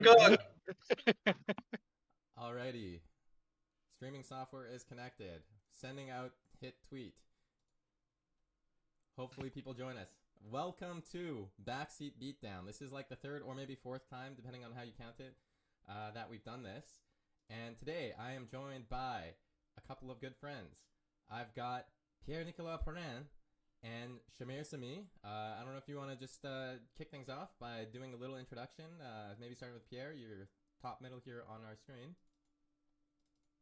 Good. Alrighty. Streaming software is connected. Sending out hit tweet. Hopefully people join us. Welcome to BACKSEAT Beatdown. This is like the third or maybe fourth time, depending on how you count it, that we've done this. And today I am joined by a couple of good friends. I've got Pierre-Nicolas Perrin and Shahmir Samee. I don't know if you want to just kick things off by doing a little introduction. Maybe starting with Pierre. You're top middle here on our screen.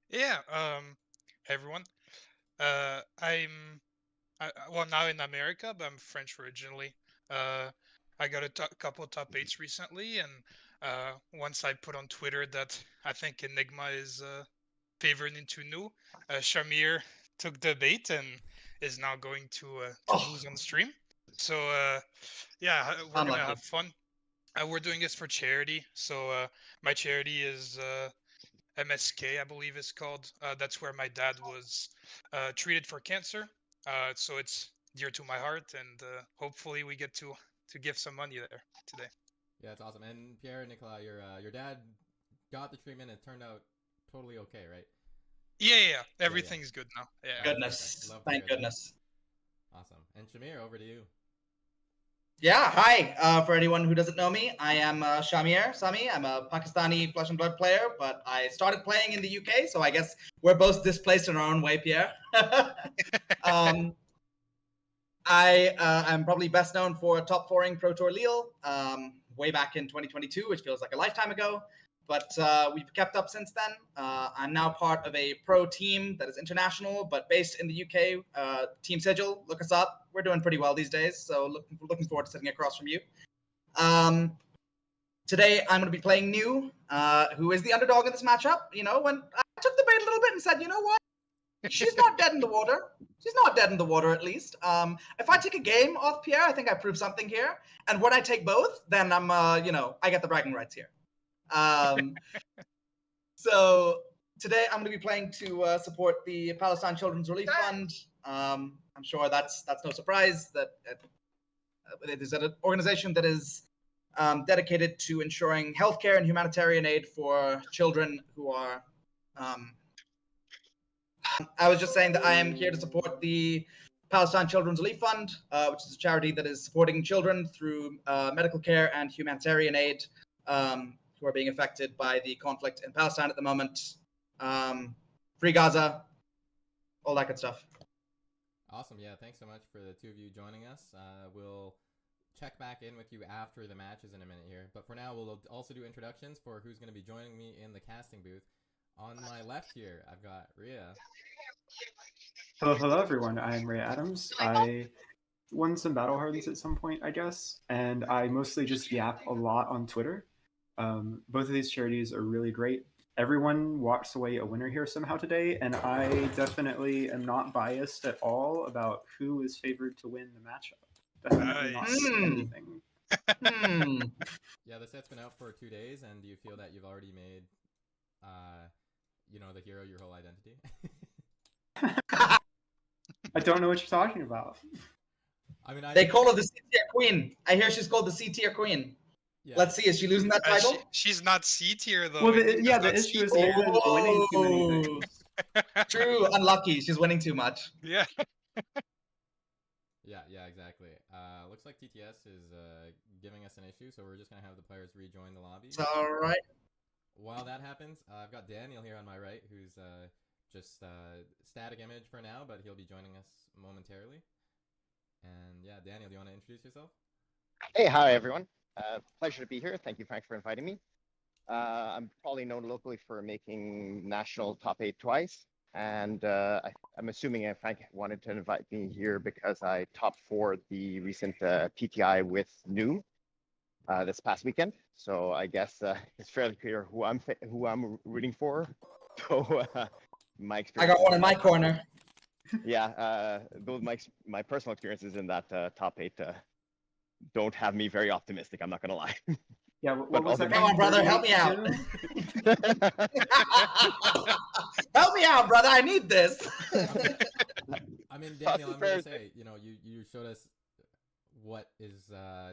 Yeah. Hey everyone. Well, now in America, but I'm French originally. I got a couple of top 8s recently, and once I put on Twitter that I think Enigma is favored into new, Shahmir took the bait and is now going to lose on stream. So yeah, we're gonna have fun. We're doing this for charity. So my charity is MSK, I believe it's called. That's where my dad was treated for cancer. So it's dear to my heart, and hopefully we get to give some money there today. Yeah, it's awesome. And Pierre-Nicolas, your dad got the treatment and it turned out totally okay, right? Yeah. Everything's good now. Yeah. Goodness. Thank goodness. Awesome. And Shahmir, over to you. Yeah, hi. For anyone who doesn't know me, I am Shahmir Samee. I'm a Pakistani Flesh and Blood player, but I started playing in the UK, so I guess we're both displaced in our own way, Pierre. I'm probably best known for top 4ing Pro Tour Lille way back in 2022, which feels like a lifetime ago. But we've kept up since then. I'm now part of a pro team that is international, but based in the UK. Team Sigil, look us up. We're doing pretty well these days, so looking forward to sitting across from you. Today, I'm going to be playing New, who is the underdog in this matchup. You know, when I took the bait a little bit and said, you know what? She's not dead in the water. She's not dead in the water, at least. If I take a game off Pierre, I think I prove something here. And when I take both, then I'm, I get the bragging rights here. So today I'm going to be playing to support the Palestine Children's Relief Fund. I'm sure that's no surprise that it is an organization that is dedicated to ensuring healthcare and humanitarian aid for children who are. I was just saying that I am here to support the Palestine Children's Relief Fund, which is a charity that is supporting children through medical care and humanitarian aid. Who are being affected by the conflict in Palestine at the moment. Free Gaza, all that good stuff. Awesome. Yeah, thanks so much for the two of you joining us. We'll check back in with you after the matches in a minute here. But for now, we'll also do introductions for who's going to be joining me in the casting booth. On my left here, I've got Rhea. Hello everyone. I'm Ray Adams. I won some battle hardens at some point, I guess, and I mostly just yap a lot on Twitter. Both of these charities are really great. Everyone walks away a winner here somehow today, and I definitely am not biased at all about who is favored to win the matchup. Definitely not anything. Yeah, the set's been out for 2 days, and do you feel that you've already made, the hero your whole identity? I don't know what you're talking about. I mean, they call her the C-tier queen. I hear she's called the C-tier queen. Yeah. Let's see, is she losing that title? She's not C-tier, though. Well, the issue is winning too many things. True, unlucky. She's winning too much. Yeah. Yeah, exactly. Looks like TTS is giving us an issue, so we're just going to have the players rejoin the lobby. It's all right. While that happens, I've got Daniel here on my right, who's just static image for now, but he'll be joining us momentarily. And yeah, Daniel, do you want to introduce yourself? Hey, hi, everyone. Pleasure to be here. Thank you, Frank, for inviting me. I'm probably known locally for making national top 8 twice. And I'm assuming Frank wanted to invite me here because I top 4 the recent PTI with New this past weekend. So I guess it's fairly clear who I'm rooting for. So my experience. I got one in my corner. Yeah, those my personal experiences in that top 8 don't have me very optimistic. I'm not gonna lie. Yeah, what was that? Come on, brother, help me out. Help me out, brother. I need this. I mean, Daniel, I'm gonna say, you showed us what is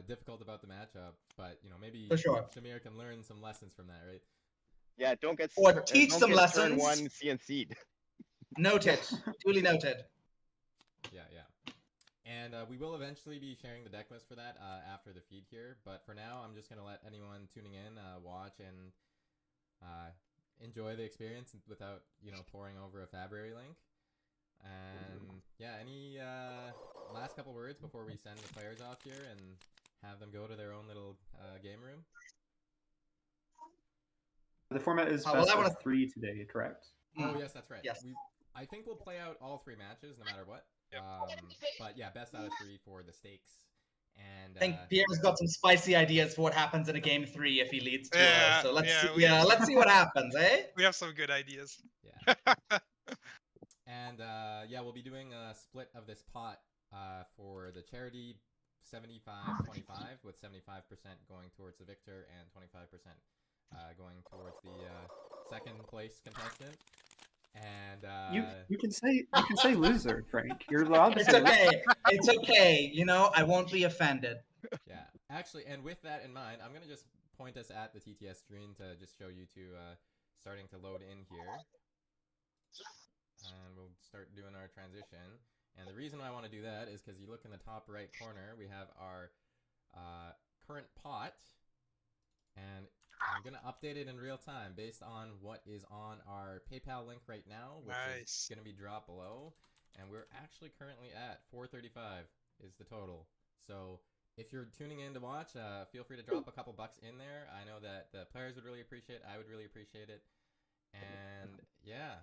difficult about the matchup, but maybe For sure. Shahmir can learn some lessons from that, right? Yeah, don't get Or teach don't some get turn lessons. one CNC'd. Noted. Duly noted. Yeah. And we will eventually be sharing the deck list for that after the feed here. But for now, I'm just going to let anyone tuning in watch and enjoy the experience without, pouring over a Fabry link. And yeah, any last couple words before we send the players off here and have them go to their own little game room? The format is well, best I wanna- of 3 today, correct? Oh, yes, that's right. Yes. I think we'll play out all 3 matches no matter what. Yep. But yeah, best out of 3 for the stakes. And I think Pierre's got some spicy ideas for what happens in a game 3 if he leads 2-0. Yeah, So let's yeah, let's see what happens, eh? We have some good ideas. Yeah. And yeah, we'll be doing a split of this pot for the charity 75-25, with 75% going towards the victor and 25% going towards the second place contestant. And You can say loser, Frank. You're allowed to It's say okay. It's okay. I won't be offended. yeah, actually, and with that in mind, I'm gonna just point us at the TTS screen to just show you two starting to load in here. And we'll start doing our transition. And the reason I want to do that is because you look in the top right corner, we have our current pot. And I'm going to update it in real time based on what is on our PayPal link right now, which is going to be dropped below. And we're actually currently at 435 is the total. So if you're tuning in to watch, feel free to drop a couple bucks in there. I know that the players would really appreciate it. I would really appreciate it. And yeah.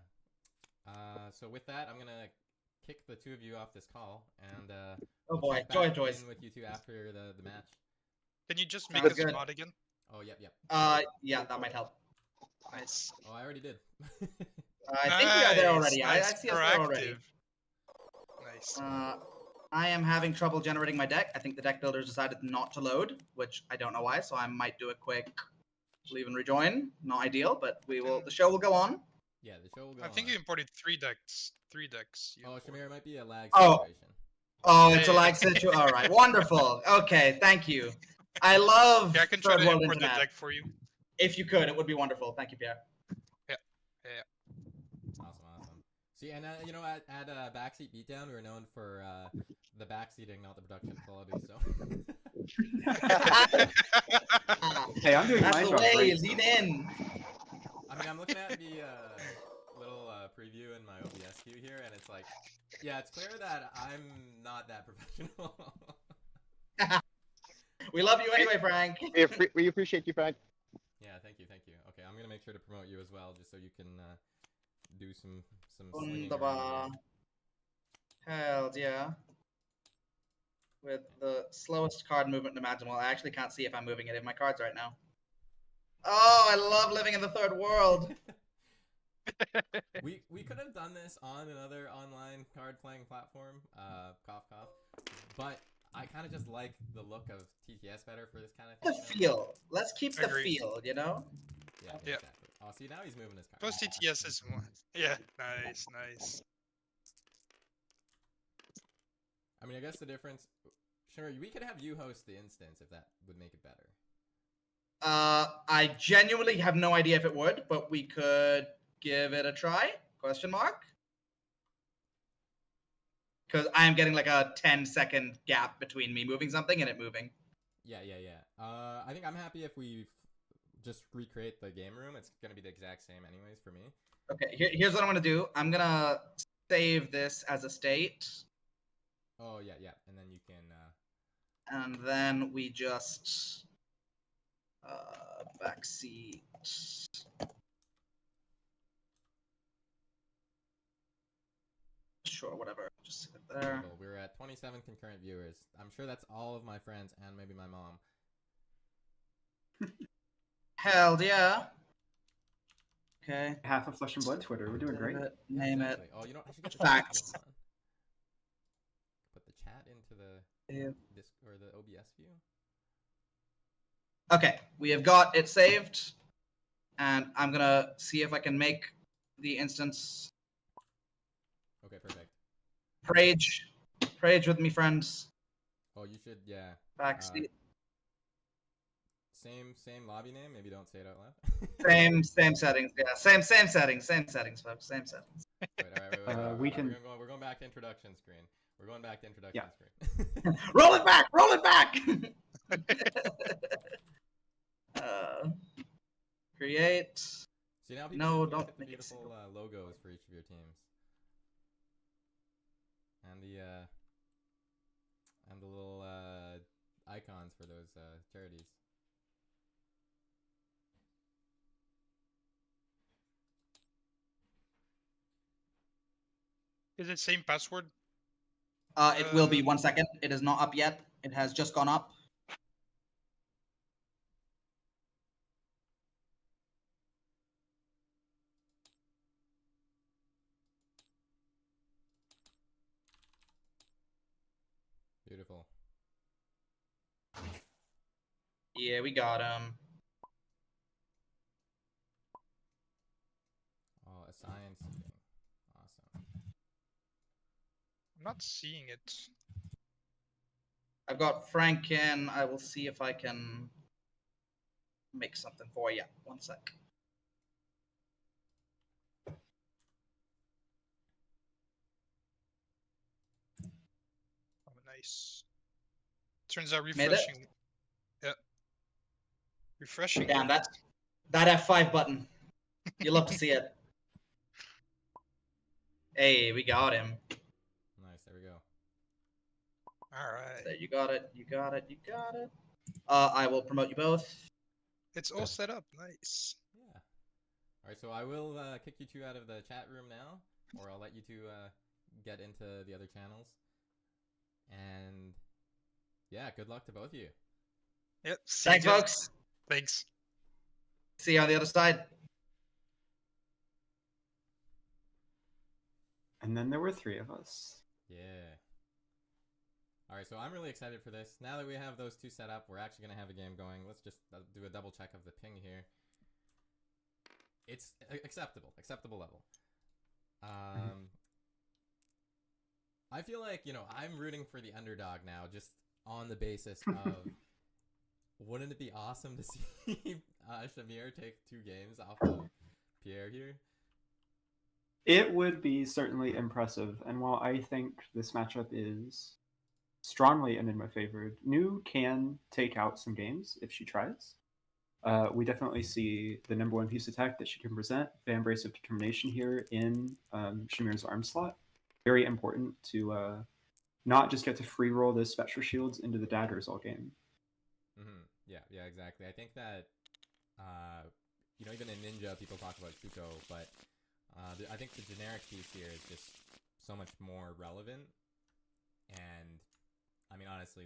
So with that, I'm gonna kick the two of you off this call, and Oh we'll boy, check back joys. in with you two after the match. Can you just make Sounds us good. mod again? Oh, yep. Yeah, that might help. Nice. Oh, I already did. I think we are there already. Nice, I see us there already. proactive. Nice. I am having trouble generating my deck. I think the deck builders decided not to load, which I don't know why, so I might do a quick leave and rejoin. Not ideal, but we will. The show will go on. Yeah, the show will go I think on. you imported 3 decks. 3 decks. you Oh, imported. Shahmir, it might be a lag Oh. situation. Oh, it's a Hey. lag situation. All right, wonderful. Okay, thank you. I love Yeah, I can try third to world import the internet. deck for you. If you could, it would be wonderful. Thank you, Pierre. Awesome. See, and at Backseat Beatdown, we were known for the backseating, not the production quality. So. Hey, I'm doing That's my the job way. great. Lean in. I mean, I'm looking at the little preview in my OBS view here, and it's like, yeah, it's clear that I'm not that professional. We love you anyway, Frank. We appreciate you, Frank. Yeah, thank you. Okay, I'm gonna make sure to promote you as well, just so you can do some slinging Wunderbar. around Hell yeah. With the slowest card movement imaginable. I actually can't see if I'm moving any of my cards right now. Oh, I love living in the third world. we could have done this on another online card playing platform, cough, but I kind of just like the look of TTS better for this kind of The thing. feel. Let's keep the Agreed. feel, you know? Yeah, Yeah. exactly. Oh, see, now he's moving his card. Plus TTS is more. Yeah, nice. I mean, I guess the difference. Sure, we could have you host the instance if that would make it better. I genuinely have no idea if it would, but we could give it a try? Question mark? Because I am getting like a 10-second gap between me moving something and it moving. Yeah. I think I'm happy if we just recreate the game room. It's gonna be the exact same anyways for me. Okay, here's what I'm gonna do. I'm gonna save this as a state. Oh yeah, and then you can. And then we just backseat. Sure, whatever. Just sit it there. Cool. We're at 27 concurrent viewers. I'm sure that's all of my friends and maybe my mom. Hell yeah. Okay. Half of Flesh and Blood Twitter. We're doing great. Name it. Exactly. Oh, you know, I should get the Facts. chat on. Put the chat into the disc or the OBS view. Okay, we have got it saved, and I'm gonna see if I can make the instance. Okay, perfect. Prage with me, friends. Oh, you should, yeah. Backseat. Same lobby name. Maybe don't say it out loud. Same settings. Yeah, same settings, folks. Same settings. Wait, all right, We can. we're going back to introduction screen. We're going back to introduction Yeah. screen. Roll it back. Create. See, now people No, get to don't look at the make it beautiful single. logos for each of your teams, and the little icons for those charities. Is it same password? It will be 1 second. It is not up yet. It has just gone up. Beautiful. Yeah, we got him. Oh, assign seating. Awesome. I'm not seeing it. I've got Frank in. I will see if I can make something for you. 1 sec. Oh, nice. Turns out Made it? refreshing. Yeah. Refreshing. Damn, works. that F5 button. You love to see it. Hey, we got him. Nice. There we go. All right. There, you got it. I will promote you both. It's all set up. Nice. Yeah. All right. So I will kick you two out of the chat room now, or I'll let you two get into the other channels. And yeah, good luck to both of you. Yep. See Thanks, you guys. folks. Thanks. See you on the other side. And then there were 3 of us. Yeah. All right, so I'm really excited for this. Now that we have those two set up, we're actually going to have a game going. Let's just do a double check of the ping here. It's acceptable level. I feel like, I'm rooting for the underdog now, just on the basis of, wouldn't it be awesome to see Shahmir take 2 games off of Pierre here? It would be certainly impressive, and while I think this matchup is strongly Enigma favored, New can take out some games if she tries. We definitely see the #1 piece of tech that she can present, the Embrace of Determination here in Shahmir's arm slot. Very important to not just get to free roll those Spectral Shields into the daggers all game. Yeah, exactly. I think that, even in Ninja, people talk about Shuko, but I think the generic piece here is just so much more relevant. And, I mean, honestly,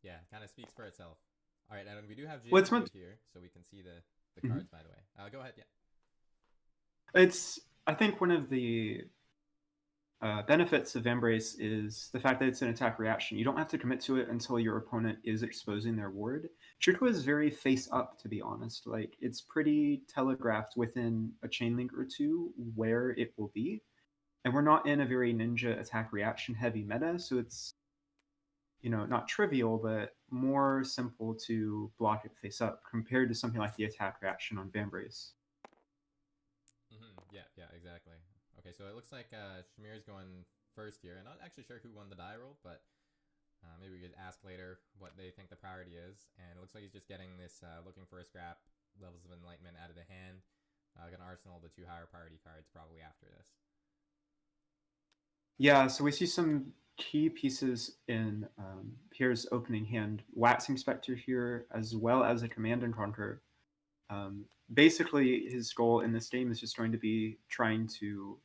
yeah, it kind of speaks for itself. All right, and we do have Jim here, so we can see the cards, by the way. Go ahead, yeah. It's, I think, one of the benefits of Embrace is the fact that it's an attack reaction. You don't have to commit to it until your opponent is exposing their ward. Shuko is very face up, to be honest. Like, it's pretty telegraphed within a chain link or two where it will be. And we're not in a very ninja attack reaction heavy meta, so it's, not trivial, but more simple to block it face up compared to something like the attack reaction on Vambrace. Yeah, exactly. Okay, so it looks like Shahmir's going first here. I'm not actually sure who won the die roll, but maybe we could ask later what they think the priority is. And it looks like he's just getting this looking for a scrap, levels of enlightenment out of the hand. Gonna arsenal the 2 higher priority cards probably after this. Yeah, so we see some key pieces in Pierre's opening hand. Waxing Spectre here, as well as a Command and Conquer. Basically, his goal in this game is just going to be trying to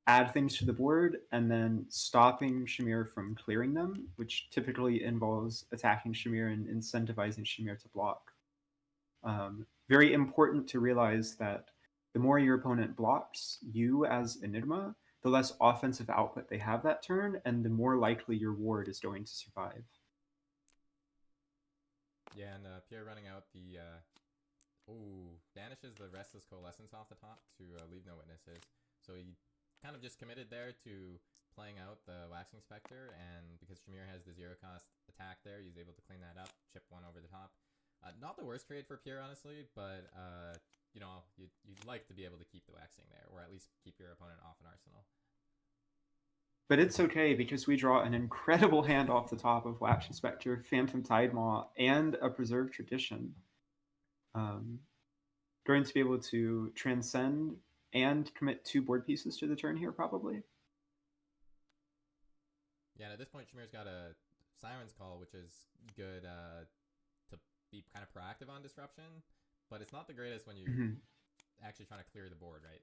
add things to the board and then stopping Shahmir from clearing them, which typically involves attacking Shahmir and incentivizing Shahmir to block. Very important to realize that the more your opponent blocks you as Enigma, the less offensive output they have that turn, and the more likely your ward is going to survive. Yeah, and Pierre running out the... banishes the Restless Coalescence off the top to leave no witnesses. So he kind of just committed there to playing out the Waxing Spectre, and because Shahmir has the 0-cost attack there, he's able to clean that up, chip one over the top. Not the worst trade for Pierre, honestly, but you know, you'd like to be able to keep the Waxing there, or at least keep your opponent off an arsenal. But it's okay because we draw an incredible hand off the top of Waxing Spectre, Phantom Tidemaw, and a Preserved Tradition. Going to be able to transcend and commit 2 board pieces to the turn here, probably. Yeah, and at this point, Shahmir's got a Siren's Call, which is good to be kind of proactive on disruption, but it's not the greatest when you're actually trying to clear the board, right?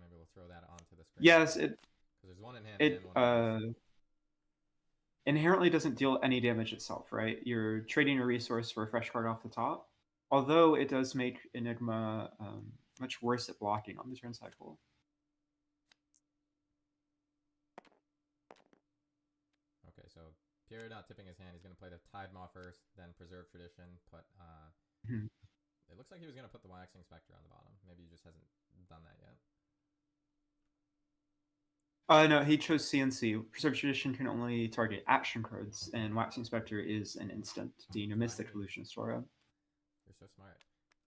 Maybe we'll throw that onto the screen. Yes, because there's one in hand and one in inherently doesn't deal any damage itself, right? You're trading a resource for a fresh card off the top, although it does make Enigma much worse at blocking on the turn cycle. Okay, so Pierre not tipping his hand. He's going to play the Tidemaw first, then Preserve Tradition. But it looks like he was going to put the Waxing Spectre on the bottom. Maybe he just hasn't done that yet. No, he chose CNC. Preserved Tradition can only target action cards, and Waxing Spectre is an instant, being a Mystic Illusionist aura. You're so smart.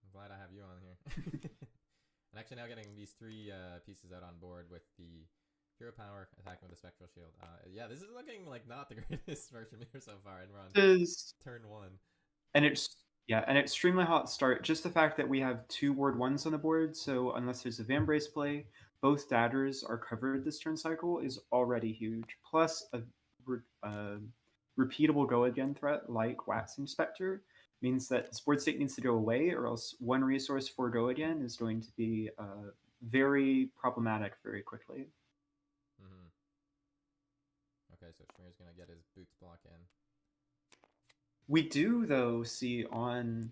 I'm glad I have you on here. And actually now getting these 3 pieces out on board with the Hero Power attacking with the Spectral Shield. Yeah, this is looking like not the greatest for Shahmir so far, and we're on turn 1. And it's an extremely hot start. Just the fact that we have 2 Ward 1s on the board, so unless there's a Vambrace play, both daggers are covered this turn cycle is already huge. Plus a repeatable go again threat like Waxing Spectre means that this board state needs to go away, or else 1 resource for go again is going to be very problematic very quickly. Okay, so Shahmir's going to get his Boots block in. We do, though, see on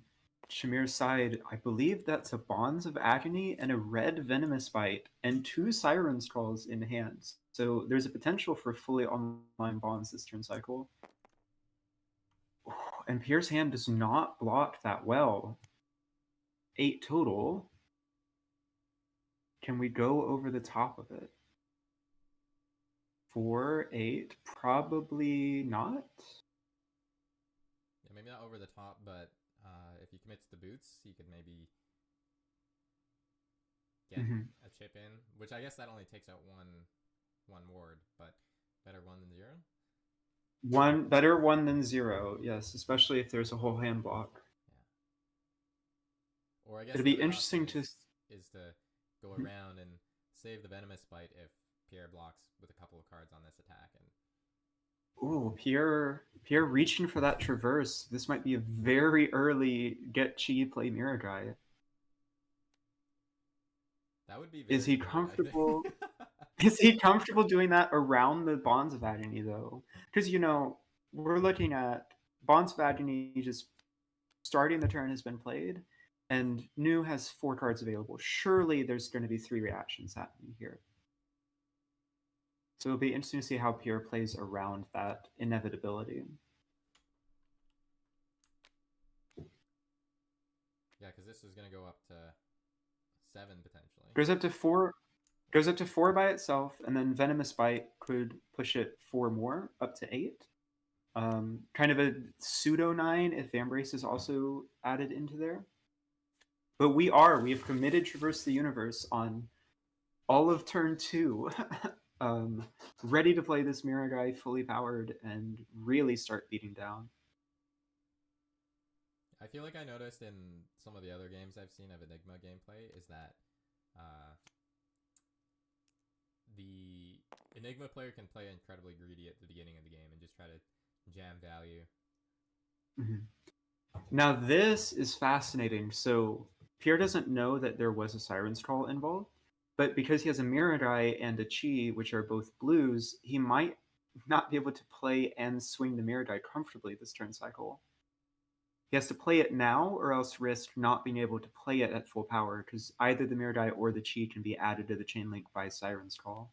Shahmir's side, I believe that's a Bonds of Agony and a red Venomous Bite and 2 Siren's Calls in hand. So there's a potential for fully online Bonds this turn cycle. And Pierre's hand does not block that well. 8 total. Can we go over the top of it? 4, 8, probably not. Yeah, maybe not over the top, but if he commits the Boots, he could maybe get a chip in, which I guess that only takes out one ward, but better 1 than 0. Better 1 than 0, yes, especially if there's a whole hand block. Yeah. Or I guess it'd be interesting to go around and save the Venomous Bite if Pierre blocks with a couple of cards on this attack. Ooh, Pierre reaching for that Traverse. This might be a very early get Chi play Mirror Guy. That would be very Is he comfortable? Is he comfortable doing that around the Bonds of Agony, though? Because, you know, we're looking at Bonds of Agony just starting the turn has been played, and Nu has 4 cards available. Surely there's going to be 3 reactions happening here. So it'll be interesting to see how Pierre plays around that inevitability. Yeah, because this is going to go up to 7 potentially. Goes up to 4 by itself, and then Venomous Bite could push it 4 more, up to 8. Kind of a pseudo 9 if Vambrace is also added into there. But we have committed Traverse the Universe on all of turn 2. Ready to play this Mirror Guy fully powered and really start beating down. I feel like I noticed in some of the other games I've seen of Enigma gameplay is that the Enigma player can play incredibly greedy at the beginning of the game and just try to jam value. Now this is fascinating. So Pierre doesn't know that there was a Siren's Call involved, but because he has a Mirror Guy and a Chi, which are both blues, he might not be able to play and swing the Mirror Guy comfortably this turn cycle. He has to play it now or else risk not being able to play it at full power, because either the Mirror Guy or the Chi can be added to the chain link by Siren's Call.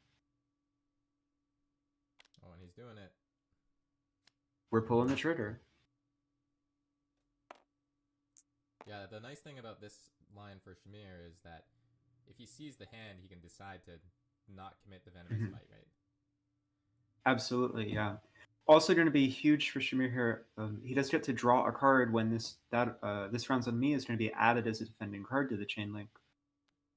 Oh, and he's doing it. We're pulling the trigger. Yeah, the nice thing about this line for Shahmir is that if he sees the hand, he can decide to not commit the venomous Mhm. bite, right? Absolutely, yeah. Also going to be huge for Shahmir here. He does get to draw a card when this rounds on me is going to be added as a defending card to the chain link.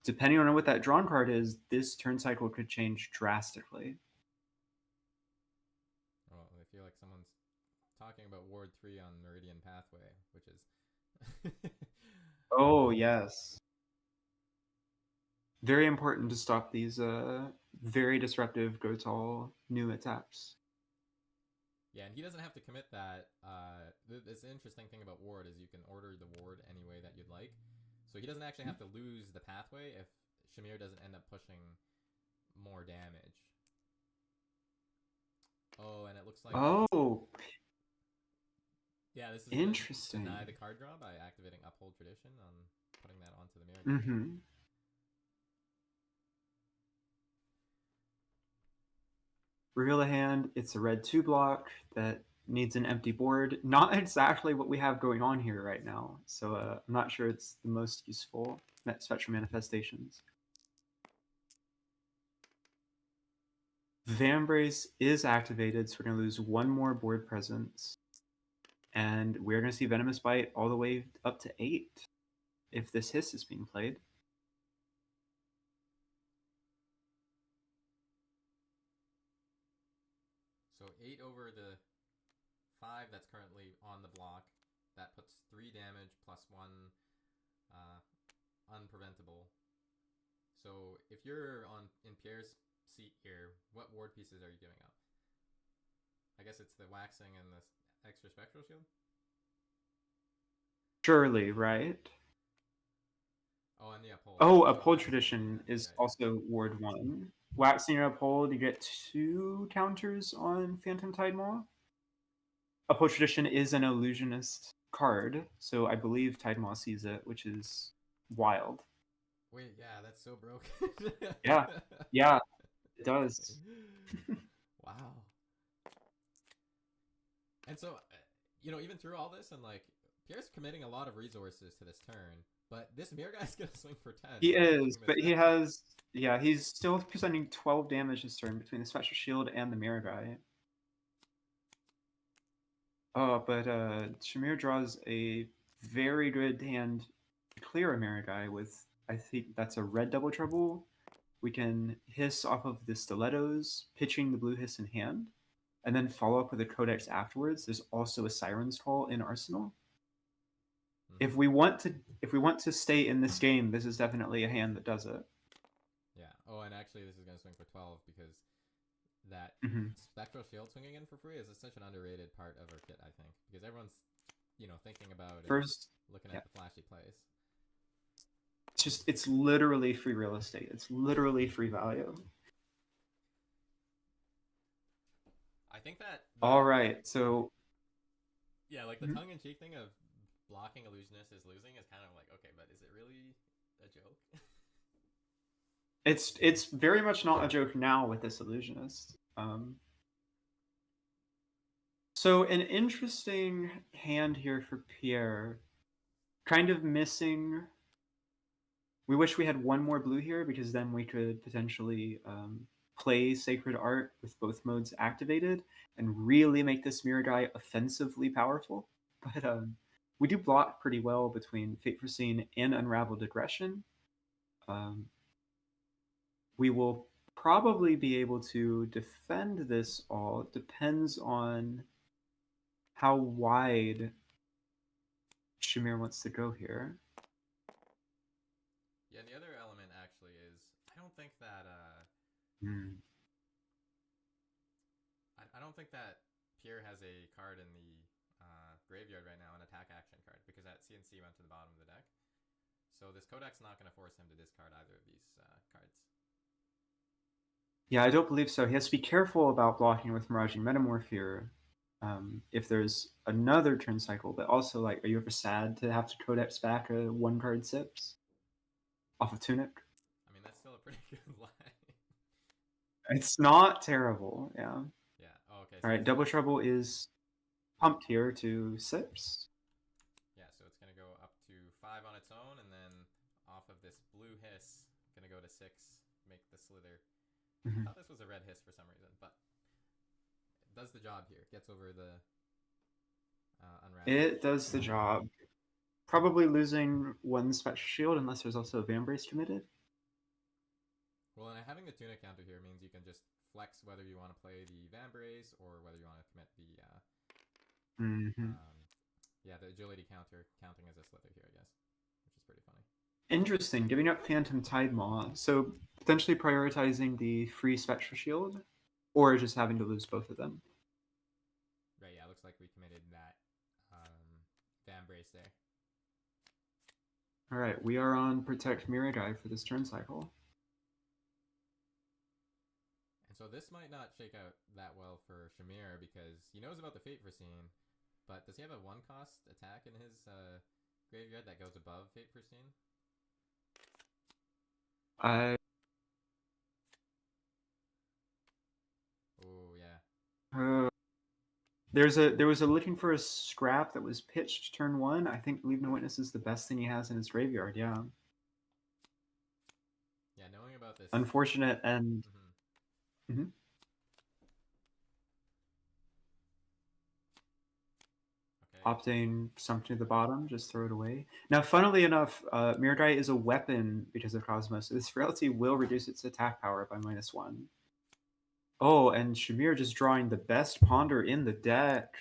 Depending on what that drawn card is, this turn cycle could change drastically. Well, I feel like someone's talking about Ward 3 on Meridian Pathway, which is... Oh, yes. Very important to stop these very disruptive go-tall new attacks. Yeah, and he doesn't have to commit that. This interesting thing about Ward is you can order the Ward any way that you'd like. So he doesn't actually have to lose the pathway if Shahmir doesn't end up pushing more damage. Oh, and it looks like... Oh, yeah, this is interesting. Deny the card draw by activating Uphold Tradition on putting that onto the mirror. Mm-hmm. Reveal a hand. It's a red 2 block that needs an empty board. Not exactly what we have going on here right now. So I'm not sure it's the most useful. Spectral Manifestations. Vambrace is activated, so we're going to lose one more board presence. And we're going to see Venomous Bite all the way up to 8 if this hiss is being played. So 8 over the 5 that's currently on the block. That puts 3 damage plus 1 unpreventable. So if you're in Pierre's seat here, what ward pieces are you giving up? I guess it's the waxing and the extra spectral shield? Surely, right? Oh, and the uphold. Oh, Uphold Tradition is also Ward 1. Waxing or Uphold, you get 2 counters on Phantom Tide Maw. Uphold Tradition is an illusionist card, so I believe Tide Maw sees it, which is wild. Wait, yeah, that's so broken. Yeah, it does. Wow. And so, even through all this, and like, Pierre's committing a lot of resources to this turn, but this mirror guy's gonna swing for 10. He is, but he has, he's still presenting 12 damage this turn between the Spectral Shield and the mirror guy. Oh, but Shahmir draws a very good hand to clear a mirror guy with, I think that's a red double trouble. We can hiss off of the stilettos, pitching the blue hiss in hand, and then follow up with a codex afterwards. There's also a Siren's Call in Arsenal. If we want to stay in this game, this is definitely a hand that does it. Yeah. Oh, and actually, this is gonna swing for 12 because that Spectral Shield swinging in for free is such an underrated part of our kit, I think, because everyone's thinking about first looking at the flashy plays. It's literally free real estate. It's literally free value. I think that. All right, so. Yeah, like the tongue-in-cheek thing of blocking illusionist is losing is kind of like, okay, but is it really a joke? It's very much not a joke now with this illusionist. So an interesting hand here for Pierre. Kind of missing. We wish we had one more blue here because then we could potentially play Sacred Art with both modes activated and really make this mirror guy offensively powerful. But we do block pretty well between Fate Foreseen and Unraveled Aggression. We will probably be able to defend this all. It depends on how wide Shahmir wants to go here. Yeah, and the other element actually is I don't think that I don't think that Pierre has a card in the graveyard right now, an attack action card, because that CNC went to the bottom of the deck. So this Kodak's not going to force him to discard either of these cards. Yeah, I don't believe so. He has to be careful about blocking with Miraging Metamorph here. If there's another turn cycle, but also, like, are you ever sad to have to Codex back a 1-card Sips off of Tunic? I mean, that's still a pretty good line. It's not terrible, yeah. Yeah, oh, okay. So all right, Double Trouble is pumped here to Sips. Yeah, so it's going to go up to 5 on its own, and then off of this blue hiss, going to go to 6, make the Slither. I thought this was a red hiss for some reason, but it does the job here. Gets over the unravel. It does the job. Probably losing one Spectral Shield unless there's also a Vambrace committed. Well, and having the tuna counter here means you can just flex whether you want to play the Vambrace or whether you want to commit the the agility counter counting as a slither here, I guess, which is pretty funny. Interesting, giving up Phantom Tide Maw, so potentially prioritizing the free Spectral Shield, or just having to lose both of them. Right, yeah, looks like we committed that Vambrace there. Alright, we are on Protect Miragai for this turn cycle. And so this might not shake out that well for Shahmir because he knows about the Fate Foreseen, but does he have a 1-cost attack in his graveyard that goes above Fate Foreseen? Oh yeah. There was a looking for a scrap that was pitched turn 1. I think Leave No Witness is the best thing he has in his graveyard, yeah. Yeah, knowing about this. Unfortunate and... Okay. Opting something to the bottom, just throw it away. Now, funnily enough, Miragai is a weapon because of Cosmos, so this frailty will reduce its attack power by -1. Oh, and Shahmir just drawing the best ponder in the deck.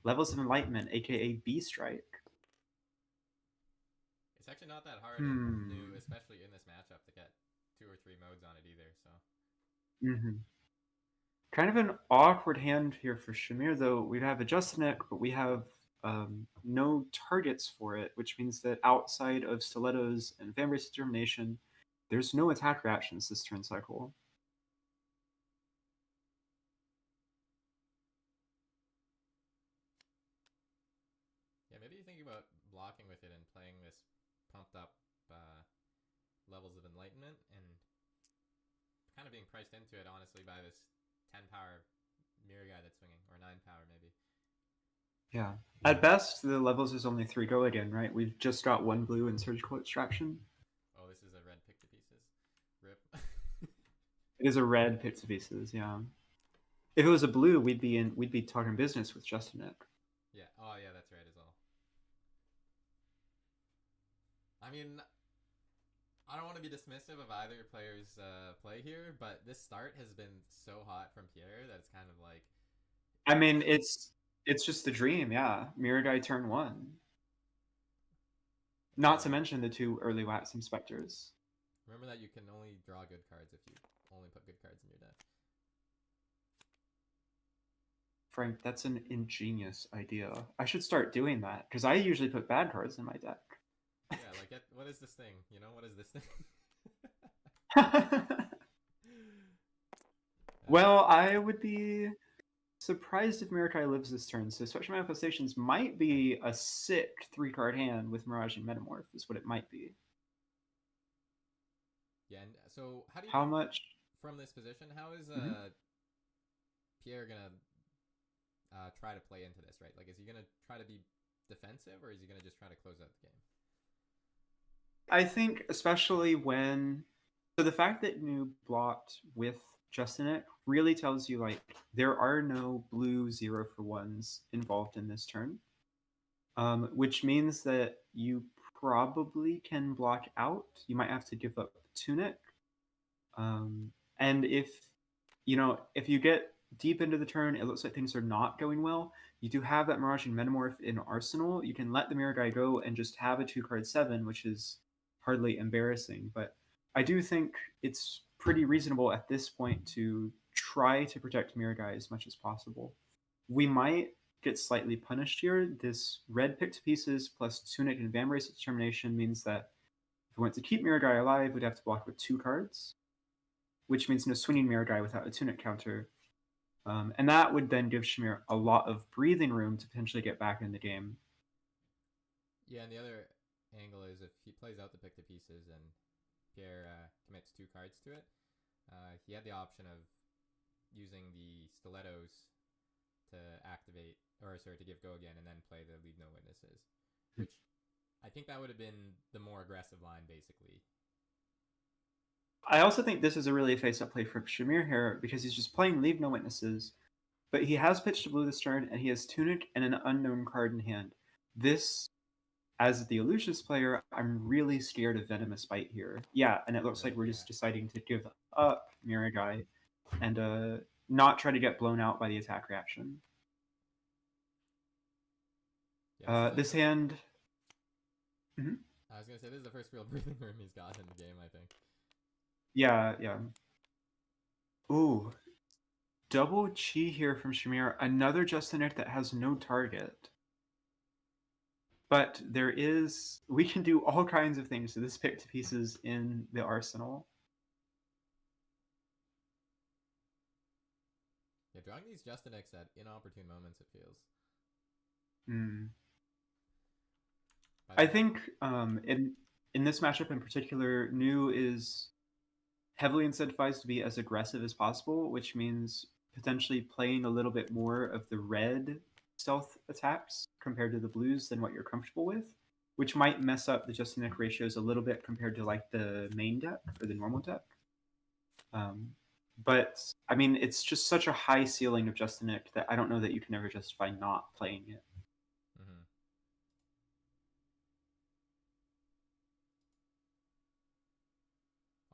Levels of Enlightenment, aka B-Strike. It's actually not that hard in new, especially in this matchup, to get 2 or 3 modes on it either, so... Kind of an awkward hand here for Shahmir, though. We'd have a Justinek, but we have no targets for it, which means that outside of Stilettos and Vambrace Determination, there's no attack reactions this turn cycle. Yeah, maybe you think about blocking with it and playing this pumped up levels of Enlightenment and kind of being priced into it, honestly, by this 10 power Miragai that's swinging, or 9 power maybe. Yeah. At best, the levels is only 3 go again, right? We've just got 1 blue and Surgical Extraction. Oh, this is a red pick to pieces. Rip. It is a red pick to pieces, yeah. If it was a blue, we'd be talking business with Justinek. Yeah. Oh, yeah, that's right as well. I mean, I don't want to be dismissive of either player's play here, but this start has been so hot from Pierre that it's kind of like... I mean, it's just the dream, yeah. Miragai turn 1. Not to mention the 2 early Waxing Specters. Remember that you can only draw good cards if you only put good cards in your deck. Frank, that's an ingenious idea. I should start doing that, because I usually put bad cards in my deck. Yeah, like, what is this thing? You know, what is this thing? Well, I would be surprised if Mirakai lives this turn, so Spectral Manifestations might be a sick 3-card hand with Mirage and Metamorph, is what it might be. Yeah, and so how do you... How much... From this position, how is Pierre gonna try to play into this, right? Like, is he gonna try to be defensive, or is he gonna just try to close out the game? I think especially when... So the fact that you blocked with Justinek really tells you, like, there are no blue 0-for-1s involved in this turn. Which means that you probably can block out. You might have to give up Tunic. And if you get deep into the turn, it looks like things are not going well, you do have that Mirage and Metamorph in Arsenal. You can let the Miragai go and just have a 2-card 7, which is hardly embarrassing. But I do think it's pretty reasonable at this point to try to protect Miragai as much as possible. We might get slightly punished here. This red pick to pieces plus Tunic and Vambrace Determination means that if we want to keep Miragai alive, we'd have to block with 2 cards, which means no swinging Miragai without a Tunic counter. And that would then give Shahmir a lot of breathing room to potentially get back in the game. Yeah, and the other angle is if he plays out the pick to pieces and Pierre commits 2 cards to it, he had the option of using the Stilettos to activate, to give go again and then play the Leave No Witnesses, which I think that would have been the more aggressive line, basically. I also think this is a really face-up play for Shahmir here because he's just playing Leave No Witnesses, but he has pitched a blue this turn and he has Tunic and an unknown card in hand. This, as the illusionist player, I'm really scared of Venomous Bite here. Yeah, and it looks like we're just deciding to give up Miragai and not try to get blown out by the attack reaction. This hand. Mm-hmm. I was gonna say this is the first real breathing room he's got in the game, I think. Yeah. Ooh, double chi here from Shahmir. Another Justinic that has no target. But we can do all kinds of things to this pick to pieces in the arsenal. Yeah, drawing these Justinics at inopportune moments, it feels. I think in this matchup in particular, New is heavily incentivized to be as aggressive as possible, which means potentially playing a little bit more of the red stealth attacks compared to the blues than what you're comfortable with, which might mess up the Justinic ratios a little bit compared to like the main deck or the normal deck. But I mean, it's just such a high ceiling of Justinic that I don't know that you can ever justify not playing it.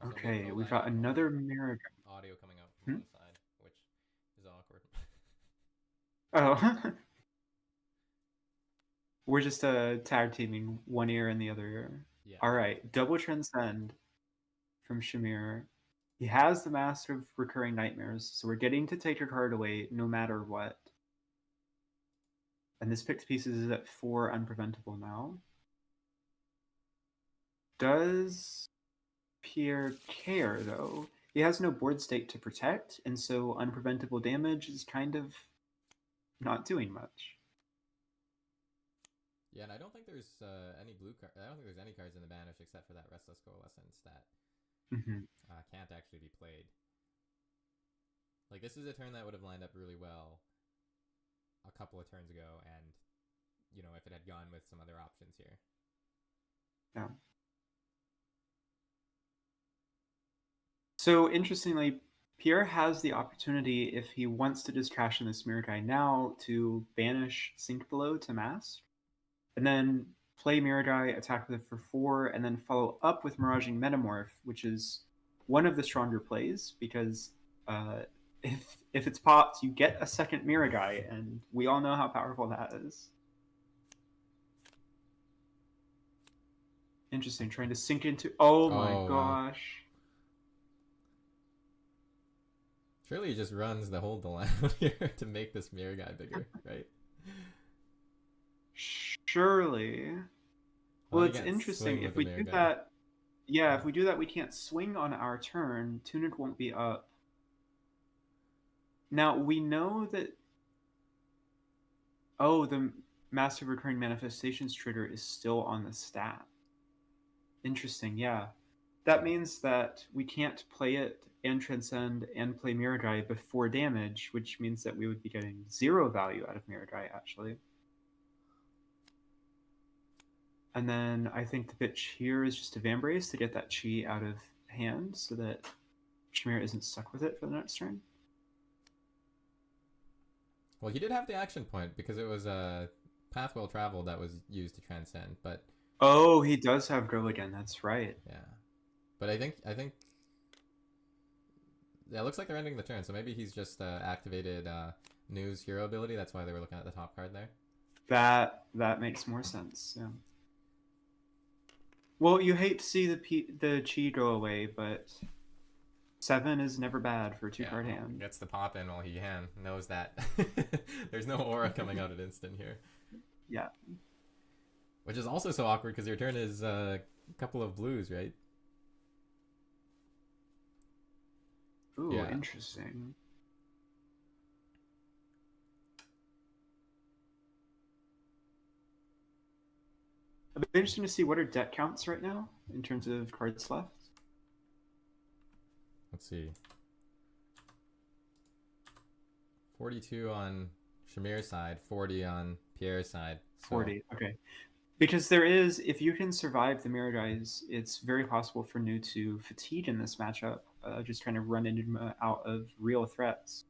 Okay, we've got another Miragai. Audio coming out from one side, which is awkward. Oh. We're just tag teaming one ear and the other ear. Yeah. All right, double transcend from Shahmir. He has the Master of Recurring Nightmares, so we're getting to take a card away no matter what. And this pick to pieces is at 4 unpreventable now. Does Pierre care, though? He has no board state to protect, and so unpreventable damage is kind of not doing much. Yeah, and I don't think there's any blue card. I don't think there's any cards in the banish except for that Restless Coalescence that can't actually be played. Like, this is a turn that would have lined up really well a couple of turns ago, and, you know, if it had gone with some other options here. Yeah. So, interestingly, Pierre has the opportunity, if he wants to just trash in this Miragai now, to banish Sink Below to Mask, and then play Miragai, attack with it for 4, and then follow up with Miraging Metamorph, which is one of the stronger plays, because if it's popped, you get a second Miragai, and we all know how powerful that is. Interesting, trying to sink into... Oh my gosh. Surely he just runs the whole dilemma here to make this Miragai bigger, right? Surely. Well, it's interesting. If we do that... Yeah, if we do that, we can't swing on our turn. Tunic won't be up. Now, we know that... Oh, the Massive Recurring Manifestations trigger is still on the stat. Interesting, yeah. That means that we can't play it and transcend and play Miragai before damage, which means that we would be getting 0 value out of Miragai, actually. And then I think the pitch here is just a Vambrace to get that chi out of hand so that Shahmir isn't stuck with it for the next turn. Well, he did have the action point because it was a path well traveled that was used to transcend, but... Oh, he does have Go again, that's right. Yeah. But I think yeah, it looks like they're ending the turn, so maybe he's just activated New's hero ability. That's why they were looking at the top card there. That makes more sense, yeah. Well, you hate to see the chi go away, but 7 is never bad for a 2-card hand. Gets the pop in while he knows that there's no aura coming out at instant here. Yeah. Which is also so awkward because your turn is a couple of blues, right? Ooh, yeah. Interesting. It'll be interesting to see what are deck counts right now in terms of cards left. Let's see. 42 on Shahmir's side, 40 on Pierre's side. So... 40, okay. Because there is, if you can survive the Mirror Guys, it's very possible for Nu to fatigue in this matchup, just trying to run Enigma out of real threats.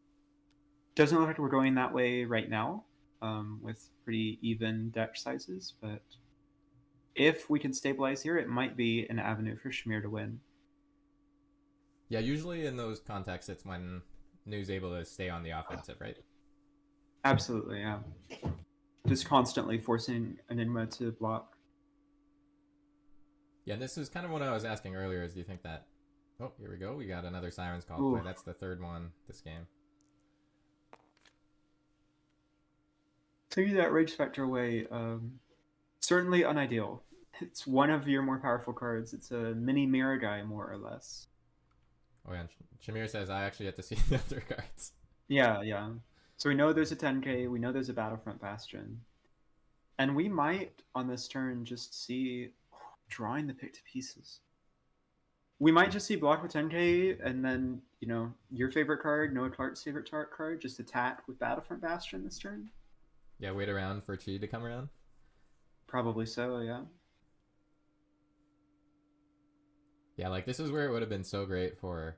Doesn't look like we're going that way right now, with pretty even deck sizes, but if we can stabilize here, it might be an avenue for Shahmir to win. Yeah, usually in those contexts, it's when Nu's able to stay on the offensive, right? Absolutely, yeah. Just constantly forcing Enigma to block. Yeah, this is kind of what I was asking earlier, is do you think that... Oh, here we go. We got another Siren's Call play. That's the third one this game. Taking that Rage Spectre away, certainly unideal. It's one of your more powerful cards. It's a mini Mirror Guy, more or less. Oh, yeah. Shahmir says, I actually have to see the other cards. Yeah, yeah. So we know there's a 10k, we know there's a Battlefront Bastion. And we might, on this turn, just see drawing the pick to pieces. We might just see block with 10k, and then, you know, your favorite card, Noah Clark's favorite card, just attack with Battlefront Bastion this turn. Yeah, wait around for Chi to come around? Probably so, yeah. Yeah, like, this is where it would have been so great for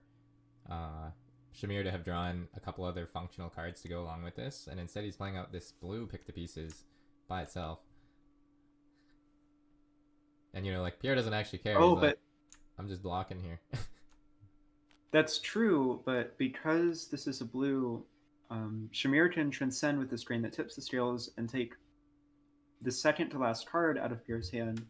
Shahmir to have drawn a couple other functional cards to go along with this, and instead he's playing out this blue pick to pieces by itself. And, you know, like, Pierre doesn't actually care. Oh, he's but... like, I'm just blocking here. That's true, but because this is a blue, Shahmir can transcend with this grain that tips the scales and take the second to last card out of Pierre's hand,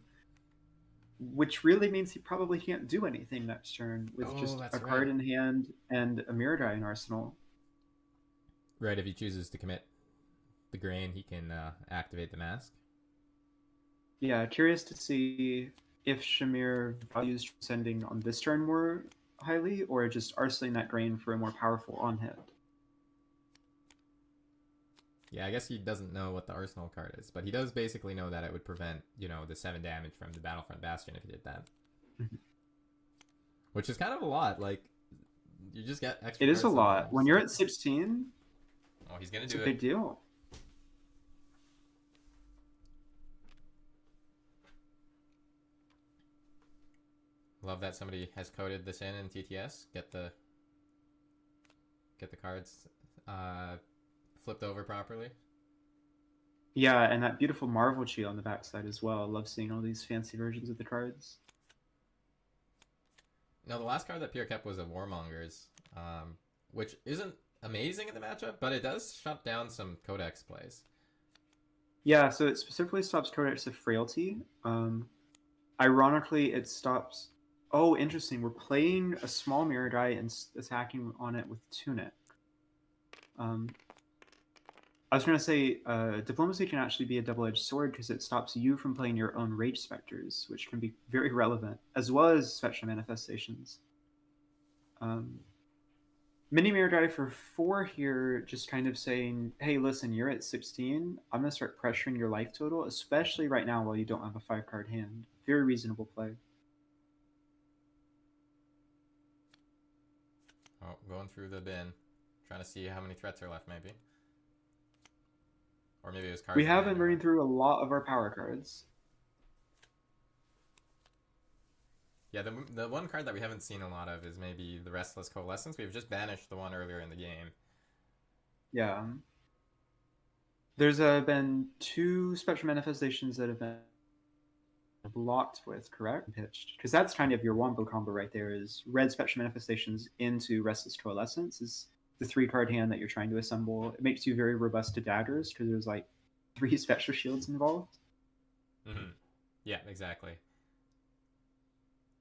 which really means he probably can't do anything next turn with just a card in hand and a Mirror Guy in arsenal. Right, if he chooses to commit the grain, he can activate the mask. Yeah, curious to see if Shahmir values transcending on this turn more highly, or just arsenaling that grain for a more powerful on-hit. Yeah, I guess he doesn't know what the arsenal card is, but he does basically know that it would prevent, you know, the 7 damage from the Battlefront Bastion if he did that. Which is kind of a lot. Like, you just get extra. It is a lot. When you're at 16, oh, he's gonna do it. It's a big deal. Love that somebody has coded this in TTS. Get the cards flipped over properly. Yeah, and that beautiful Marvel Chi on the backside as well. I love seeing all these fancy versions of the cards. Now, the last card that Pierre kept was a Warmongers, which isn't amazing in the matchup, but it does shut down some Codex plays. Yeah, so it specifically stops Codex of Frailty. Ironically, it stops... Oh, interesting. We're playing a small Mirror Guy and attacking on it with Tunic. I was going to say, Diplomacy can actually be a double-edged sword because it stops you from playing your own Rage Specters, which can be very relevant, as well as Spectral Manifestations. Mini Mirror Guy for 4 here, just kind of saying, hey, listen, you're at 16. I'm going to start pressuring your life total, especially right now while you don't have a 5-card hand. Very reasonable play. Oh, going through the bin. Trying to see how many threats are left, maybe. Or maybe it was cards. We have been running through a lot of our power cards. Yeah, the one card that we haven't seen a lot of is maybe the Restless Coalescence. We've just banished the one earlier in the game. Yeah. There's been 2 Spectral Manifestations that have been blocked with, correct? Pitched. Because that's kind of your wombo combo right there, is red Spectral Manifestations into Restless Coalescence is the 3-card hand that you're trying to assemble. It makes you very robust to daggers because there's like 3 Spectral Shields involved. Mm-hmm. Yeah, exactly.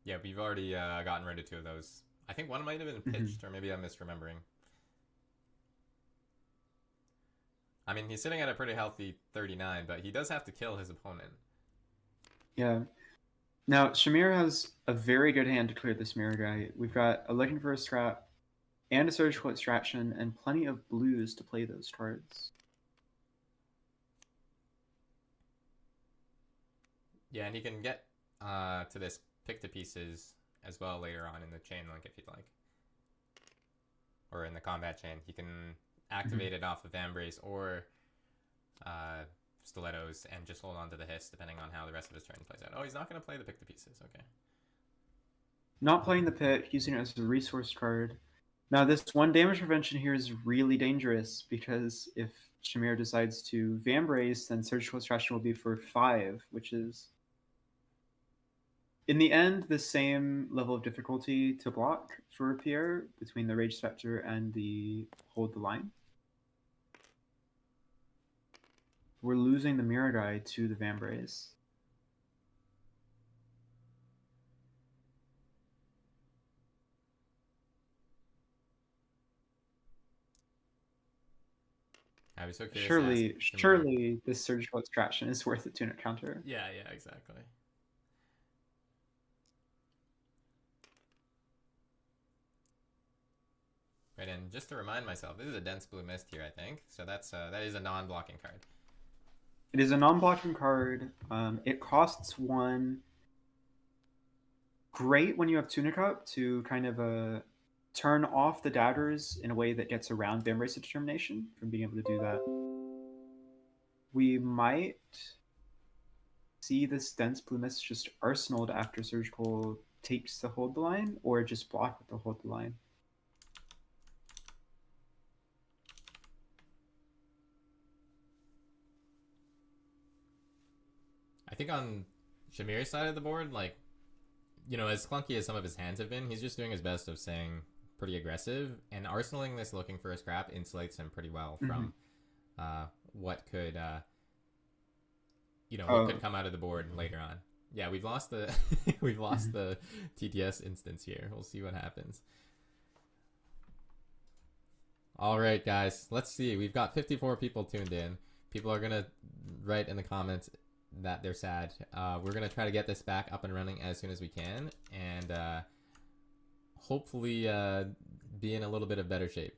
Yeah, we've already gotten rid of 2 of those. I think one might have been pitched, or maybe I'm misremembering. I mean, he's sitting at a pretty healthy 39, but he does have to kill his opponent. Yeah. Now, Shahmir has a very good hand to clear this Mirror Guy. We've got a Looking for a Scrap and a Surgical Extraction and plenty of blues to play those cards. Yeah, and he can get to this pick to pieces as well later on in the chain link if you'd like. Or in the combat chain. He can activate it off of Embrace or stilettos and just hold on to the hiss depending on how the rest of his turn plays out. Oh, he's not going to play the pick the pieces. Okay. Not playing the pit, using it as a resource card. Now this one damage prevention here is really dangerous because if Shahmir decides to Vambrace, then Surgical Extraction will be for 5, which is in the end the same level of difficulty to block for Pierre between the Rage Spectre and the Hold the Line. We're losing the Mirror Guy to the Vambrace. I was so curious. Surely this Surgical Extraction is worth a tunic counter. Yeah, exactly. Right, and just to remind myself, this is a dense blue mist here, I think. So that is a non-blocking card. It is a non-blocking card. It costs 1. Great when you have Tunic up to kind of turn off the daggers in a way that gets around Vambrace of Determination from being able to do that. We might see this dense blue mist just arsenaled after Surgical takes the Hold the Line, or just block with the Hold the Line. I think on Shahmir's side of the board, like, you know, as clunky as some of his hands have been, he's just doing his best of staying pretty aggressive, and arsenaling this looking for a scrap insulates him pretty well from what could, what could come out of the board later on. Yeah, we've lost the we've lost the TTS instance here. We'll see what happens. All right, guys, let's see. We've got 54 people tuned in. People are gonna write in the comments that they're sad. We're gonna try to get this back up and running as soon as we can, and hopefully be in a little bit of better shape.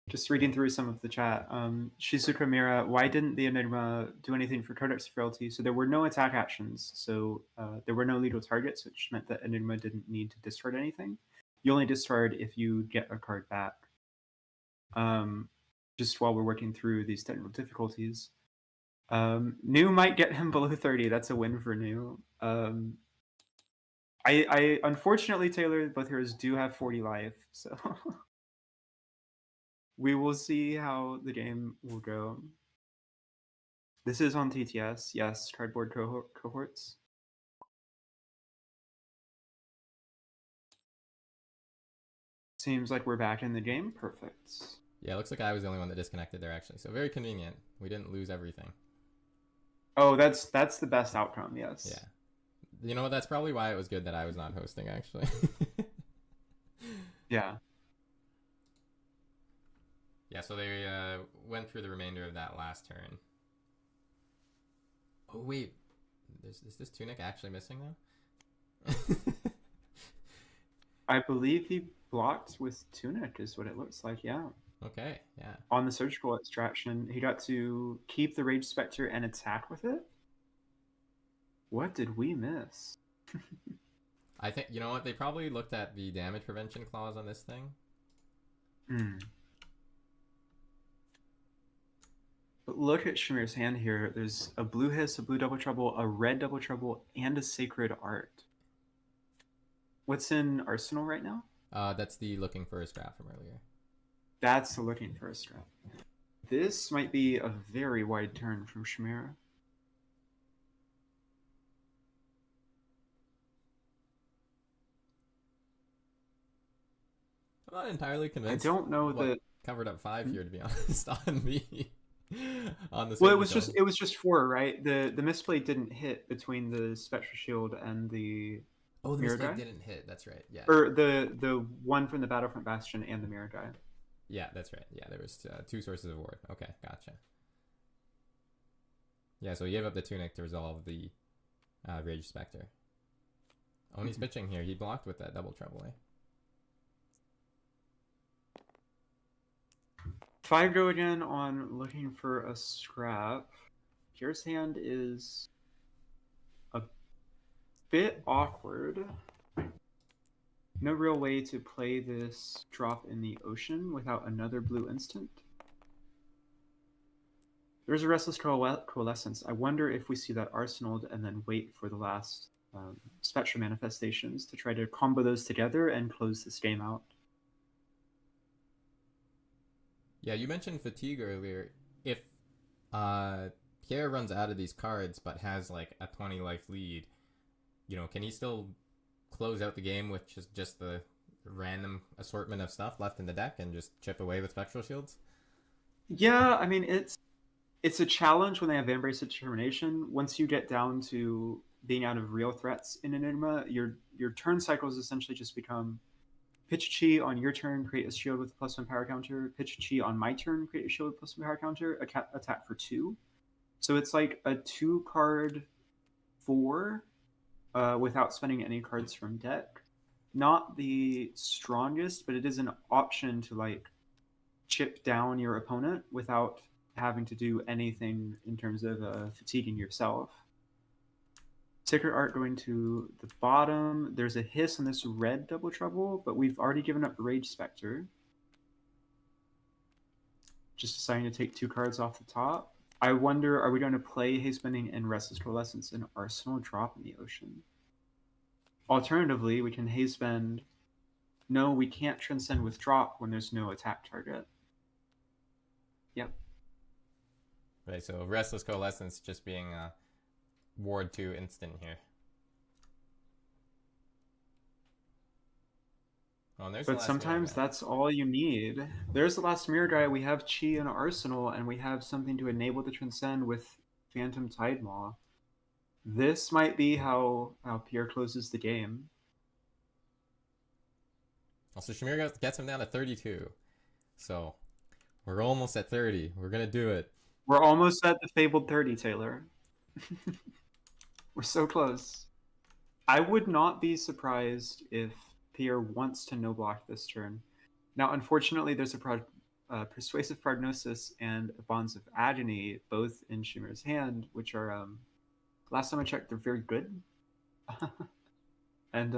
Just reading through some of the chat. Shizuka Mira, why didn't the Enigma do anything for Codex Frailty? So there were no attack actions, so there were no lethal targets, which meant that Enigma didn't need to discard anything. You only discard if you get a card back. Just while we're working through these technical difficulties. New might get him below 30. That's a win for New. I unfortunately, Taylor, both heroes do have 40 life, so we will see how the game will go. This is on TTS, yes, cardboard cohorts. Seems like we're back in the game. Perfect. Yeah, it looks like I was the only one that disconnected there, actually. So very convenient. We didn't lose everything. Oh, that's the best outcome, yes. Yeah. You know what? That's probably why it was good that I was not hosting, actually. Yeah. Yeah, so they went through the remainder of that last turn. Oh, wait. Is this Tunic actually missing, though? I believe he blocked with Tunic, is what it looks like, yeah. Okay, yeah. On the Surgical Extraction, he got to keep the Rage Spectre and attack with it? What did we miss? I think, you know what? They probably looked at the damage prevention clause on this thing. But look at Shahmir's hand here. There's a blue hiss, a blue double trouble, a red double trouble, and a sacred art. What's in Arsenal right now? That's the looking for a scrap from earlier. That's the looking for a scrap. This might be a very wide turn from Shahmir. I'm not entirely convinced. I don't know that covered up 5 here, to be honest, on me. On the well, it was just 4, right? The misplay didn't hit between the Spectral Shield and the the Mirror misplay Guy? didn't hit. That's right. Yeah. Or the one from the Battlefront Bastion and the Mirror Guy. Yeah, that's right. Yeah, there was 2 sources of ward. Okay, gotcha. Yeah, so he gave up the Tunic to resolve the Rage Spectre. Oni's pitching here. He blocked with that double trouble, eh? 5 go again on looking for a scrap. Pierre's hand is a bit awkward. No real way to play this drop in the ocean without another blue instant. There's a Restless Coalescence. I wonder if we see that arsenal and then wait for the last Spectral Manifestations to try to combo those together and close this game out. Yeah, you mentioned fatigue earlier. If Pierre runs out of these cards but has like a 20 life lead, you know, can he still close out the game with just the random assortment of stuff left in the deck and just chip away with Spectral Shields? Yeah, I mean, it's a challenge when they have Embrace Determination. Once you get down to being out of real threats in Enigma, your turn cycles essentially just become pitch a chi on your turn, create a shield with a +1 power counter, pitch a chi on my turn, create a shield with +1 power counter, attack for 2. So it's like a 2-card 4 without spending any cards from deck. Not the strongest, but it is an option to like chip down your opponent without having to do anything in terms of fatiguing yourself. Sacred Art going to the bottom. There's a hiss on this red Double Trouble, but we've already given up Rage Spectre. Just deciding to take 2 cards off the top. I wonder, are we going to play Haste Bending and Restless Coalescence and Arsenal drop in the ocean? Alternatively, we can Haste Bend. No, we can't Transcend with drop when there's no attack target. Yep. Right, so Restless Coalescence just being Ward 2 instant here. Oh, and there's the But last sometimes mirror guy. that's all you need. There's the last mirror guy. We have Chi and Arsenal, and we have something to enable the Transcend with Phantom Tidemaw. This might be how Pierre closes the game. Also, Shahmir gets him down to 32. So, we're almost at 30. We're going to do it. We're almost at the fabled 30, Taylor. We're so close. I would not be surprised if Pierre wants to no-block this turn. Now, unfortunately, there's a Persuasive Prognosis and a Bonds of Agony, both in Shahmir's hand, which are, last time I checked, they're very good. And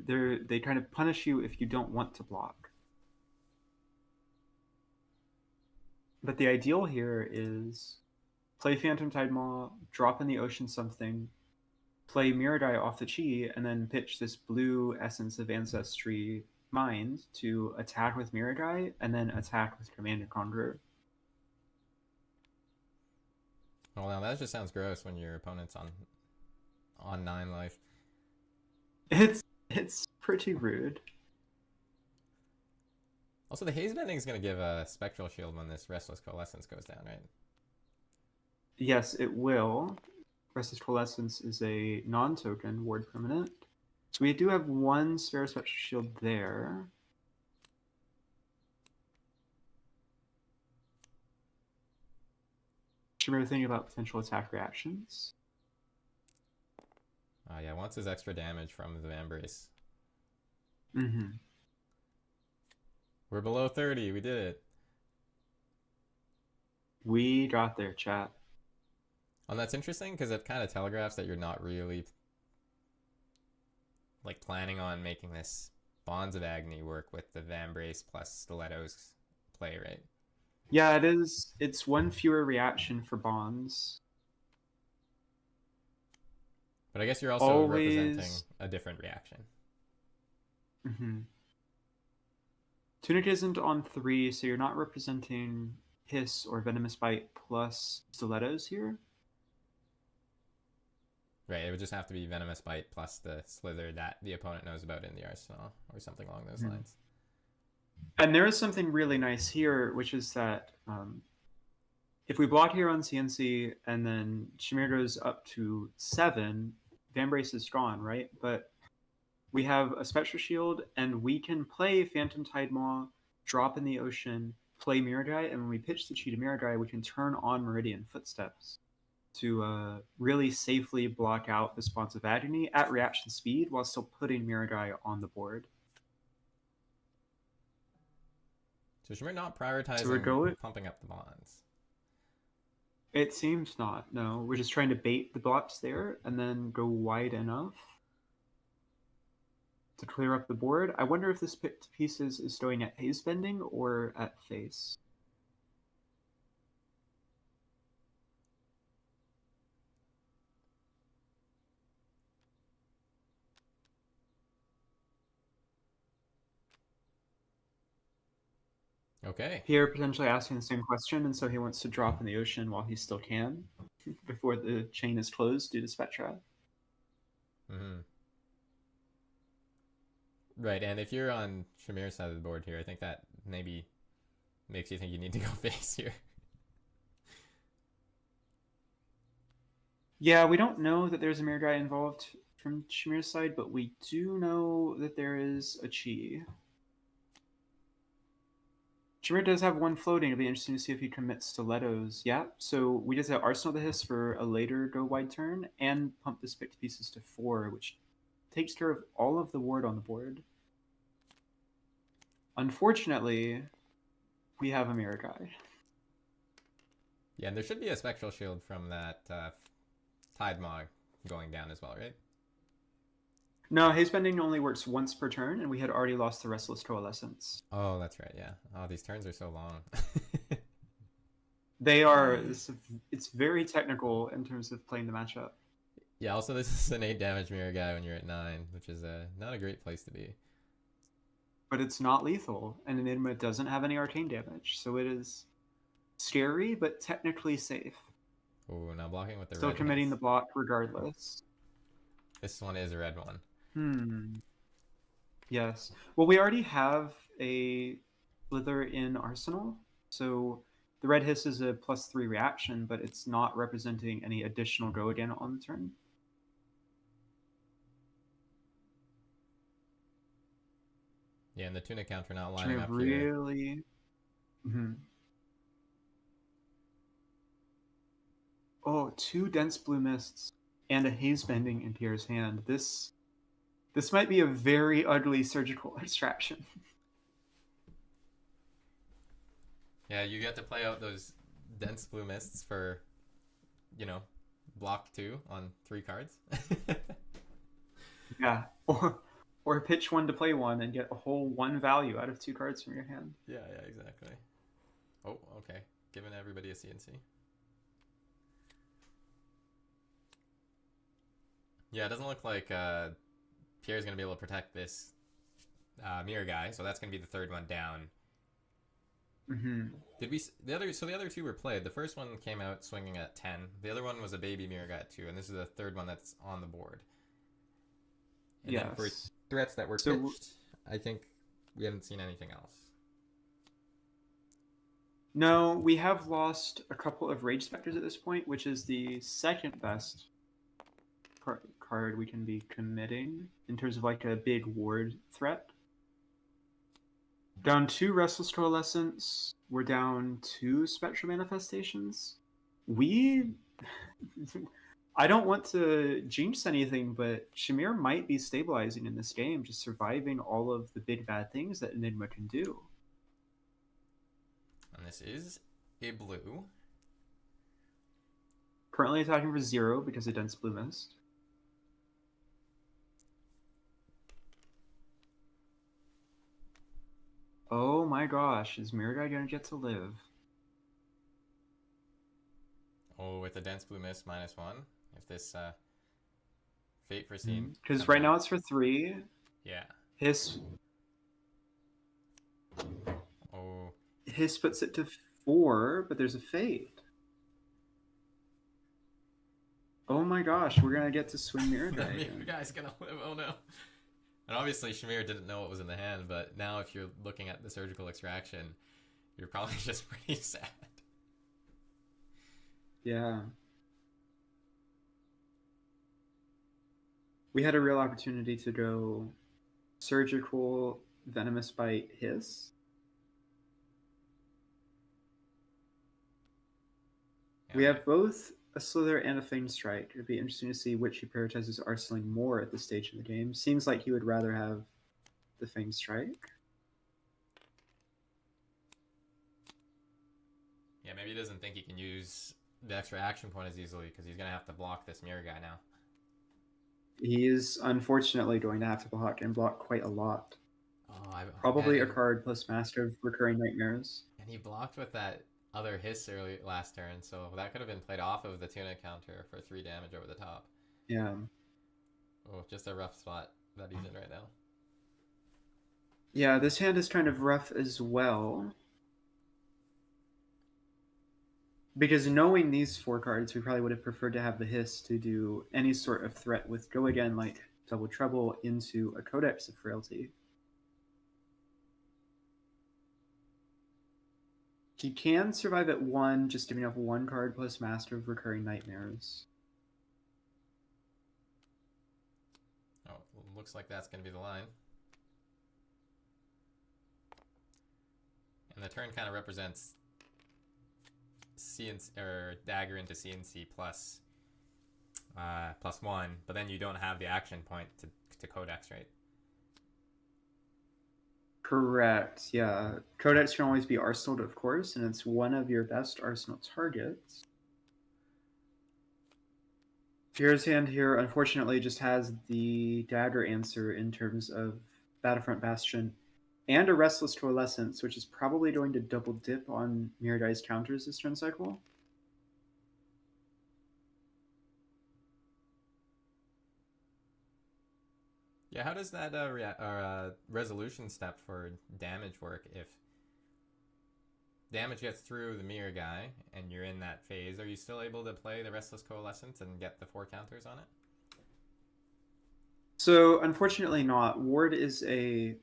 they kind of punish you if you don't want to block. But the ideal here is play Phantom Tidemaw, drop in the ocean something, play Mirror Die off the Chi, and then pitch this blue Essence of Ancestry Mind to attack with Mirror Die, and then attack with Command and Conqueror. Well, now that just sounds gross when your opponent's on 9 life. It's pretty rude. Also, the Haze Bending is going to give a Spectral Shield when this Restless Coalescence goes down, right? Yes, it will. Restless Coalescence is a non-token ward permanent. So we do have 1 spare Spectral Shield there. Should we be thinking about potential attack reactions? Yeah, wants his extra damage from the Embrace. Mm-hmm. We're below 30. We did it. We got there, chat. And that's interesting because it kind of telegraphs that you're not really like planning on making this Bonds of Agony work with the Vambrace plus Stilettos play, right? Yeah, it is. It's 1 fewer reaction for Bonds. But I guess you're also representing a different reaction. Mm-hmm. Tunic isn't on 3, so you're not representing Hiss or Venomous Bite plus Stilettos here. Right, it would just have to be Venomous Bite plus the Slither that the opponent knows about in the arsenal, or something along those lines. And there is something really nice here, which is that if we block here on CNC and then Shahmir goes up to 7, Vambrace is gone, right? But we have a Spectral Shield, and we can play Phantom Tidemaw, drop in the ocean, play Mirror Guy, and when we pitch the Chi to Mirror Guy, we can turn on Meridian Footsteps to really safely block out the Bonds of Agony at reaction speed while still putting Mirror Guy on the board. So Shahmir not prioritizing pumping up the bonds. It seems not, no. We're just trying to bait the blocks there and then go wide enough to clear up the board. I wonder if this picked pieces is stowing at haze bending or at face. Okay. Pierre potentially asking the same question, and so he wants to drop in the ocean while he still can, before the chain is closed due to Spectra. Mm-hmm. Right, and if you're on Shahmir's side of the board here, I think that maybe makes you think you need to go face here. Yeah, we don't know that there's a mirror guy involved from Shahmir's side, but we do know that there is a chi. Shahmir does have one floating. It'll be interesting to see if he commits stilettos. Yeah, so we just have Arsenal the Hiss for a later go wide turn, and pump the Spic pieces to 4, which takes care of all of the ward on the board. Unfortunately, we have a mirror guy. Yeah, and there should be a spectral shield from that Tide Mog going down as well, right? No, haze bending only works once per turn, and we had already lost the Restless Coalescence. Oh, that's right, yeah. Oh, these turns are so long. They are. It's very technical in terms of playing the matchup. Yeah, also this is an 8 damage mirror guy when you're at 9, which is not a great place to be. But it's not lethal, and Enigma doesn't have any arcane damage, so it is scary, but technically safe. Oh, now blocking with the Still red committing ones. the block regardless. This one is a red one. Yes. Well, we already have a Slither in Arsenal, so the Red Hiss is a +3 reaction, but it's not representing any additional go again on the turn. Yeah, and the tunic counter not lining up here. Really. Oh, 2 dense blue mists and a haze bending in Pierre's hand. This might be a very ugly surgical extraction. Yeah, you get to play out those dense blue mists for, you know, block 2 on 3 cards. Yeah. Or pitch 1 to play 1 and get a whole 1 value out of 2 cards from your hand. Yeah, exactly. Oh, okay. Giving everybody a CNC. Yeah, it doesn't look like Pierre's going to be able to protect this mirror guy, so that's going to be the third one down. Did we the other 2 were played. The first one came out swinging at 10. The other one was a baby mirror guy at 2, and this is the third one that's on the board. And then for threats that were pitched, I think we haven't seen anything else. No, we have lost a couple of Rage Specters at this point, which is the second best card we can be committing in terms of like a big ward threat. Down 2 Restless Coalescence. We're down 2 Spectral Manifestations. I don't want to jinx anything, but Shahmir might be stabilizing in this game, just surviving all of the big bad things that Enigma can do. And this is a blue. Currently attacking for 0 because of Dense Blue Mist. Oh my gosh, is Mirror Guy gonna get to live? Oh, with the dense blue mist -1. If this fate foreseen. Because right now it's for 3. Yeah. Hiss puts it to 4, but there's a fate. Oh my gosh, we're gonna get to swing Mirror Guy. Mirror Guy's gonna live. Oh no. And obviously Shahmir didn't know what was in the hand, but now if you're looking at the surgical extraction, you're probably just pretty sad. Yeah. We had a real opportunity to go surgical, venomous bite, hiss. Yeah. We have both a Slither and a Fang Strike. It'd be interesting to see which he prioritizes arsenaling more at this stage of the game. Seems like he would rather have the Fang Strike. Yeah, maybe he doesn't think he can use the extra action point as easily because he's going to have to block this mirror guy now. He is unfortunately going to have to block and block quite a lot. Oh, Probably a and, card plus Master of Recurring Nightmares. and he blocked with that other hiss early last turn, so that could have been played off of the tuna counter for 3 damage over the top. Yeah. Oh, just a rough spot that he's in right now. Yeah, this hand is kind of rough as well. Because knowing these 4 cards, we probably would have preferred to have the hiss to do any sort of threat with Go Again, like Double Trouble, into a Codex of Frailty. He can survive at 1, just giving up 1 card plus Master of Recurring Nightmares. Oh, looks like that's going to be the line. And the turn kind of represents CNC, or dagger into CNC plus +1, but then you don't have the action point to Codex, right? Correct, yeah. Codex can always be arsenaled, of course, and it's one of your best arsenal targets. Pierre's hand here, unfortunately, just has the dagger answer in terms of Battlefront Bastion and a Restless Coalescence, which is probably going to double dip on Miradai's counters this turn cycle. Yeah, how does that resolution step for damage work if damage gets through the mirror guy and you're in that phase? Are you still able to play the Restless Coalescence and get the 4 counters on it? So, unfortunately not. Ward is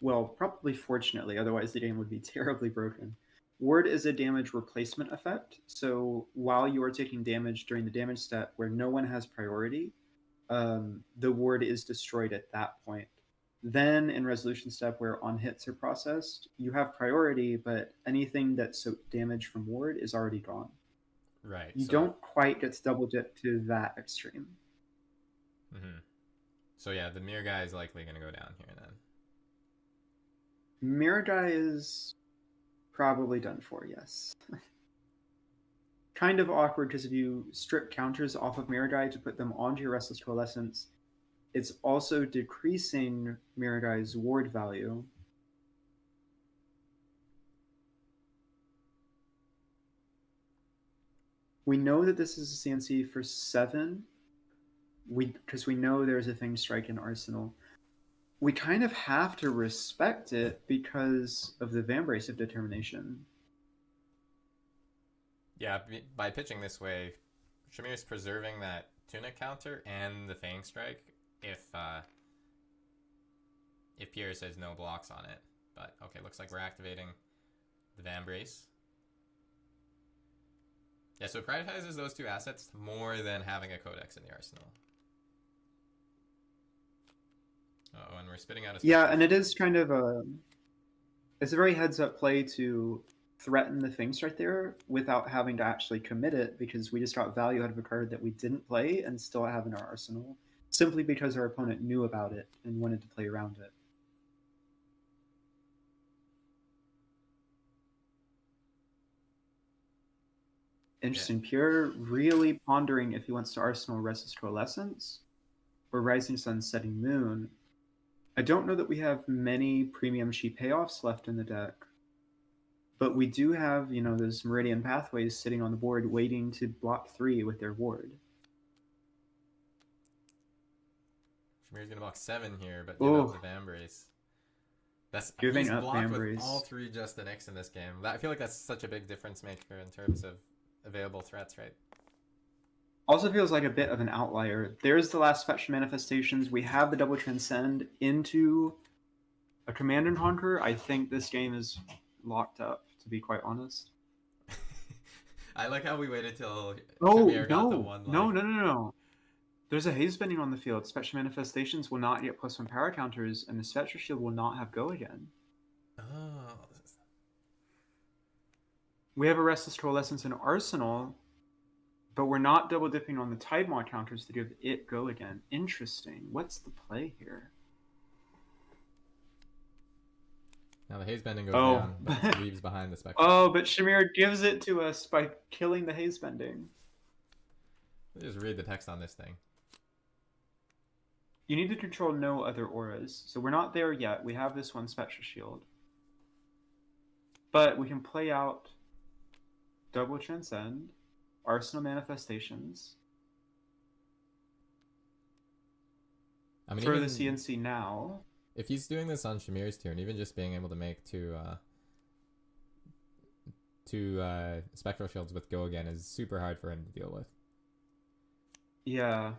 well, probably fortunately, otherwise the game would be terribly broken. Ward is a damage replacement effect, so while you are taking damage during the damage step where no one has priority, the ward is destroyed at that point. Then in resolution step where on hits are processed, you have priority, but anything that's damage from ward is already gone. Right. You don't quite get to double dip to that extreme. Mm-hmm. So yeah, the mirror guy is likely going to go down here then. Mirror guy is probably done for, yes. Kind of awkward because if you strip counters off of Mirror Guy to put them onto your Restless Coalescence, it's also decreasing Mirror Guy's ward value. We know that this is a CNC for 7, because we know there's a thing strike in Arsenal. We kind of have to respect it because of the Vambrace Determination. Yeah, by pitching this way, Shahmir's preserving that Tunic counter and the Fang Strike if Pierre says no blocks on it. But okay, looks like we're activating the Vambrace. Yeah, so it prioritizes those 2 assets more than having a Codex in the arsenal. Oh, and we're spitting out a... Yeah, and it is kind of it's a very heads-up play to threaten the things right there without having to actually commit it, because we just got value out of a card that we didn't play and still have in our arsenal, simply because our opponent knew about it and wanted to play around it. Interesting. Yeah. Pierre really pondering if he wants to arsenal Restless Coalescence or Rising Sun Setting Moon. I don't know that we have many premium cheap payoffs left in the deck, but we do have, those Meridian Pathways sitting on the board waiting to block 3 with their ward. Shahmir's going to block 7 here, but give up the Vambrace. That's giving up blocked Vambrace. With all 3 Justin X in this game. I feel like that's such a big difference maker in terms of available threats, right? Also feels like a bit of an outlier. There's the last Spectral Manifestations. We have the double transcend into a Command and Conquer. I think this game is locked up, to be quite honest. I like how we waited till Shahmir got the one line. No. There's a haze bending on the field. Spectral Manifestations will not get +1 power counters, and the Spectral Shield will not have Go Again. Oh. We have a Restless Coalescence in Arsenal, but we're not double dipping on the Tidemaw counters to give it Go Again. Interesting. What's the play here? Now the haze bending goes down, but it leaves behind the Spectral. Oh, but Shahmir gives it to us by killing the haze bending. Let me just read the text on this thing. You need to control no other auras. So we're not there yet. We have this one Spectral Shield. But we can play out Double Transcend, Arsenal Manifestations, I mean, throw even the CNC now. if he's doing this on Shahmir's turn, even just being able to make two Spectral Shields with Go Again is super hard for him to deal with. Yeah.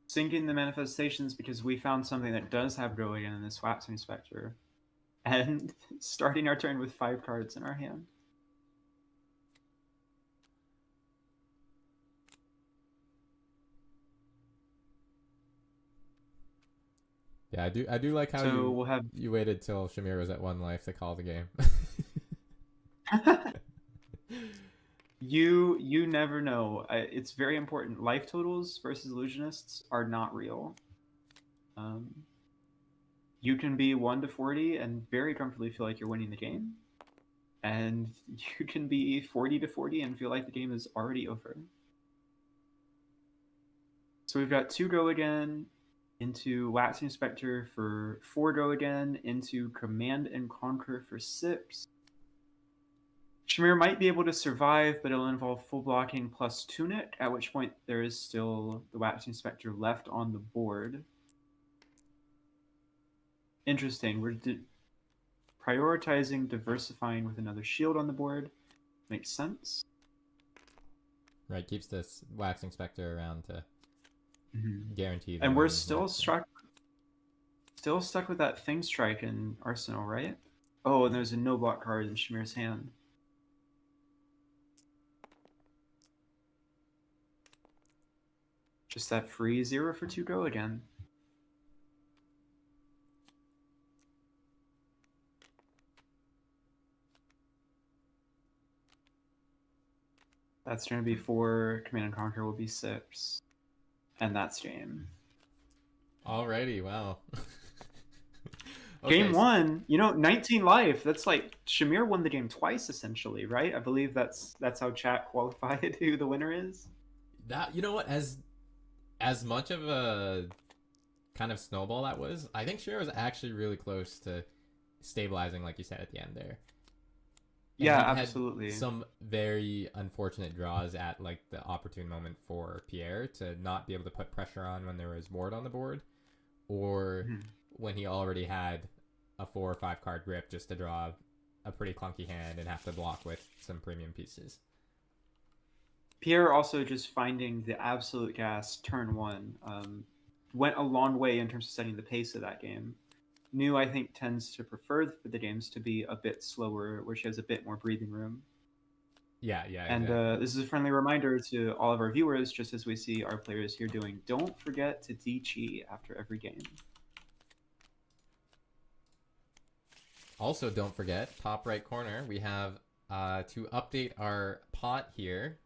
Sinking the Manifestations because we found something that does have Go Again in this Waxing Spectre. And starting our turn with 5 cards in our hand. Yeah, I do like how So we'll have you waited till Shahmir was at 1 life to call the game. You never know. It's very important. Life totals versus illusionists are not real. You can be 1 to 40 and very comfortably feel like you're winning the game, and you can be 40 to 40 and feel like the game is already over. So we've got 2 Go Again into Waxing Spectre for 4 Go Again, into Command and Conquer for 6. Shahmir might be able to survive, but it'll involve full blocking plus Tunic, at which point there is still the Waxing Spectre left on the board. Interesting. We're prioritizing diversifying with another shield on the board. Makes sense. Right, keeps this Waxing Spectre around to guarantee. And we're still stuck with that Thing Strike in Arsenal, right? Oh, and there's a no block card in Shahmir's hand. Just that free 0 for 2 Go Again. That's going to be 4. Command and Conquer will be 6. And that's game. Alrighty, wow. Okay, Game 1, 19 life. That's like Shahmir won the game twice, essentially, right? I believe that's how chat qualified who the winner is. That, you know what, as much of a kind of snowball that was, I think Shahmir was actually really close to stabilizing, like you said at the end there. And yeah, he absolutely. had some very unfortunate draws at like the opportune moment for Pierre to not be able to put pressure on when there was board on the board, or when he already had a 4 or 5 card grip just to draw a pretty clunky hand and have to block with some premium pieces. Pierre also just finding the absolute gas turn 1 went a long way in terms of setting the pace of that game. New, I think, tends to prefer for the games to be a bit slower, where she has a bit more breathing room. Yeah. And exactly. this is a friendly reminder to all of our viewers, just as we see our players here doing, don't forget to DG after every game. Also, don't forget, top right corner, we have to update our pot here.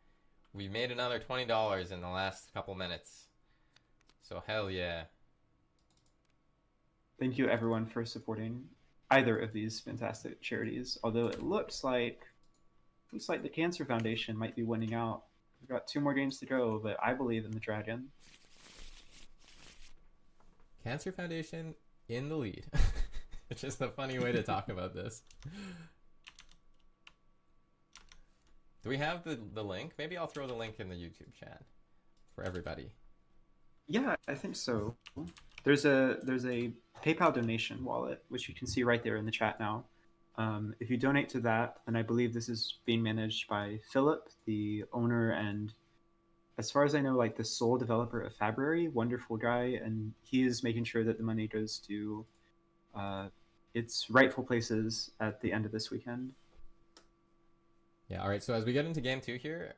We made another $20 in the last couple minutes. So hell yeah. Thank you, everyone, for supporting either of these fantastic charities. Although it looks like the Cancer Foundation might be winning out. We've got 2 more games to go, but I believe in the Dragon. Cancer Foundation in the lead. It's just a funny way to talk about this. Do we have the link? Maybe I'll throw the link in the YouTube chat for everybody. Yeah, I think so. There's a PayPal donation wallet, which you can see right there in the chat now. If you donate to that, then I believe this is being managed by Philip, the owner and, as far as I know, like the sole developer of Fabrary. Wonderful guy, and he is making sure that the money goes to its rightful places at the end of this weekend. Yeah, all right, so as we get into game 2 here,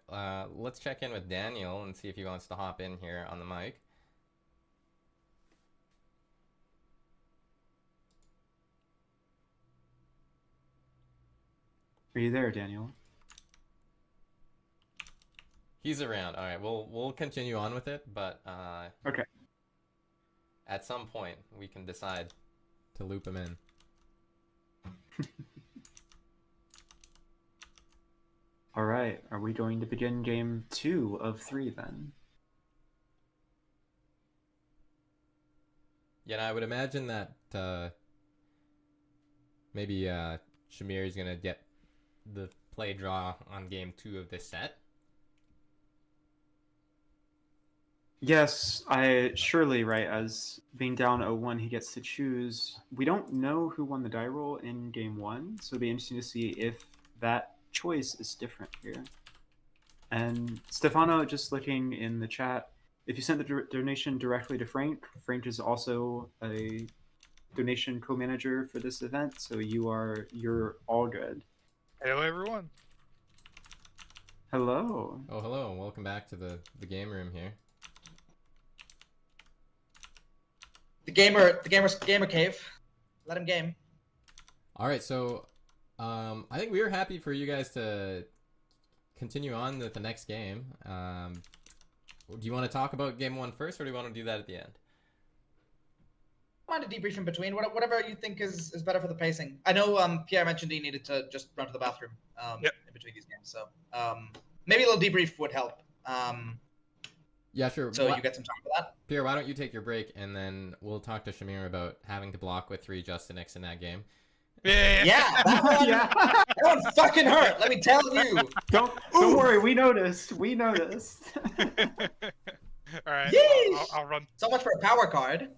let's check in with Daniel and see if he wants to hop in here on the mic. Are you there, Daniel? He's around. All right, we'll continue on with it, but Okay. at some point we can decide to loop him in. All right. Are we going to begin game 2 of 3 then? Yeah, and I would imagine that maybe Shahmir is gonna get the play draw on game 2 of this set. Yes, surely, right, as being down 0-1, he gets to choose. We don't know who won the die roll in game 1, so it'll be interesting to see if that choice is different here. And Stefano, just looking in the chat, if you sent the donation directly to Frank, Frank is also a donation co-manager for this event, so you're all good. Hello, everyone. Hello. Oh, hello, and welcome back to the game room here. The gamer cave. Let him game. All right, so I think we were happy for you guys to continue on with the next game. Do you want to talk about game 1 first, or do you want to do that at the end? Mind a debrief in between, whatever you think is better for the pacing. I know Pierre mentioned he needed to just run to the bathroom in between these games, so maybe a little debrief would help. Yeah, sure. So you get some time for that. Pierre, why don't you take your break, and then we'll talk to Shahmir about having to block with 3 Justinicks in that game. Yeah, that one fucking hurt. Let me tell you. Don't worry, we noticed. All right, I'll run. So much for a power card.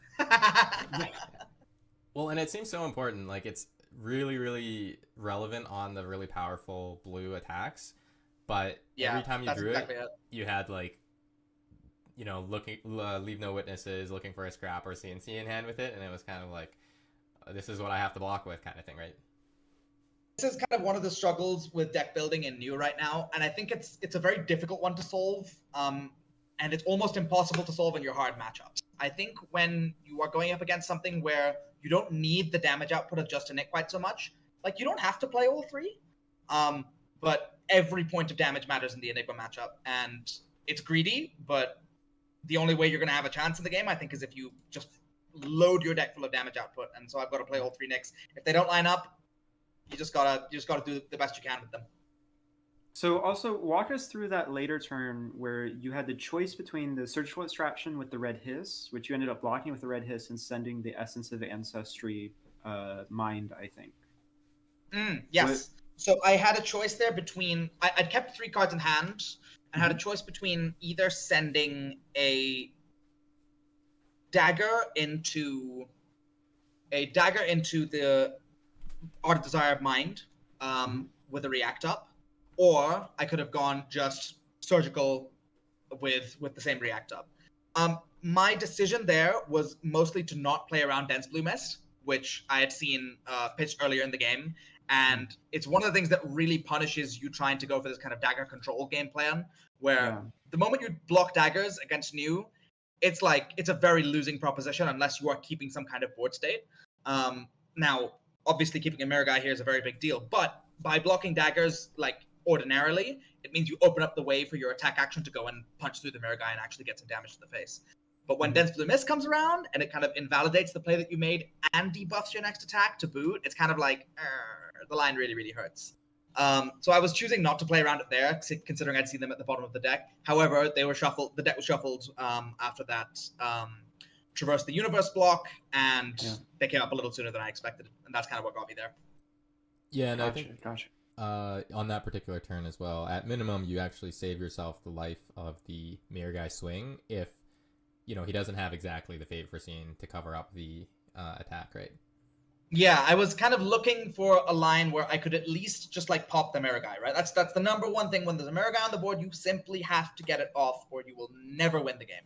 Well, and it seems so important. Like, it's really, really relevant on the really powerful blue attacks. But every time you drew it, you had, like, you know, leave no witnesses, looking for a scrap or CNC in hand with it, and it was kind of like, this is what I have to block with, kind of thing, right? This is kind of one of the struggles with deck building in New right now, and I think it's a very difficult one to solve, and it's almost impossible to solve in your hard matchups. I think when you are going up against something where you don't need the damage output of just a Nick quite so much, like, you don't have to play all 3, but every point of damage matters in the Enigma matchup, and it's greedy, but the only way you're going to have a chance in the game, I think, is if you just load your deck full of damage output. And so I've got to play all 3 Nicks. If they don't line up, you just gotta do the best you can with them. So also walk us through that later turn where you had the choice between the surgical extraction with the red hiss, which you ended up blocking with the red hiss, and sending the essence of ancestry mind, I think. Yes. So I had a choice there between I'd kept 3 cards in hand. I had a choice between either sending a dagger into the Art of Desire of Mind with a react up, or I could have gone just surgical with the same react up. My decision there was mostly to not play around Dense Blue Mist, which I had seen pitched earlier in the game. And it's one of the things that really punishes you trying to go for this kind of dagger control game plan, where the moment you block daggers against New, it's a very losing proposition unless you are keeping some kind of board state. Now, obviously, keeping a mirror guy here is a very big deal, but by blocking daggers, like, ordinarily, it means you open up the way for your attack action to go and punch through the mirror guy and actually get some damage to the face. But when Dense Blue Mist comes around and it kind of invalidates the play that you made and debuffs your next attack to boot, it's kind of like, the line really, really hurts. So I was choosing not to play around it there, considering I'd seen them at the bottom of the deck. However, they were shuffled. The deck was shuffled after that Traverse the Universe block, and they came up a little sooner than I expected, and that's kind of what got me there. Yeah, and I think on that particular turn as well, at minimum, you actually save yourself the life of the mirror guy swing if, you know, he doesn't have exactly the Fate Foreseen to cover up the attack, right? Yeah, I was kind of looking for a line where I could at least just, like, pop the mirror guy, right? That's the number one thing. When there's a mirror guy on the board, you simply have to get it off or you will never win the game.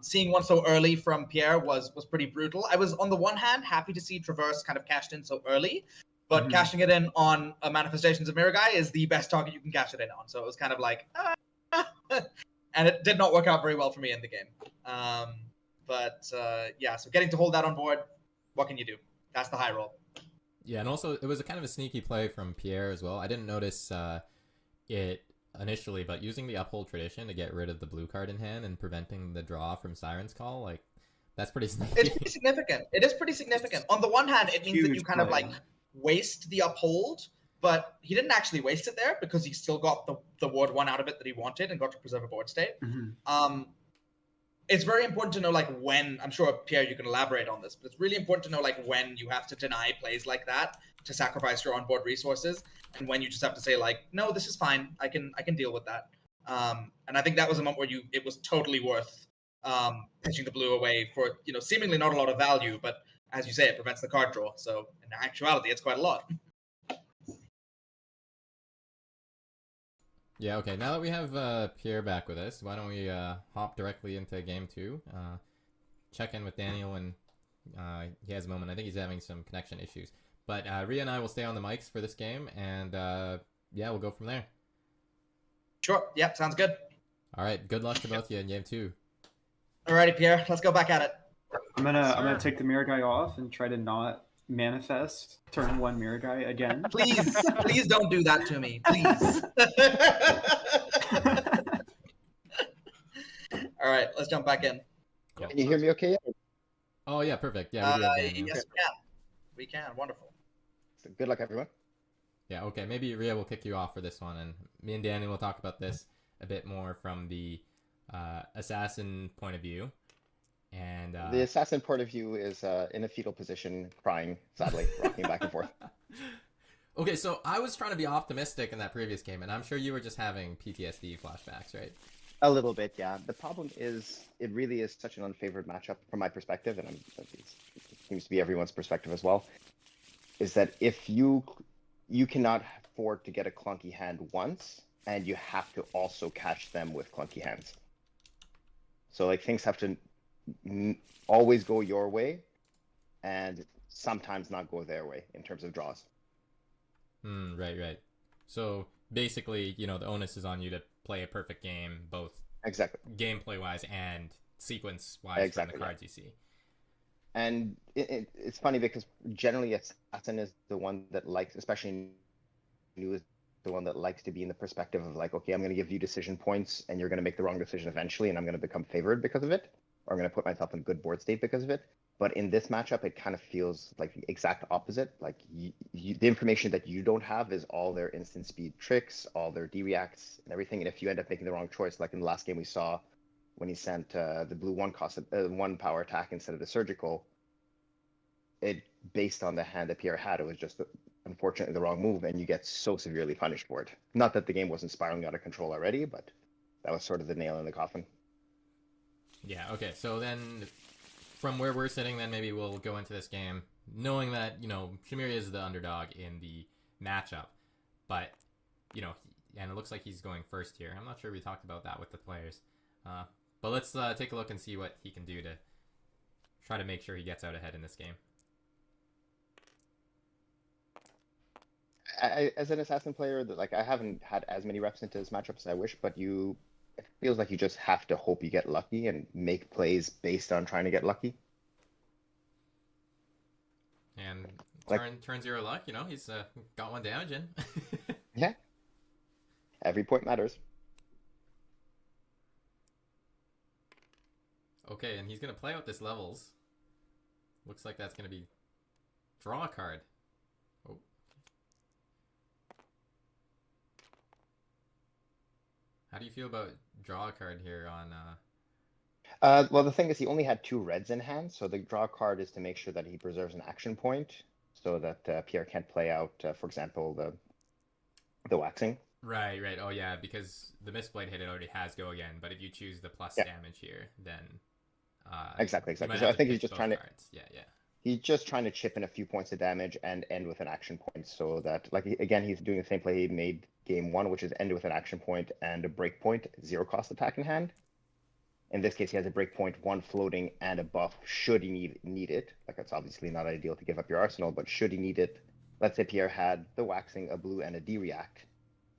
Seeing one so early from Pierre was pretty brutal. I was, on the one hand, happy to see Traverse kind of cashed in so early, but cashing it in on a Manifestations of Mirror Guy is the best target you can cash it in on. So it was kind of like, and it did not work out very well for me in the game. Yeah, so getting to hold that on board, what can you do? That's the high roll. Yeah, and also it was a kind of a sneaky play from Pierre as well. I didn't notice it initially, but using the Uphold tradition to get rid of the blue card in hand and preventing the draw from Siren's Call, like, that's pretty sneaky. It's pretty significant. It is pretty significant. On the one hand, it means that you kind of, like, waste the Uphold, but he didn't actually waste it there because he still got the ward 1 out of it that he wanted and got to preserve a board state. it's very important to know like when. I'm sure Pierre, you can elaborate on this, but it's really important to know like when you have to deny plays like that to sacrifice your onboard resources, and when you just have to say like, no, this is fine. I can deal with that. And I think that was a moment where it was totally worth pitching the blue away for seemingly not a lot of value, but as you say, it prevents the card draw. So in actuality, it's quite a lot. Yeah, okay. Now that we have Pierre back with us, why don't we hop directly into game 2? Check in with Daniel when he has a moment. I think he's having some connection issues. But Rhea and I will stay on the mics for this game, and yeah, we'll go from there. Sure. Yep, sounds good. All right. Good luck to both of you in game 2. Alrighty, Pierre. Let's go back at it. I'm gonna take the mirror guy off and try to not manifest turn 1 mirror guy again. Please don't do that to me. Please. All right, let's jump back in. Cool. Can you hear me okay? Oh, yeah, perfect. Yeah, we do have Daniel. Yes, we can. We can. Wonderful. So good luck, everyone. Yeah, okay. Maybe Rhea will kick you off for this one, and me and Daniel will talk about this a bit more from the assassin point of view. And the assassin point of view is in a fetal position, crying, sadly, rocking back and forth. Okay, so I was trying to be optimistic in that previous game, and I'm sure you were just having PTSD flashbacks, right? A little bit, yeah. The problem is, it really is such an unfavored matchup from my perspective, and it seems to be everyone's perspective as well, is that if you cannot afford to get a clunky hand once, and you have to also catch them with clunky hands. So like things have to always go your way, and sometimes not go their way in terms of draws. Right. So basically, the onus is on you to play a perfect game, both exactly gameplay wise and sequence wise from the cards you see. And it's funny because generally assassin is the one that likes, especially new, is the one that likes to be in the perspective of like, okay, I'm going to give you decision points and you're going to make the wrong decision eventually, and I'm going to become favored because of it, or I'm going to put myself in good board state because of it. But in this matchup, it kind of feels like the exact opposite. Like the information that you don't have is all their instant speed tricks, all their D-reacts and everything. And if you end up making the wrong choice, like in the last game we saw when he sent the blue 1 power attack instead of the surgical, it based on the hand that Pierre had, it was just unfortunately the wrong move, and you get so severely punished for it. Not that the game wasn't spiraling out of control already, but that was sort of the nail in the coffin. Yeah, okay. So then from where we're sitting, then maybe we'll go into this game knowing that, Shahmir is the underdog in the matchup. But, and it looks like he's going first here. I'm not sure we talked about that with the players. But let's take a look and see what he can do to try to make sure he gets out ahead in this game. As an assassin player, I haven't had as many reps into this matchup as I wish, but it feels like you just have to hope you get lucky and make plays based on trying to get lucky. And turn 0 luck, he's got 1 damage in. Yeah. Every point matters. Okay, and he's going to play out this levels. Looks like that's going to be draw a card. Oh. How do you feel about draw a card here on... Well, the thing is, he only had 2 reds in hand, so the draw card is to make sure that he preserves an action point, so that Pierre can't play out, for example, the waxing. Right. Oh, yeah, because the Mistblade hit, it already has go again, but if you choose the plus damage here, then... Exactly. So I think he's just trying to... Yeah. He's just trying to chip in a few points of damage and end with an action point, so that, again, he's doing the same play he made game 1, which is end with an action point and a break point, 0 cost attack in hand. In this case, he has a break point, 1 floating, and a buff should he need it. It's obviously not ideal to give up your arsenal, but should he need it, let's say Pierre had the waxing, a blue, and a D-react,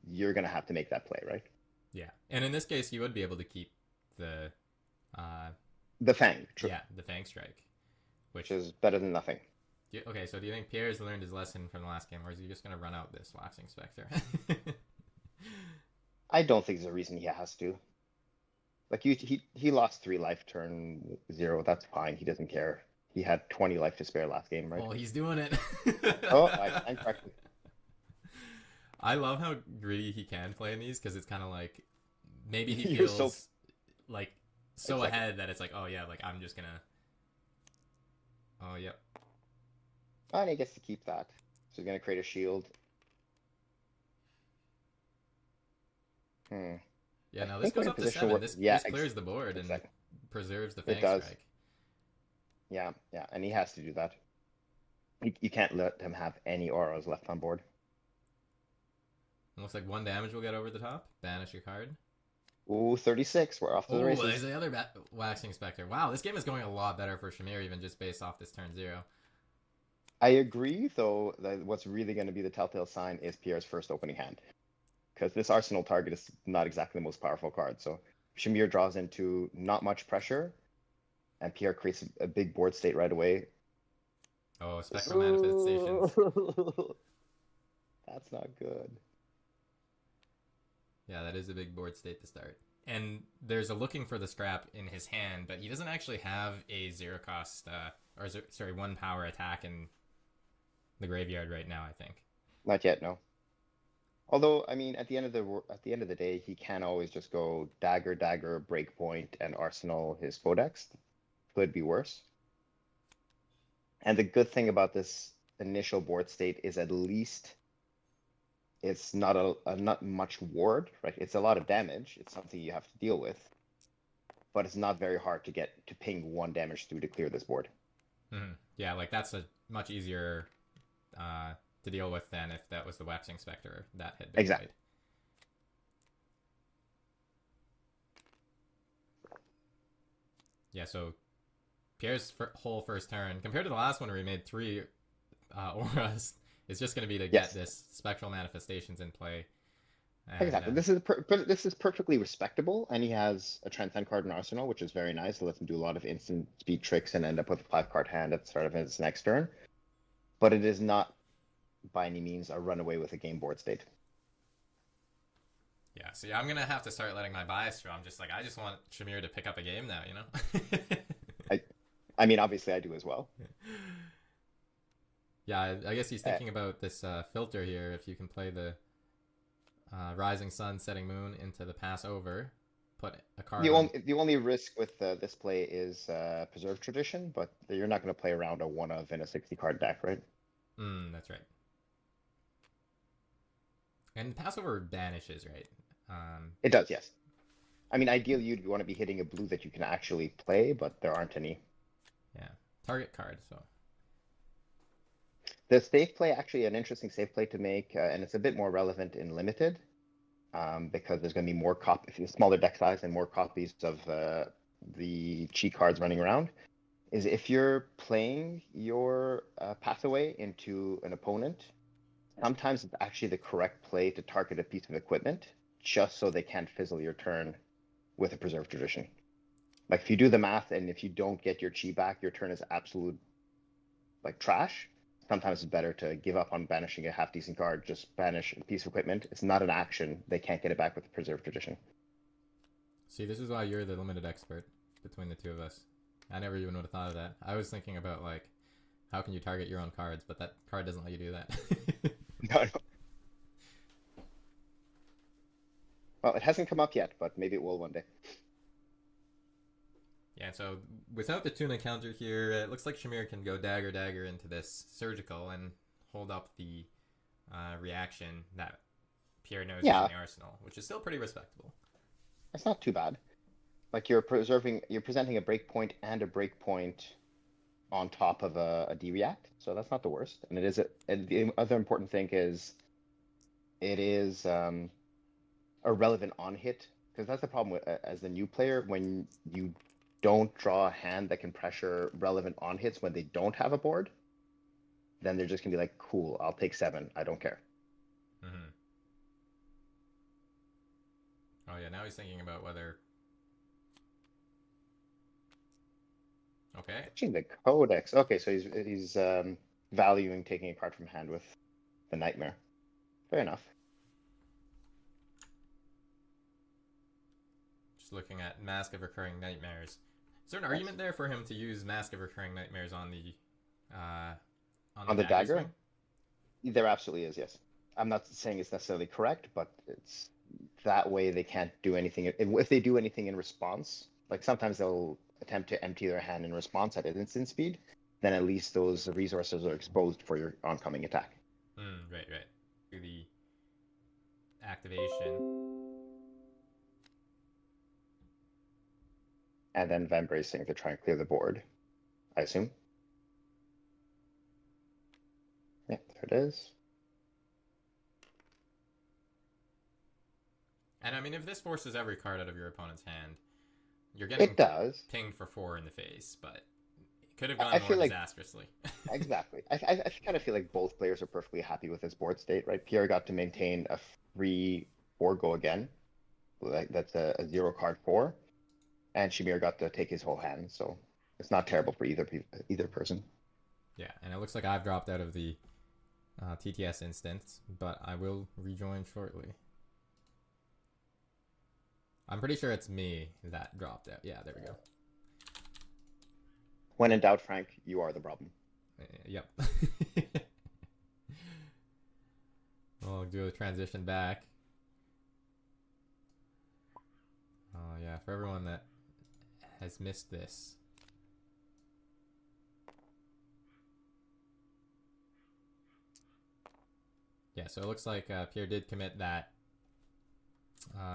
you're going to have to make that play, right? Yeah, and in this case, you would be able to keep the Fang. True. Yeah, the Fang Strike. Which is better than nothing. Okay, so do you think Pierre has learned his lesson from the last game, or is he just going to run out this Waxing Spectre? I don't think there's a reason he has to. He lost 3 life turn 0. That's fine. He doesn't care. He had 20 life to spare last game, right? Oh, he's doing it. I'm correct. I love how gritty he can play in these, because it's kind of like maybe he feels like so exactly. ahead that it's like, oh yeah, like I'm just gonna. Oh yep. And he gets to keep that. So he's gonna create a shield. Hmm. Yeah. I Now this think we're goes in a up to position 7. where, This yeah, clears the board and exactly. preserves the It Fang does. Strike. Yeah, and he has to do that. You can't let him have any auras left on board. It looks like 1 damage will get over the top. Banish your card. Ooh, 36. We're off to the Oh, races. there's the other Waxing Spectre. Wow, this game is going a lot better for Shahmir, even just based off this turn 0. I agree, though, that what's really going to be the telltale sign is Pierre's first opening hand. Because this Arsenal target is not exactly the most powerful card. So Shahmir draws into not much pressure, and Pierre creates a big board state right away. Oh, Spectral Manifestations. That's not good. Yeah, that is a big board state to start. And there's a looking for the scrap in his hand, but he doesn't actually have a 0 cost, 1 power attack in the graveyard right now, I think. Not yet, no. Although, I mean, at the end of the day, he can always just go dagger, dagger, breakpoint, and arsenal his codex. Could be worse. And the good thing about this initial board state is at least it's not not much ward, right? It's a lot of damage. It's something you have to deal with, but it's not very hard to get to ping 1 damage through to clear this board. Mm-hmm. Yeah, like that's a much easier to deal with than if that was the Waxing Spectre that had been Exactly. played. Yeah, so Pierre's whole first turn, compared to the last one where he made 3 auras, is just going to be to get this Spectral Manifestations in play. And, exactly. This is perfectly respectable, and he has a Transcend card in Arsenal, which is very nice. It lets him do a lot of instant speed tricks and end up with a 5-card hand at the start of his next turn. But it is not, by any means, a runaway with a game board state. Yeah, see, I'm going to have to start letting my bias show. I'm just like, I just want Shahmir to pick up a game now, you know? I mean, obviously I do as well. Yeah, I guess he's thinking about this filter here. If you can play the Rising Sun, Setting Moon into the pass over, put a card The only risk with this play is Preserve Tradition, but you're not going to play around a 1 of in a 60-card deck, right? That's right. And Passover banishes, right? It does, yes. I mean, ideally you'd want to be hitting a blue that you can actually play, but there aren't any. Yeah, target card, so. The safe play, actually an interesting safe play to make, and it's a bit more relevant in Limited, because there's going to be more smaller deck size and more copies of the cheat cards running around, is if you're playing your Pathaway into an opponent, sometimes it's actually the correct play to target a piece of equipment, just so they can't fizzle your turn with a Preserved Tradition. Like, if you do the math and if you don't get your chi back, your turn is absolute, like, trash. Sometimes it's better to give up on banishing a half-decent card, just banish a piece of equipment. It's not an action. They can't get it back with the Preserved Tradition. See, this is why you're the limited expert between the two of us. I never even would have thought of that. I was thinking about, like, how can you target your own cards, but that card doesn't let you do that. No. Well, it hasn't come up yet, but maybe it will one day. Yeah, so without the tuna counter here, it looks like Shahmir can go dagger dagger into this surgical and hold up the reaction that Pierre knows is in the arsenal, which is still pretty respectable. It's not too bad. Like, you're presenting a breakpoint and a breakpoint on top of a D-react, so that's not the worst. And and the other important thing is it is a relevant on hit, because that's the problem with, as a new player, when you don't draw a hand that can pressure relevant on hits when they don't have a board, then they're just gonna be like, cool, I'll take 7, I don't care. Mm-hmm. Oh yeah, now he's thinking about whether. Okay. Actually, the codex. Okay, so he's valuing taking a card from hand with the Nightmare. Fair enough. Just looking at Mask of Recurring Nightmares. Is there an argument there for him to use Mask of Recurring Nightmares on the dagger swing? There absolutely is, yes. I'm not saying it's necessarily correct, but it's that way they can't do anything. If they do anything in response, like sometimes they'll attempt to empty their hand in response at an instant speed, then at least those resources are exposed for your oncoming attack. Right. Do the activation. And then Van Bracing to try and clear the board, I assume. Yeah, there it is. And I mean, if this forces every card out of your opponent's hand, you're getting It does. pinged for 4 in the face, but it could have gone more disastrously. Exactly. I kind of feel like both players are perfectly happy with his board state, right? Pierre got to maintain a free 4 go again. That's a 0 card 4. And Shahmir got to take his whole hand, so it's not terrible for either person. Yeah, and it looks like I've dropped out of the TTS instance, but I will rejoin shortly. I'm pretty sure it's me that dropped out. Yeah, there we go. When in doubt, Frank, you are the problem. Yep. I'll do a transition back. Oh yeah, for everyone that has missed this. Yeah, so it looks like Pierre did commit that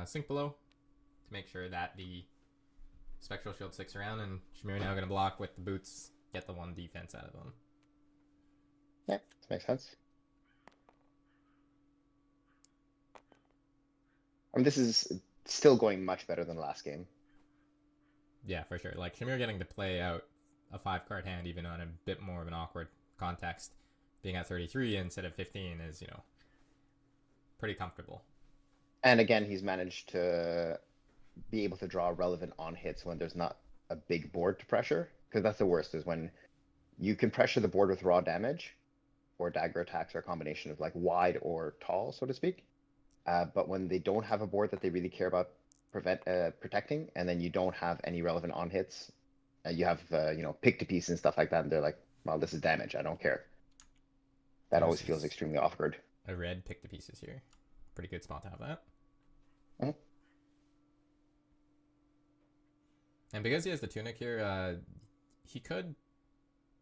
sink below to make sure that the Spectral Shield sticks around, and Shahmir now going to block with the boots, get the 1 defense out of them. Yeah, that makes sense. I mean, this is still going much better than last game. Yeah, for sure. Like, Shahmir getting to play out a 5-card hand, even on a bit more of an awkward context, being at 33 instead of 15 is, you know, pretty comfortable. And again, he's managed to be able to draw relevant on hits when there's not a big board to pressure, because that's the worst, is when you can pressure the board with raw damage or dagger attacks, or a combination of like wide or tall, so to speak. But when they don't have a board that they really care about protecting, and then you don't have any relevant on hits, you have you know, pick to piece and stuff like that, and they're like, well, this is damage, I don't care. That always feels extremely awkward. A red pick to pieces here. Pretty good spot to have that. Mm-hmm. And because he has the tunic here, he could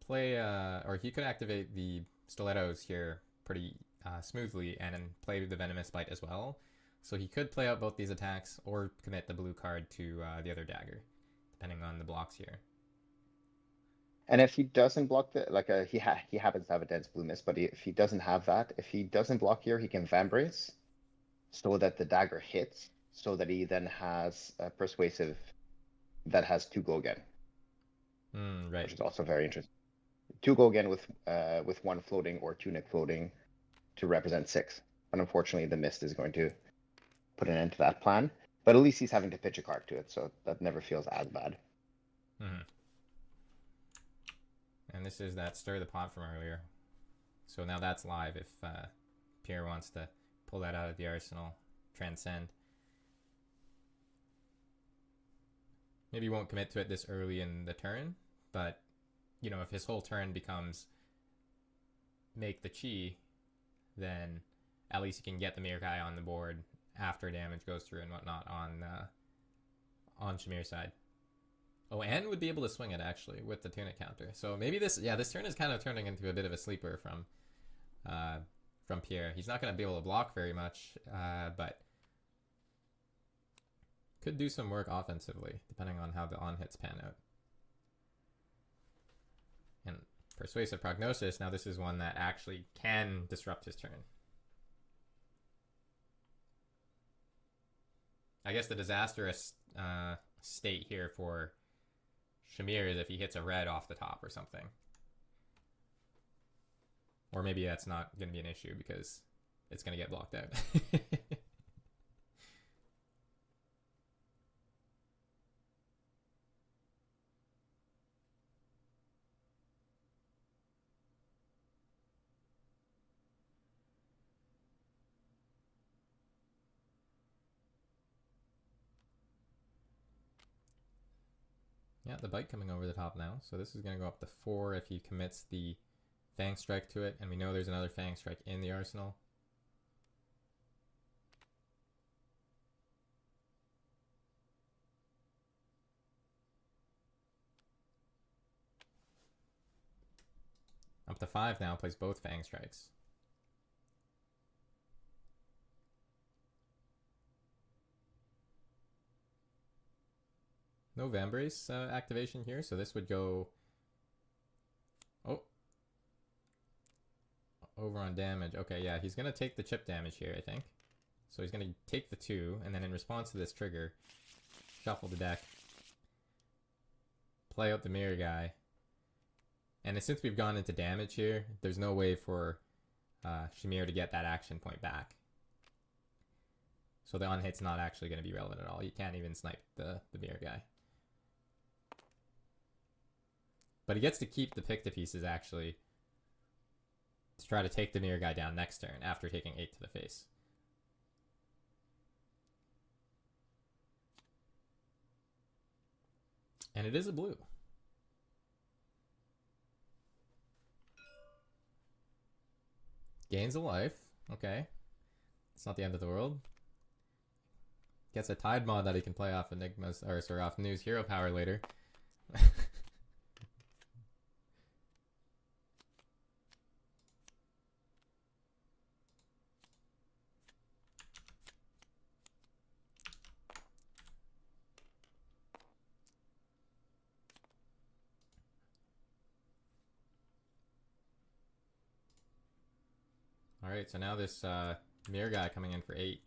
play, or he could activate the stilettos here pretty smoothly and then play the venomous bite as well. So he could play out both these attacks or commit the blue card to the other dagger, depending on the blocks here. And if he doesn't block the, like he happens to have a dense blue mist, but if he doesn't have that, if he doesn't block here, he can Van Brace so that the dagger hits, so that he then has a persuasive that has 2 go again. Right. Which is also very interesting. 2 go again with 1 floating or tunic floating to represent 6. But unfortunately, the mist is going to put an end to that plan. But at least he's having to pitch a card to it, so that never feels as bad. Mm-hmm. And this is that stir the pot from earlier. So now that's live if Pierre wants to pull that out of the arsenal. Transcend. Maybe he won't commit to it this early in the turn, but, you know, if his whole turn becomes make the chi, then at least he can get the Mirkai on the board after damage goes through and whatnot on Shahmir's side. Oh, and would be able to swing it, actually, with the tunic counter. So maybe this turn is kind of turning into a bit of a sleeper from Pierre. He's not going to be able to block very much, but could do some work offensively, depending on how the on-hits pan out. And Persuasive Prognosis, now this is one that actually can disrupt his turn. I guess the disastrous state here for Shahmir is if he hits a red off the top or something. Or maybe that's not going to be an issue because it's going to get blocked out. Yeah, the bite coming over the top now. So this is going to go up to 4 if he commits the Fang Strike to it. And we know there's another Fang Strike in the arsenal. Up to 5 now, plays both Fang Strikes. No Vambrace activation here, so this would go... Oh. Over on damage. Okay, yeah, he's going to take the chip damage here, I think. So he's going to take the 2, and then in response to this trigger, shuffle the deck. Play out the mirror guy. And since we've gone into damage here, there's no way for Shahmir to get that action point back. So the unhit's not actually going to be relevant at all. You can't even snipe the mirror guy. But he gets to keep the pick to pieces actually to try to take the mirror guy down next turn after taking 8 to the face. And it is a blue. Gains a life. Okay. It's not the end of the world. Gets a Tide mod that he can play off Enigma's, or sorry, off News Hero Power later. Alright, so now this mirror guy coming in for 8.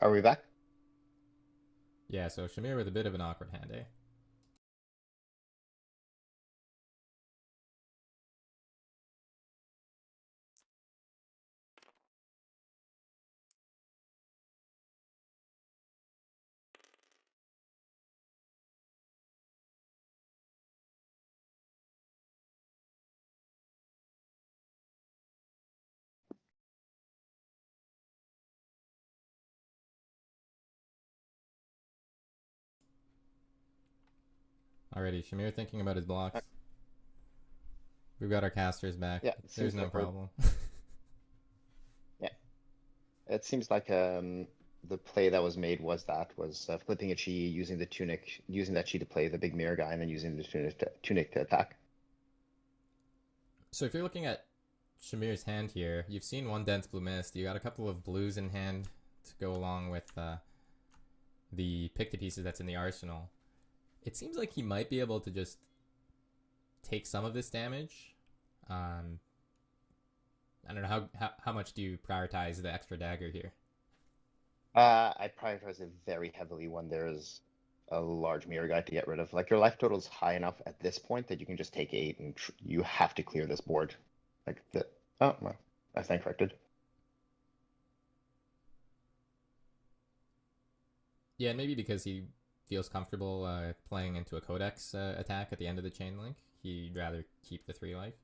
Are we back? Yeah, so Shahmir with a bit of an awkward hand, eh? Alrighty, Shahmir thinking about his blocks. We've got our casters back. Yeah, There's no problem. Yeah, it seems like the play that was made was flipping a chi, using the tunic, using that chi to play the big mirror guy, and then using the tunic to attack. So if you're looking at Shahmir's hand here, you've seen one dense blue mist. You got a couple of blues in hand to go along with the pick to pieces that's in the arsenal. It seems like he might be able to just take some of this damage. I don't know, how much do you prioritize the extra dagger here? I prioritize it very heavily when there's a large mirror guy to get rid of. Like, your life total is high enough at this point that you can just take 8 and you have to clear this board. Like the oh well, I stand corrected. Yeah, and maybe because he feels comfortable playing into a codex attack at the end of the chain link, he'd rather keep the 3 life.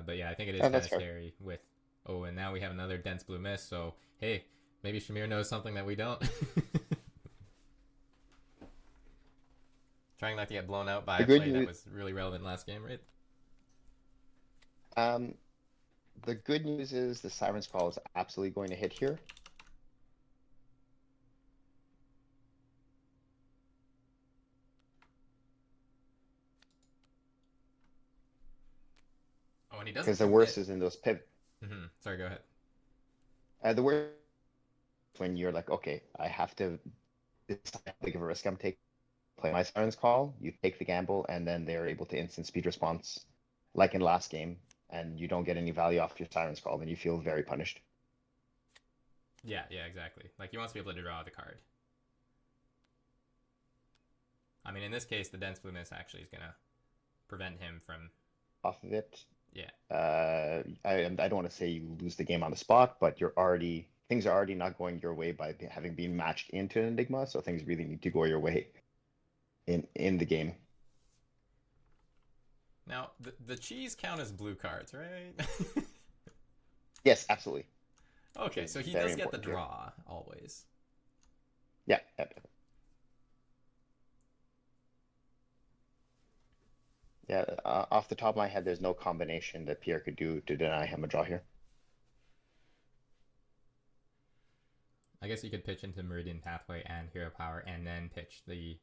But yeah, I think it is kind of scary with... Oh, and now we have another dense blue mist, so hey, maybe Shahmir knows something that we don't. Trying not to get blown out by a play that was really relevant last game, right? The good news is the Siren's Call is absolutely going to hit here. Oh, and he doesn't. Because the worst is in those pivot. Sorry, go ahead. The worst when you're like, okay, I have to decide how big of a risk I'm taking. Play my Siren's Call, you take the gamble, and then they're able to instant speed response, like in last game, and you don't get any value off your Siren's Call, then you feel very punished. Yeah, exactly. Like, he wants to be able to draw the card. I mean, in this case, the dense blue mist actually is gonna prevent him from... Off of it. Yeah. I don't want to say you lose the game on the spot, but things are already not going your way by having been matched into an Enigma, so things really need to go your way in the game. Now, the cheese count as blue cards, right? Yes, absolutely. Okay, so he does get the draw always. Yeah. Yeah, off the top of my head, there's no combination that Pierre could do to deny him a draw here. I guess you could pitch into Meridian Pathway and Hero Power, and then pitch the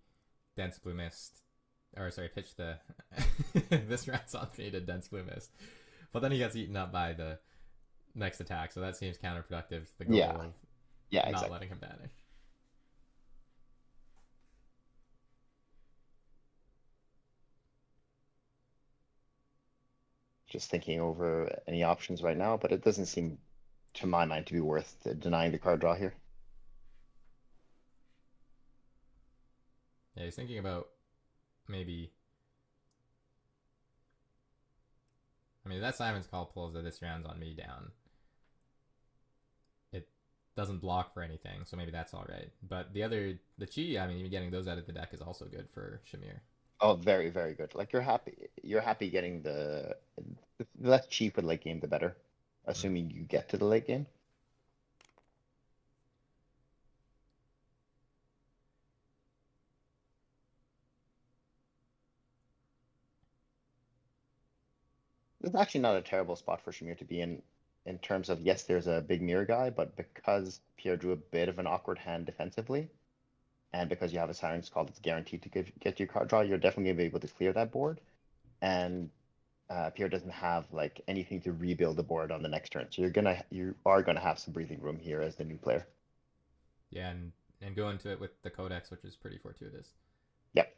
Dense Blue Mist, or sorry, pitch the this rat's on me to Dense Blue Mist, but then he gets eaten up by the next attack, so that seems counterproductive to the goal of not exactly. letting him banish. Just thinking over any options right now, but it doesn't seem, to my mind, to be worth denying the card draw here. Yeah, he's thinking about maybe. I mean, that Simon's Call pulls that this round's on me down. It doesn't block for anything, so maybe that's all right. But the Chi, I mean, even getting those out of the deck is also good for Shahmir. Oh, very, very good. Like you're happy getting the less cheap with late game, the better. Assuming you get to the late game. It's actually not a terrible spot for Shahmir to be in terms of, yes, there's a big mirror guy, but because Pierre drew a bit of an awkward hand defensively, and because you have a Siren's Call that's guaranteed to get you card draw, you're definitely going to be able to clear that board. And Pierre doesn't have like anything to rebuild the board on the next turn, so you are gonna have some breathing room here as the new player. Yeah, and go into it with the Codex, which is pretty fortuitous. Yep.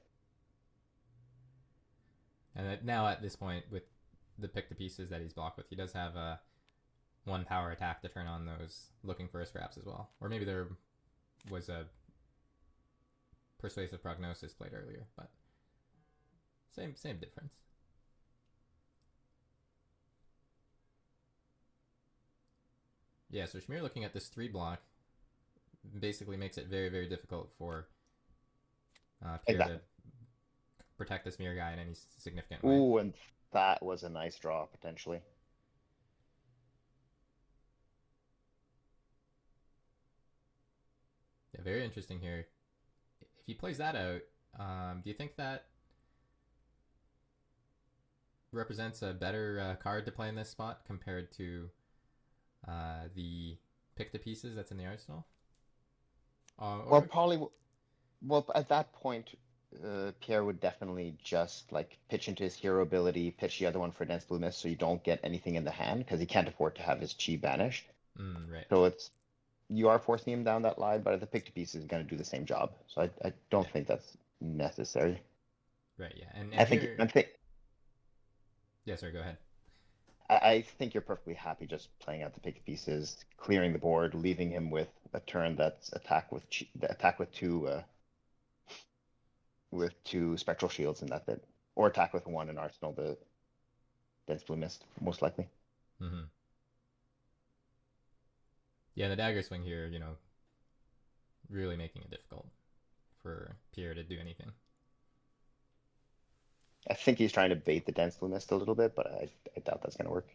And now at this point, with the pick the pieces that he's blocked with, he does have a 1 power attack to turn on those looking for scraps as well. Or maybe there was a Persuasive Prognosis played earlier, but same difference. Yeah, so Shahmir looking at this 3 block basically makes it very, very difficult for Pierre to protect this mirror guy in any significant way. Ooh, and that was a nice draw, potentially. Yeah, very interesting here. If he plays that out, do you think that represents a better card to play in this spot compared to the pick the pieces that's in the arsenal? Well, at that point, Pierre would definitely just like pitch into his hero ability, pitch the other one for Dense Blue Mist, so you don't get anything in the hand because he can't afford to have his chi banished. Right. So you are forcing him down that line, but the pick to pieces is going to do the same job. So I don't think that's necessary. Right. Yeah. And I think Yeah. Sorry. Go ahead. I think you're perfectly happy just playing out the pick pieces, clearing the board, leaving him with a turn that's attack with two spectral shields, and that's it, or attack with 1 in arsenal, the Dense Blue Mist, most likely. Mm-hmm. Yeah, the dagger swing here, really making it difficult for Pierre to do anything. I think he's trying to bait the Dense Blue Mist a little bit, but I doubt that's going to work.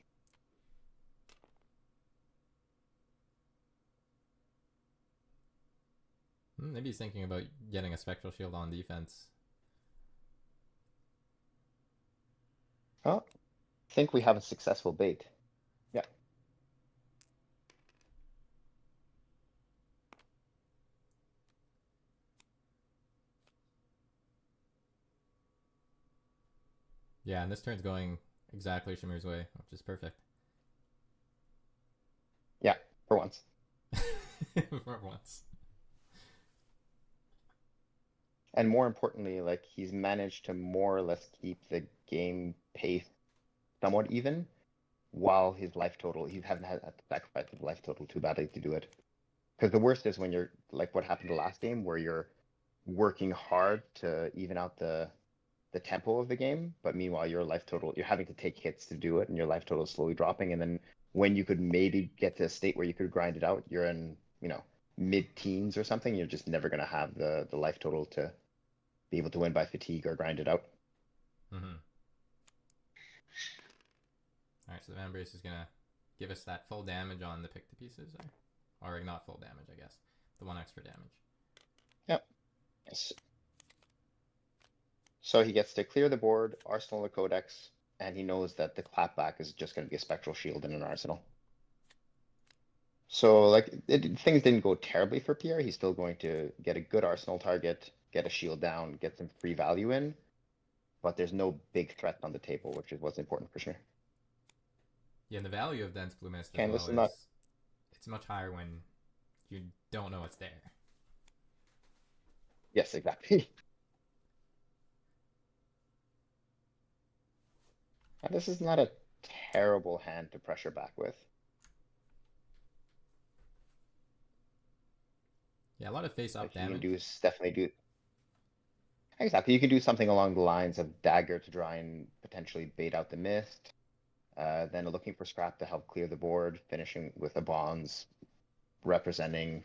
Maybe he's thinking about getting a Spectral Shield on defense. Oh, I think we have a successful bait. Yeah. Yeah, and this turn's going exactly Shahmir's way, which is perfect. Yeah, for once. For once. And more importantly, like he's managed to more or less keep the game pace somewhat even, while his life total, he hasn't had to sacrifice his life total too badly to do it. Because the worst is when you're like what happened the last game, where you're working hard to even out the tempo of the game, but meanwhile your life total, you're having to take hits to do it, and your life total is slowly dropping. And then when you could maybe get to a state where you could grind it out, you're in mid-teens or something. You're just never going to have the life total to be able to win by fatigue or grind it out. Mm-hmm. All right, so the Van Brace is gonna give us that full damage on the pick the pieces, or not full damage, I guess. The 1 extra damage. Yep. Yes. So he gets to clear the board, arsenal the codex, and he knows that the clapback is just going to be a spectral shield in an arsenal. So like things didn't go terribly for Pierre. He's still going to get a good arsenal target, get a shield down, get some free value in, but there's no big threat on the table, which is what's important for sure. Yeah, and the value of Dense Blue Mist Canvas as is well not... it's much higher when you don't know it's there. Yes, exactly. And this is not a terrible hand to pressure back with. Yeah, a lot of face-up Like you damage. can definitely do... Exactly, you can do something along the lines of dagger to try and potentially bait out the mist. Then looking for scrap to help clear the board, finishing with a bonds representing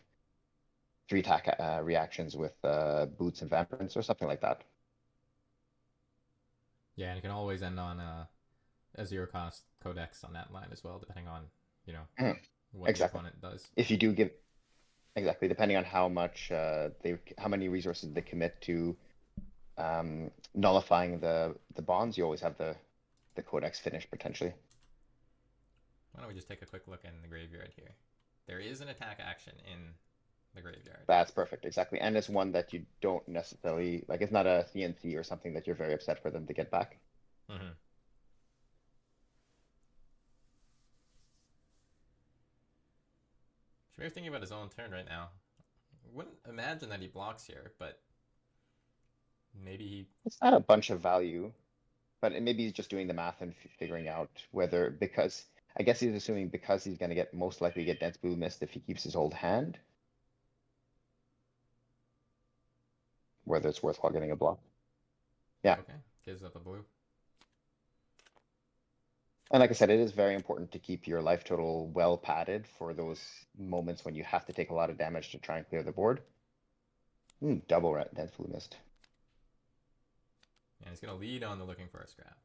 3 attack reactions with boots and vampires or something like that. Yeah, and you can always end on a 0-cost codex on that line as well, depending on, you know, what Exactly. the opponent does. If you do give... Exactly, depending on how much how many resources they commit to nullifying the bonds, you always have the codex finish potentially. Why don't we just take a quick look in the graveyard here? There is an attack action in the graveyard. That's perfect, exactly. And it's one that you don't necessarily, like it's not a CNC or something that you're very upset for them to get back. Mm-hmm. Shahmir's thinking about his own turn right now. Wouldn't imagine that he blocks here, but maybe he... It's not a bunch of value, but maybe he's just doing the math and figuring out whether, because I guess he's assuming because he's going to most likely get Dense Blue Mist if he keeps his old hand, whether it's worthwhile getting a block. Yeah. Okay, gives up a blue. And like I said, it is very important to keep your life total well padded for those moments when you have to take a lot of damage to try and clear the board. Double Dense Blue Mist. And he's going to lead on the looking for a scrap.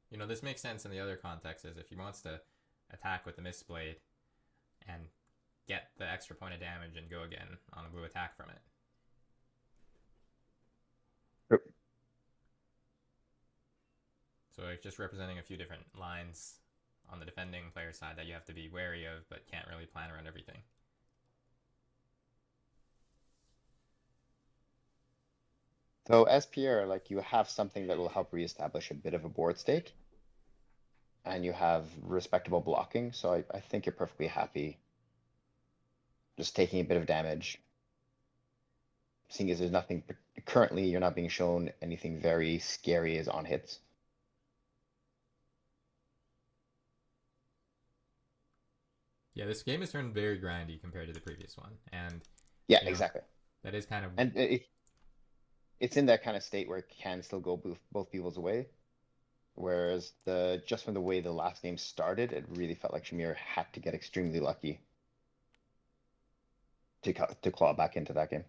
You know, this makes sense in the other context, is if he wants to attack with the Mist Blade and get the extra point of damage and go again on a blue attack from it. Yep. So it's just representing a few different lines on the defending player side that you have to be wary of, but can't really plan around everything. So as Pierre, like you have something that will help reestablish a bit of a board state, and you have respectable blocking. So I think you're perfectly happy just taking a bit of damage. Seeing as there's nothing currently, you're not being shown anything very scary as on hits. Yeah, this game has turned very grindy compared to the previous one, and yeah, you know, exactly. That is kind of, and it's in that kind of state where it can still go both people's way. Whereas just from the way the last game started, it really felt like Shahmir had to get extremely lucky to claw back into that game.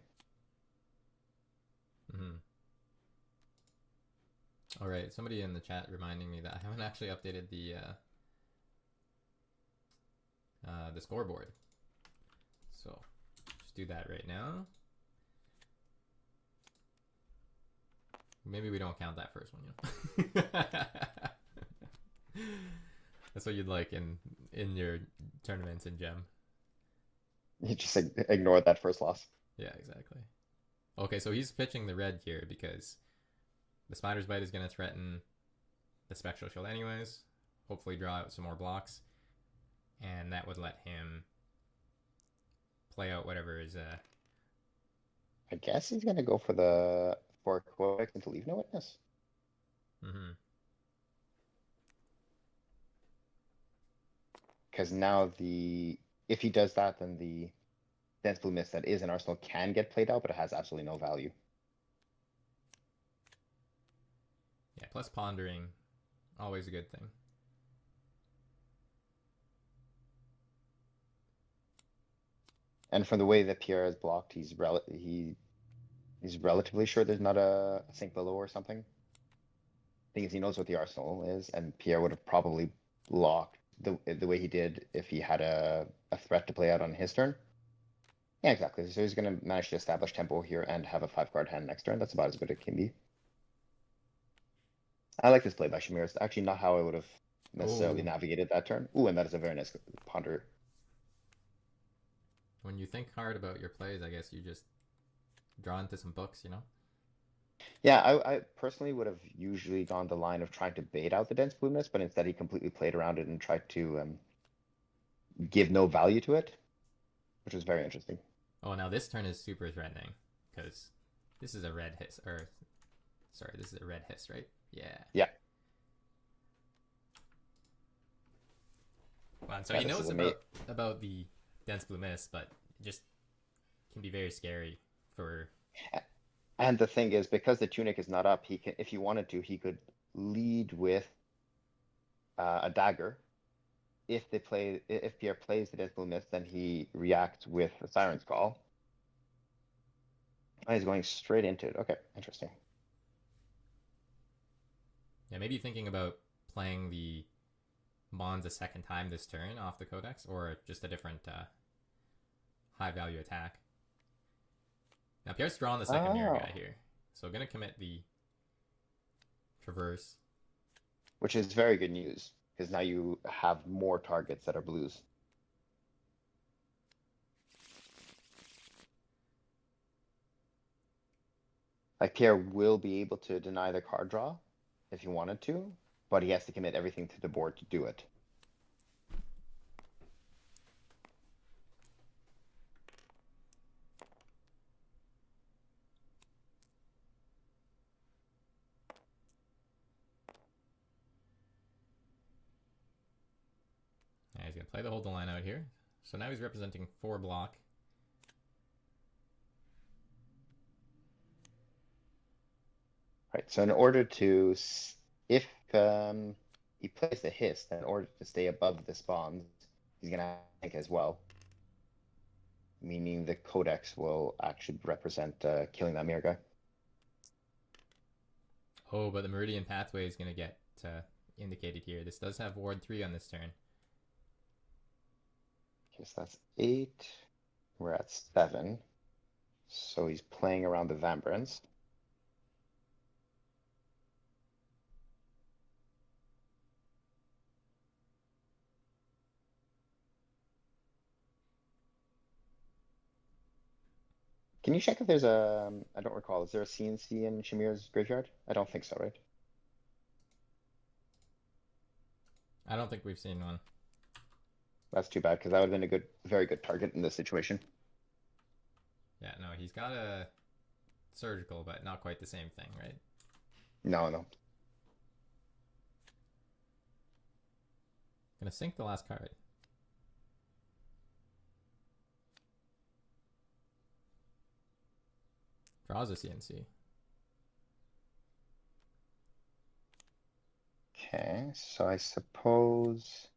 Mm-hmm. All right, somebody in the chat reminding me that I haven't actually updated the scoreboard. So just do that right now. Maybe we don't count that first one, you know. That's what you'd like in your tournaments in Gem. You just ignore that first loss. Yeah, exactly. Okay, so he's pitching the red here because the Spider's Bite is going to threaten the Spectral Shield anyways. Hopefully draw out some more blocks. And that would let him play out whatever is... I guess he's going to go for Codex and to leave no witness. Mm-hmm. Because now if he does that, then the Dense Blue Mist that is an Arsenal can get played out, but it has absolutely no value. Yeah, plus pondering, always a good thing. And from the way that Pierre is blocked, he's relatively sure there's not a sink below or something. thing is, he knows what the arsenal is, and Pierre would have probably blocked the way he did if he had a threat to play out on his turn. Yeah, exactly. So he's going to manage to establish tempo here and have a 5-card hand next turn. That's about as good as it can be. I like this play by Shahmir. It's actually not how I would have necessarily navigated that turn. Ooh, and that is a very nice ponder. When you think hard about your plays, I guess you just draw into some books, you know? Yeah, I personally would have usually gone the line of trying to bait out the dense blueness, but instead he completely played around it and tried to give no value to it, which was very interesting. Oh, now this turn is super threatening because this is a red hiss, or sorry, this is a red hiss, right? Yeah. Yeah. Well, so Yeah, he this knows is about the dense blue mist, but it just can be very scary for. And the thing is, because the tunic is not up, he can, if he wanted to, he could lead with a dagger. If Pierre plays the dense blue mist, then he reacts with a siren's call. Oh, he's going straight into it. Okay, interesting. Yeah, maybe thinking about playing the Mons a second time this turn off the Codex, or just a different high value attack. Now Pierre's drawing the second mirror guy here, so gonna commit the traverse, which is very good news because now you have more targets that are blues. Like Pierre will be able to deny the card draw if he wanted to, but he has to commit everything to the board to do it. Yeah, he's gonna play the hold the line out here. So now he's representing 4 block. Right, so in order to, if he plays the hiss, then in order to stay above the spawns, he's gonna tank as well. Meaning the Codex will actually represent killing that mirror guy. Oh, but the Meridian Pathway is gonna get indicated here. This does have Ward 3 on this turn. Okay, so that's 8. We're at 7. So he's playing around the Vambrans. Can you check if there's a, I don't recall, is there a CNC in Shahmir's graveyard? I don't think so, right? I don't think we've seen one. That's too bad, because that would have been a very good target in this situation. Yeah, no, he's got a surgical, but not quite the same thing, right? No. Gonna sink the last card. Draws a CNC. Okay, so I suppose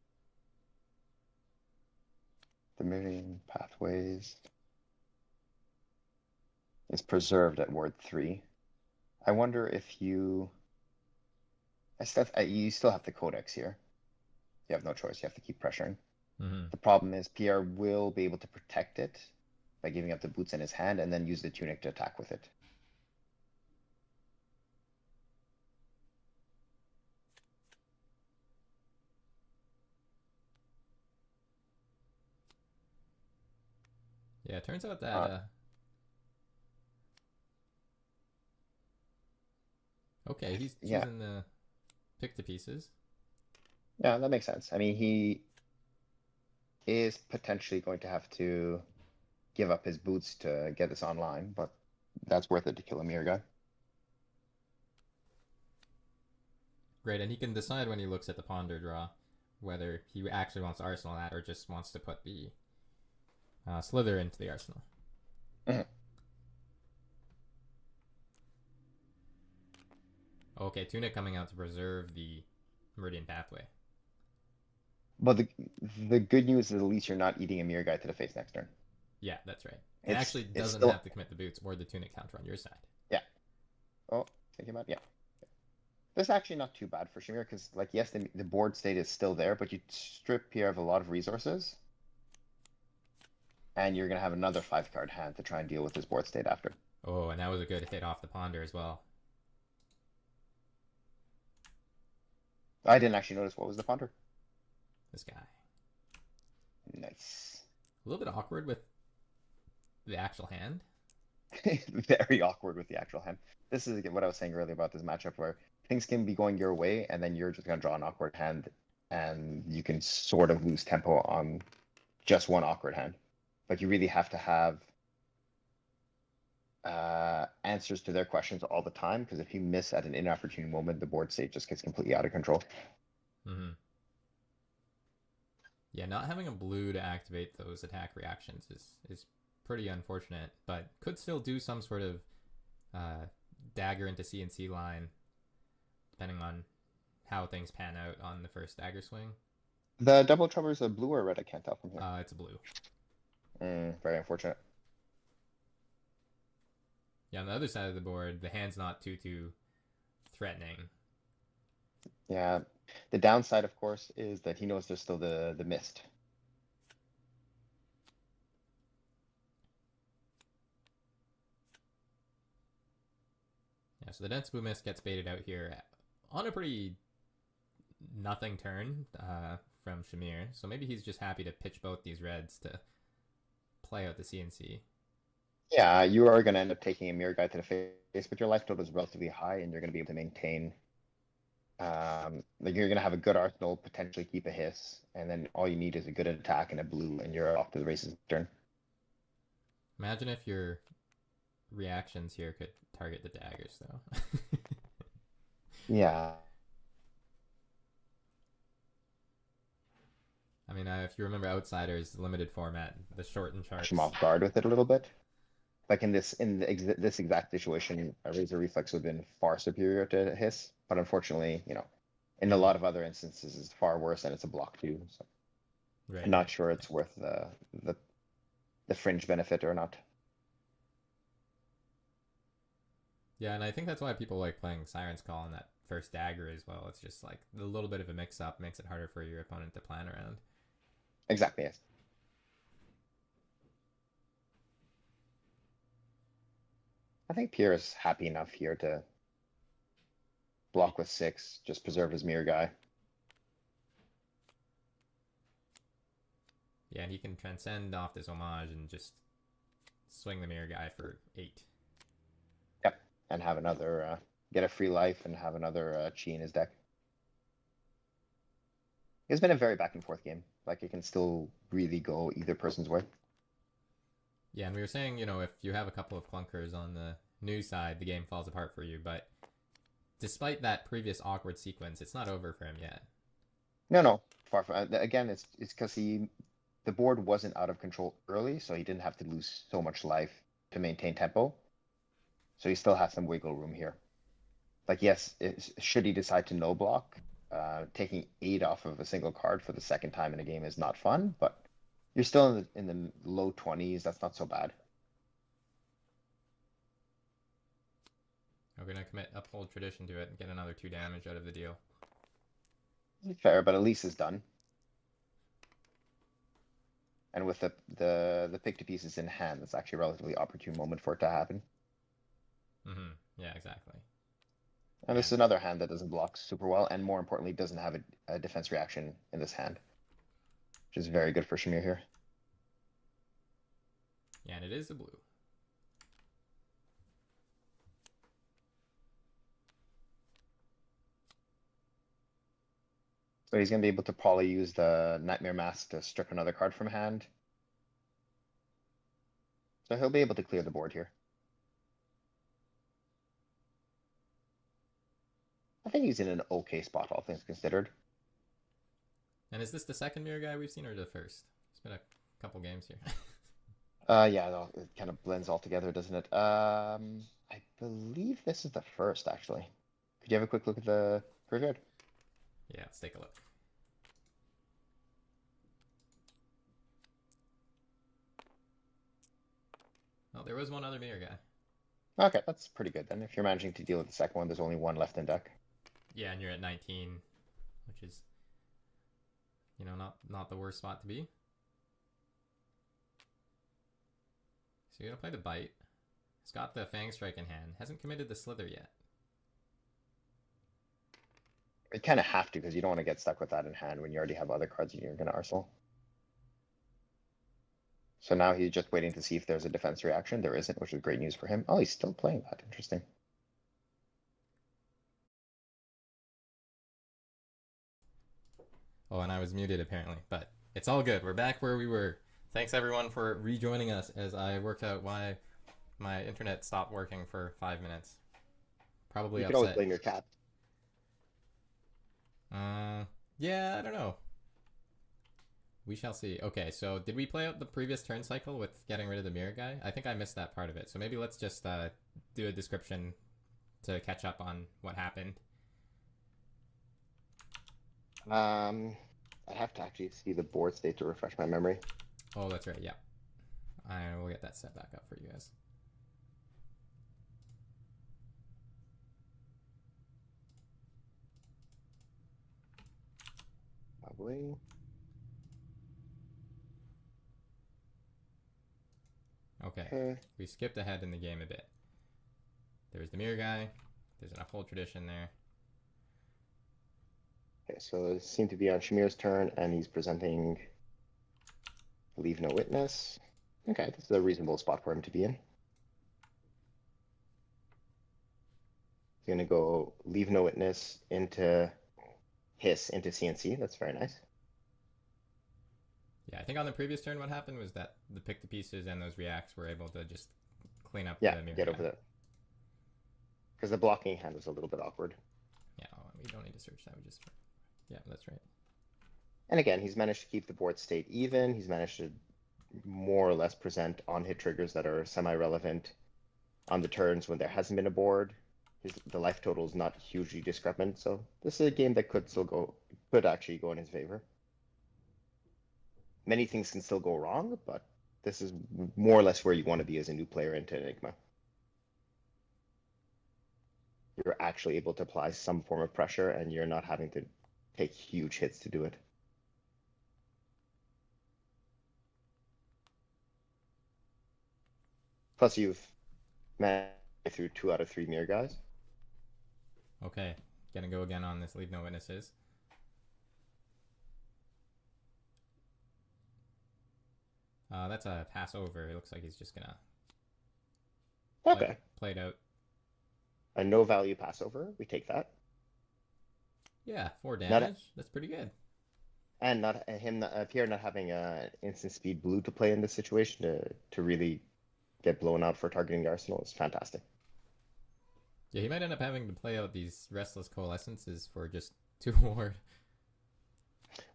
the Meridian Pathways is preserved at Ward 3. I wonder if you still have the Codex here. You have no choice. You have to keep pressuring. Mm-hmm. The problem is Pierre will be able to protect it by giving up the boots in his hand and then use the tunic to attack with it. Yeah, it turns out that okay, he's choosing the pick to pieces. Yeah, that makes sense. I mean, he is potentially going to have to give up his boots to get this online, but that's worth it to kill a mirror guy. Great, and he can decide when he looks at the ponder draw whether he actually wants to arsenal that or just wants to put the Slither into the arsenal. Mm-hmm. Okay, Tunic coming out to preserve the Meridian Pathway. But the good news is at least you're not eating a mirror guy to the face next turn. Yeah, that's right. It actually doesn't have to commit the boots or the Tunic counter on your side. Yeah. Oh, thinking about This is actually not too bad for Shahmir because, like, yes, the board state is still there, but you strip Pierre of a lot of resources, and you're gonna have another 5-card hand to try and deal with his board state after. Oh, and that was a good hit off the ponder as well. I didn't actually notice what was the ponder. This guy. Nice. A little bit awkward with the actual hand. Very awkward with the actual hand. This is what I was saying earlier about this matchup where things can be going your way and then you're just going to draw an awkward hand and you can sort of lose tempo on just one awkward hand. But you really have to have answers to their questions all the time, because if you miss at an inopportune moment, the board state just gets completely out of control. Mm-hmm. Yeah, not having a blue to activate those attack reactions is pretty unfortunate, but could still do some sort of dagger into CNC line, depending on how things pan out on the first dagger swing. The double trouble is a blue or red? I can't tell from here. It's a blue. Very unfortunate. Yeah, on the other side of the board, the hand's not too threatening. Yeah, the downside, of course, is that he knows there's still the mist. Yeah, so the dense blue mist gets baited out here on a pretty nothing turn from Shahmir. So maybe he's just happy to pitch both these reds to play out the CNC. Yeah, you are going to end up taking a mirror guy to the face, but your life total is relatively high, and you're going to be able to maintain. Like you're going to have a good arsenal, potentially keep a hiss, and then all you need is a good attack and a blue, and you're off to the races turn. Imagine if your reactions here could target the daggers, though. Yeah. I mean, if you remember Outsiders limited format, the shortened charts. I'm off guard with it a little bit. Like in this exact situation, a Razor Reflex would have been far superior to Hiss, but unfortunately, you know, in a lot of other instances, it's far worse, and it's a block too. So Right. I'm not sure it's worth the fringe benefit or not. Yeah, and I think that's why people like playing Siren's Call on that first dagger as well. It's just like a little bit of a mix-up makes it harder for your opponent to plan around. Exactly, yes. I think Pierre is happy enough here to block with 6, just preserve his mirror guy. Yeah, and he can transcend off this homage and just swing the mirror guy for 8. Yep, and have another, get a free life and have another chi in his deck. It's been a very back and forth game. Like, it can still really go either person's way. Yeah, and we were saying, you know, if you have a couple of clunkers on the new side, the game falls apart for you. But despite that previous awkward sequence, it's not over for him yet. No, far from. Again, it's because the board wasn't out of control early, so he didn't have to lose so much life to maintain tempo. So he still has some wiggle room here. Like, yes, should he decide to no block, taking 8 off of a single card for the second time in a game is not fun, but you're still in the low 20s. That's not so bad. We're going to commit uphold tradition to it and get another 2 damage out of the deal. Fair, but at least it's done. And with the pick to pieces in hand, that's actually a relatively opportune moment for it to happen. Mm-hmm. Yeah, exactly. And this is another hand that doesn't block super well, and more importantly, doesn't have a defense reaction in this hand, which is very good for Shahmir here. Yeah, and it is a blue. So he's going to be able to probably use the Nightmare Mask to strip another card from hand. So he'll be able to clear the board here. I think he's in an okay spot, all things considered. And is this the second mirror guy we've seen, or the first? It's been a couple games here. Yeah, it kind of blends all together, doesn't it? I believe this is the first, actually. Could you have a quick look at the graveyard? Yeah, let's take a look. Oh, there was one other mirror guy. Okay, that's pretty good then. If you're managing to deal with the second one, there's only one left in deck. Yeah, and you're at 19, which is, you know, not the worst spot to be. So you're gonna play the bite. He's got the Fang Strike in hand. Hasn't committed the Slither yet. You kind of have to, because you don't want to get stuck with that in hand when you already have other cards you're going to arsenal. So now he's just waiting to see if there's a defense reaction. There isn't, which is great news for him. Oh, he's still playing that. Interesting. Oh, and I was muted apparently, but it's all good. We're back where we were. Thanks everyone for rejoining us as I worked out why my internet stopped working for 5 minutes. Probably You upset. can always blame your cat. Yeah, I don't know. We shall see. Okay, so did we play out the previous turn cycle with getting rid of the mirror guy? I think I missed that part of it. So maybe let's just do a description to catch up on what happened. I have to actually see the board state to refresh my memory. Oh, that's right. Yeah. I will get that set back up for you guys. Probably. Okay. We skipped ahead in the game a bit. There's the mirror guy. There's an uphold tradition there. Okay, so it seemed to be on Shahmir's turn, and he's presenting Leave No Witness. Okay, this is a reasonable spot for him to be in. He's going to go Leave No Witness into Hiss into CNC. That's very nice. Yeah, I think on the previous turn what happened was that the pick the pieces and those reacts were able to just clean up the mirror. Get over that. Because the blocking hand was a little bit awkward. Yeah, we don't need to search that. We just... Yeah, that's right. And again, he's managed to keep the board state even. He's managed to more or less present on-hit triggers that are semi-relevant on the turns when there hasn't been a board. The life total is not hugely discrepant, so this is a game that could actually go in his favor. Many things can still go wrong, but this is more or less where you want to be as a new player into Enigma. You're actually able to apply some form of pressure, and you're not having to take huge hits to do it. Plus, you've managed through 2 out of 3 mirror guys. Okay, gonna go again on this Leave No Witnesses. That's a pass over. It looks like he's just gonna play it out. A no value passover. We take that. Yeah, 4 damage. That's pretty good. And Pierre not having instant speed blue to play in this situation to really get blown out for targeting the arsenal is fantastic. Yeah, he might end up having to play out these Restless Coalescences for just 2 ward.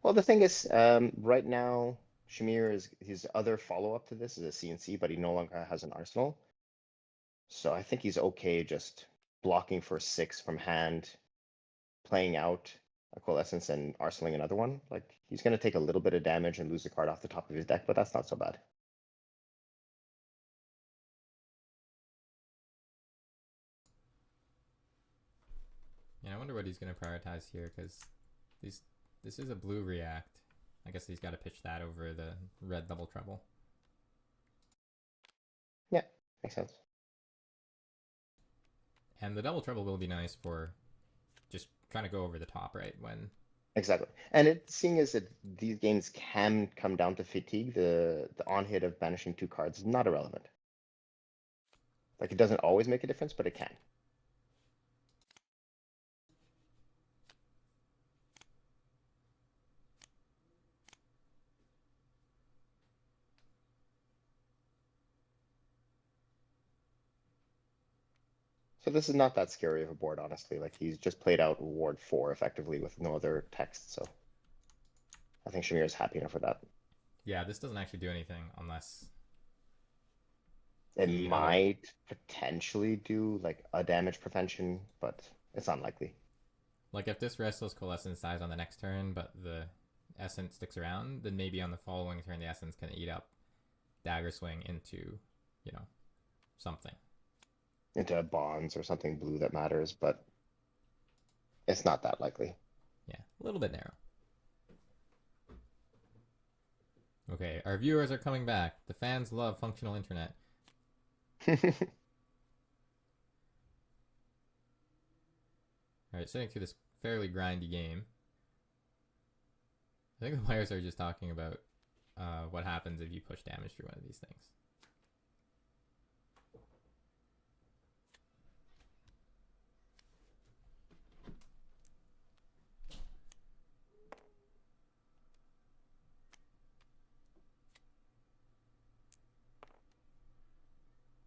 Well, the thing is, right now, Shahmir his other follow-up to this is a CNC, but he no longer has an arsenal. So I think he's okay just blocking for 6 from hand, playing out a Coalescence and arsenaling another one. Like, he's going to take a little bit of damage and lose a card off the top of his deck, but that's not so bad. Yeah, I wonder what he's going to prioritize here, because this is a blue react. I guess he's got to pitch that over the red double trouble. Yeah, makes sense. And the double trouble will be nice for just trying to go over the top, right? Exactly. And seeing as that these games can come down to fatigue, the on-hit of banishing 2 cards is not irrelevant. Like, it doesn't always make a difference, but it can. So this is not that scary of a board, honestly. Like, he's just played out Ward 4 effectively with no other text, so I think Shahmir is happy enough with that. Yeah, this doesn't actually do anything unless... It might potentially do, like, a damage prevention, but it's unlikely. Like, if this Restless Coalescence dies on the next turn, but the Essence sticks around, then maybe on the following turn the Essence can eat up Dagger Swing into, you know, something. Into bonds or something blue that matters, but It's not that likely. Yeah, a little bit narrow. Okay, our viewers are coming back. The fans love functional internet. Alright, sitting through this fairly grindy game. I think the players are just talking about what happens if you push damage through one of these things.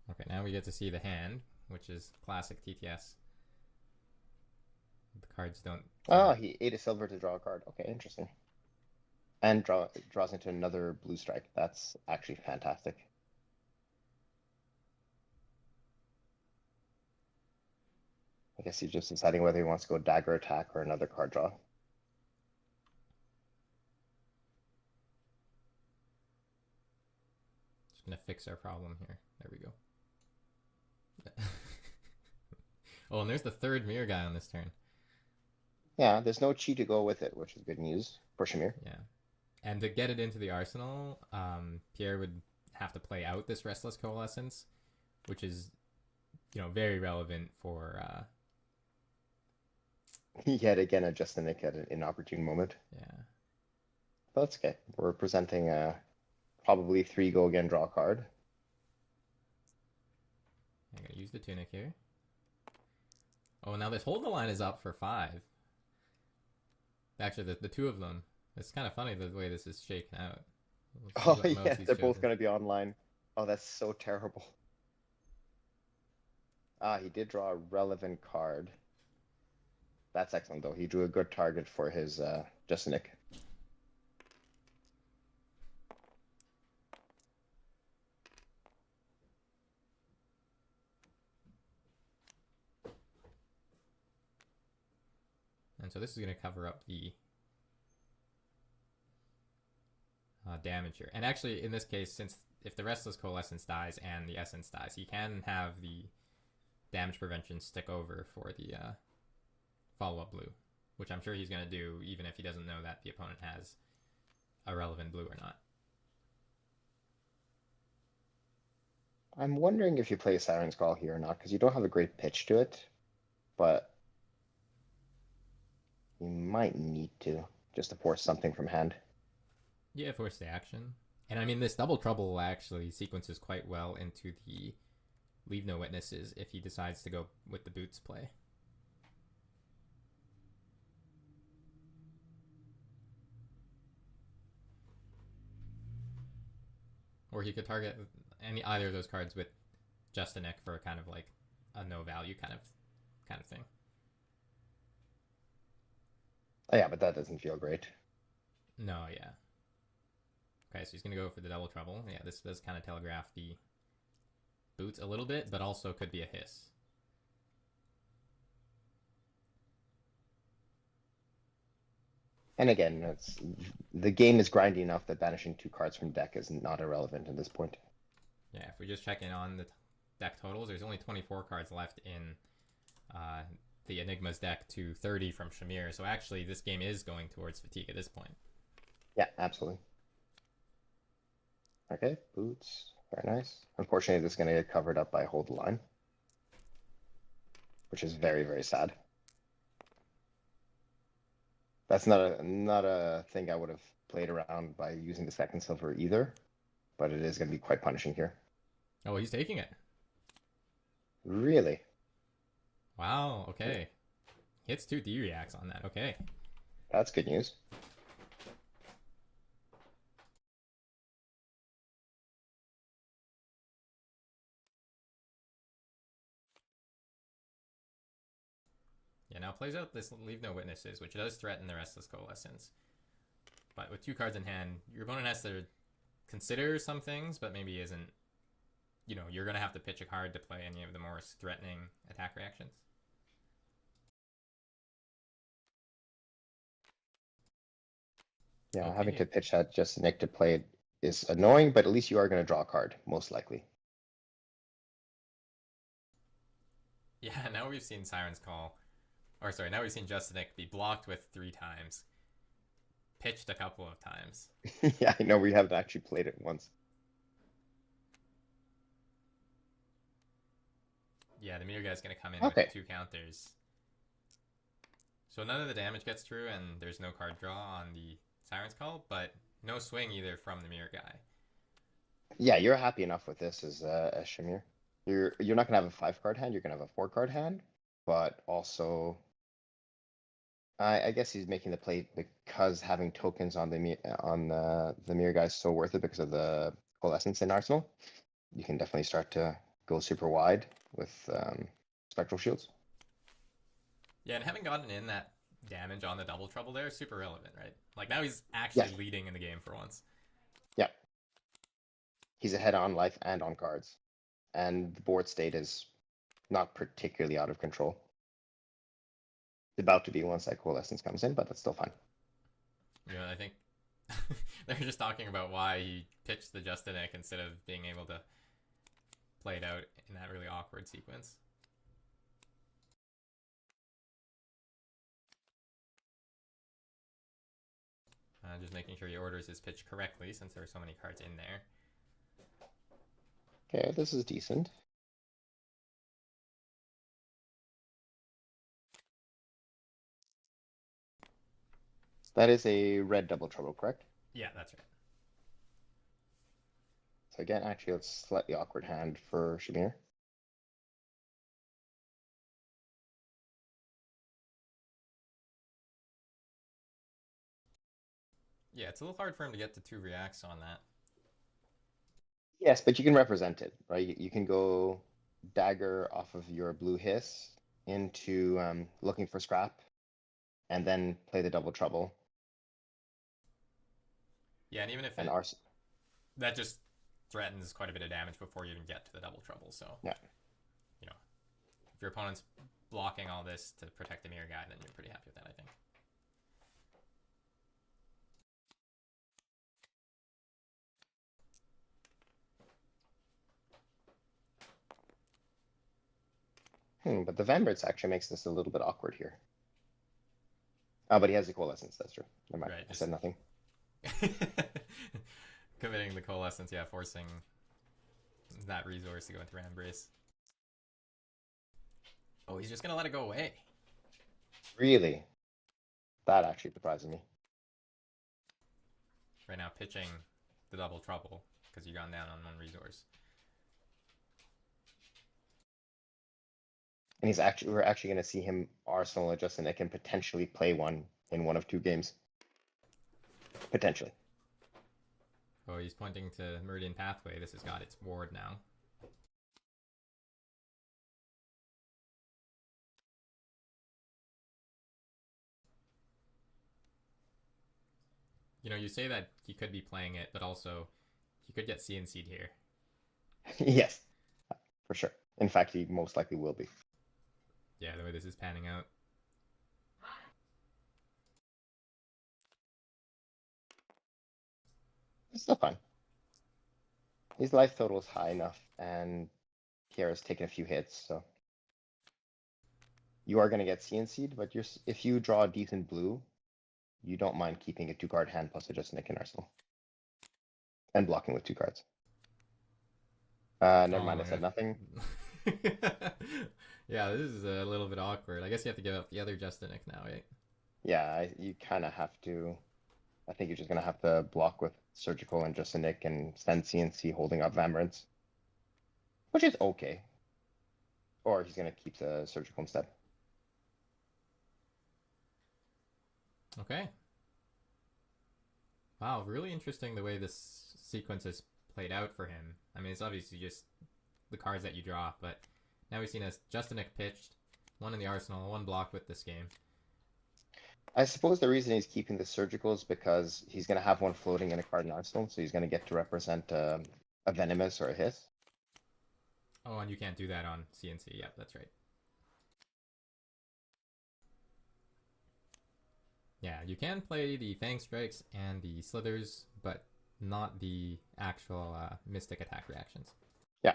Okay, now we get to see the hand, which is classic TTS. The cards don't... Oh, he ate a silver to draw a card. Okay, interesting. And draws into another blue strike. That's actually fantastic. I guess he's just deciding whether he wants to go dagger attack or another card draw. Just gonna fix our problem here. There we go. Oh, and there's the third mirror guy on this turn. Yeah, there's no chi to go with it, which is good news for Shahmir. Yeah. And to get it into the arsenal, Pierre would have to play out this Restless Coalescence, which is, you know, very relevant for... Yet again, adjust the nick at an inopportune moment. Yeah. But that's okay. We're presenting probably 3 go again draw card. I'm going to use the Tunic here. Oh, now this hold the line is up for 5. Actually, the two of them. It's kind of funny the way this is shaken out. Oh, yeah, they're both going to be online. Oh, that's so terrible. Ah, he did draw a relevant card. That's excellent, though. He drew a good target for his just a nick. And so this is going to cover up the damage here. And actually, in this case, since if the Restless Coalescence dies and the Essence dies, he can have the damage prevention stick over for the follow-up blue, which I'm sure he's going to do even if he doesn't know that the opponent has a relevant blue or not. I'm wondering if you play Siren's Call here or not, because you don't have a great pitch to it, but you might need to, just to force something from hand. Yeah, force the action. And I mean, this Double Trouble actually sequences quite well into the Leave No Witnesses if he decides to go with the boots play. Or he could target either of those cards with just a nick for kind of like a no value kind of thing. Oh, yeah, but that doesn't feel great. No, yeah. Okay, so he's going to go for the Double Trouble. Yeah, this does kind of telegraph the boots a little bit, but also could be a hiss. And again, the game is grindy enough that banishing 2 cards from deck is not irrelevant at this point. Yeah, if we just check in on the deck totals, there's only 24 cards left in the Enigma's deck to 30 from Shahmir. So actually, this game is going towards fatigue at this point. Yeah, absolutely. Okay, boots. Very nice. Unfortunately, this is going to get covered up by Hold the Line, which is very, very sad. That's not a thing I would have played around by using the second silver either, but it is going to be quite punishing here. Oh, he's taking it. Really? Wow, okay. Hits 2 D-reacts on that, okay. That's good news. Yeah, now plays out this Leave No Witnesses, which does threaten the Restless Coalescence. But with 2 cards in hand, your opponent has to consider some things, but maybe isn't... You know, you're going to have to pitch a card to play any of the more threatening attack reactions. Yeah, Okay. having to pitch that just Nick to play it is annoying, but at least you are going to draw a card, most likely. Yeah, now we've seen Siren's Call Or sorry, now we've seen Justinik be blocked with 3 times, pitched a couple of times. Yeah, I know we haven't actually played it once. Yeah, the mirror guy's going to come in Okay. with 2 counters. So none of the damage gets through, and there's no card draw on the Siren's Call, but no swing either from the mirror guy. Yeah, you're happy enough with this as Shahmir. You're not gonna have a 5-card hand. You're gonna have a 4-card hand, but also, I guess he's making the play because having tokens on the mirror guy is so worth it because of the coalescence in Arsenal. You can definitely start to go super wide with spectral shields. Yeah, and having gotten in that damage on the double trouble there is super relevant, right? Like now he's actually leading in the game for once. Yeah. He's ahead on life and on cards. And the board state is not particularly out of control. It's about to be once that coalescence comes in, but that's still fine. Yeah, I think they're just talking about why he pitched the Justinik instead of being able to play it out in that really awkward sequence. Just making sure he orders his pitch correctly since there are so many cards in there. Okay, this is decent. That is a red double trouble, correct? Yeah, that's right. So again, actually, it's a slightly awkward hand for Shahmir. Yeah, it's a little hard for him to get to 2 reacts on that. Yes, but you can represent it, right? You can go dagger off of your blue hiss into looking for scrap, and then play the double trouble. Yeah, and even if that just threatens quite a bit of damage before you even get to the double trouble. So yeah, you know, if your opponent's blocking all this to protect the mirror guy, then you're pretty happy with that, I think. But the Vanguards actually makes this a little bit awkward here. Oh, but he has the coalescence, that's true. Never mind, Right, I said nothing. Committing the coalescence, yeah, forcing that resource to go into Ram Brace. Oh, he's just gonna let it go away. Really? That actually surprises me. Right now, pitching the double trouble because you've gone down on 1 resource. And we're actually going to see him Arsenal and Justin that can potentially play one in 1 of 2 games. Potentially. Oh, he's pointing to Meridian Pathway. This has got its ward now. You know, you say that he could be playing it, but also he could get CNC'd here. Yes, for sure. In fact, he most likely will be. Yeah, the way this is panning out. It's still fine. His life total is high enough, and Pierre's taken a few hits, so you are going to get CNC'd, but if you draw a decent blue, you don't mind keeping a 2-card hand plus just Nick and Arsenal. And blocking with 2 cards. Never mind, I said nothing. Yeah, this is a little bit awkward. I guess you have to give up the other Justinik now, right? Yeah, you kind of have to. I think you're just going to have to block with Surgical and just a Nick and send CNC holding up Vambrance. Which is okay. Or he's going to keep the Surgical instead. Okay. Wow, really interesting the way this sequence has played out for him. I mean, it's obviously just the cards that you draw, but now we've seen as Justinik pitched, 1 in the arsenal, 1 blocked with this game. I suppose the reason he's keeping the Surgical is because he's going to have 1 floating in a card in Arsenal, so he's going to get to represent a Venomous or a Hiss. Oh, and you can't do that on CNC. Yep, that's right. Yeah, you can play the Fang Strikes and the Slithers, but not the actual Mystic attack reactions. Yeah.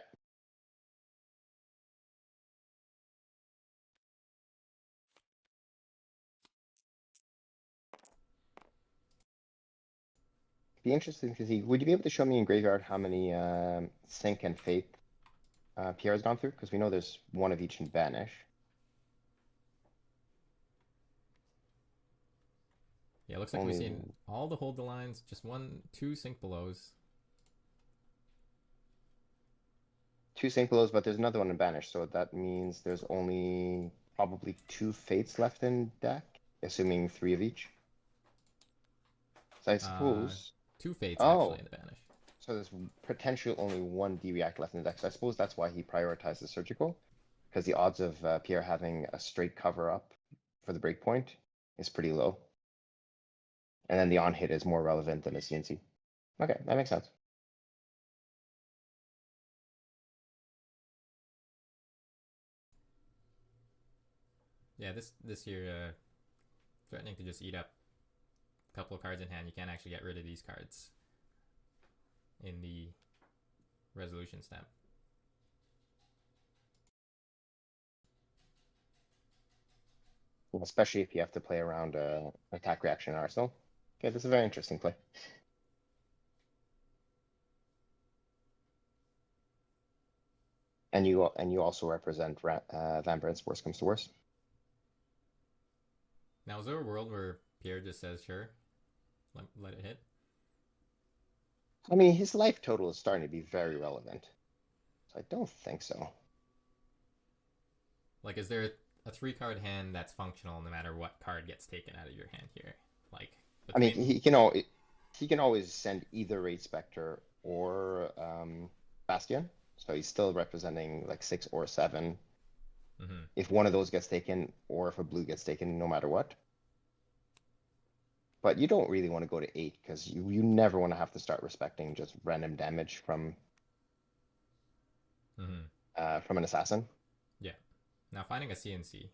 Be interesting to see. Would you be able to show me in graveyard how many Sync and Faith Pierre has gone through? Because we know there's one of each in Banish. Yeah, it looks like we've seen all the hold the lines, just 2 Sync belows. 2 Sync belows, but there's another one in Banish, so that means there's only probably 2 Fates left in deck, assuming 3 of each. So I suppose 2 Fates actually in the Banish. So there's potentially only 1 D-React left in the deck. So I suppose that's why he prioritized the Surgical, because the odds of Pierre having a straight cover up for the breakpoint is pretty low. And then the on-hit is more relevant than a CNC. Okay, that makes sense. Yeah, this here threatening to just eat up a couple of cards in hand. You can't actually get rid of these cards in the resolution step. Especially if you have to play around attack reaction arsenal. Okay, this is a very interesting play. And you also represent Van Brent's worst comes to worst. Now, is there a world where Pierre just says, sure, let it hit? I mean, his life total is starting to be very relevant. So I don't think so. Like, is there a 3-card hand that's functional no matter what card gets taken out of your hand here? Like, between... I mean, he can always send either Wraith Spectre or Bastion. So he's still representing like 6 or 7. Mm-hmm. If one of those gets taken, or if a blue gets taken, no matter what. But you don't really want to go to 8 because you never want to have to start respecting just random damage from an assassin. Yeah. Now finding a CNC,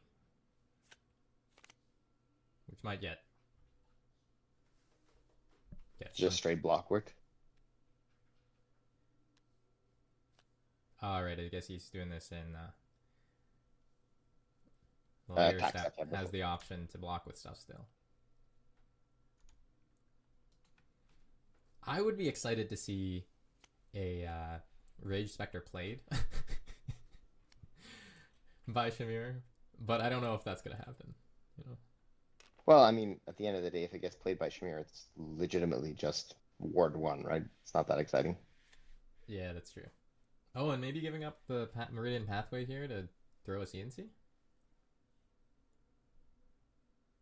which might get just straight block work. All right, I guess he's doing this in the later step. Has the option to block with stuff still. I would be excited to see a Rage Spectre played by Shahmir, but I don't know if that's gonna happen. You know. Well, I mean, at the end of the day, if it gets played by Shahmir, it's legitimately just Ward 1, right? It's not that exciting. Yeah, that's true. Oh, and maybe giving up the Meridian Pathway here to throw a CNC?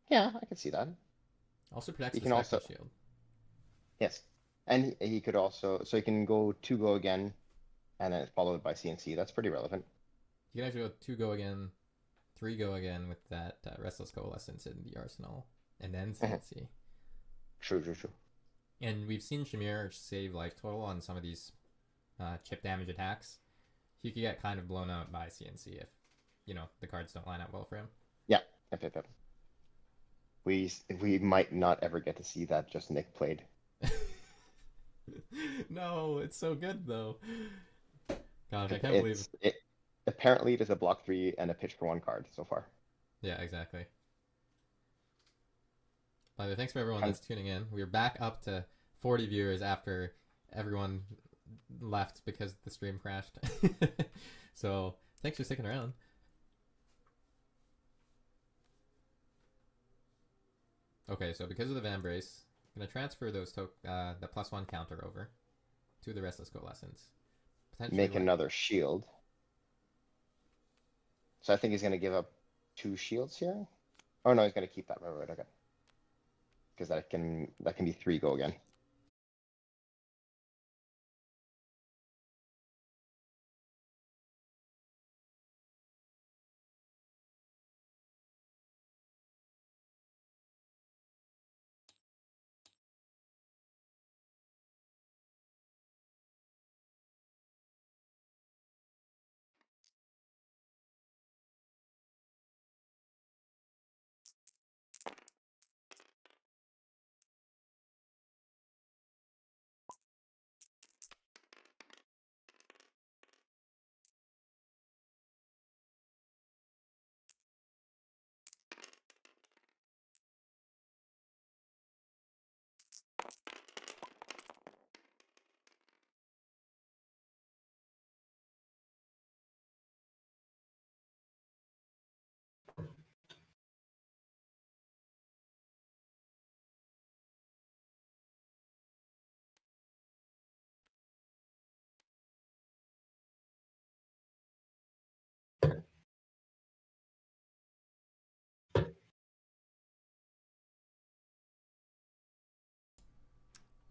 Yeah, I can see that. Also protects the Spectre shield. Yes. And he could also... So he can go 2 go again, and then it's followed by CNC. That's pretty relevant. You can actually go 2 go again, 3 go again with that Restless Coalescence in the arsenal, and then CNC. True. And we've seen Shahmir save life total on some of these chip damage attacks. He could get kind of blown out by CNC if, the cards don't line up well for him. Yeah. Yep. We might not ever get to see that just Nick played. No, it's so good though. Gosh, I can't believe it. Apparently, it is a block 3 and a pitch for 1 card so far. Yeah, exactly. By the way, thanks for everyone that's tuning in. We're back up to 40 viewers after everyone left because the stream crashed. So thanks for sticking around. Okay, so because of the Van Brace, I'm going to transfer those the +1 counter over to the Restless Coalescence. Make another shield. So I think he's going to give up 2 shields here. Oh no, he's going to keep that. Right, okay. Because that can be 3 go again.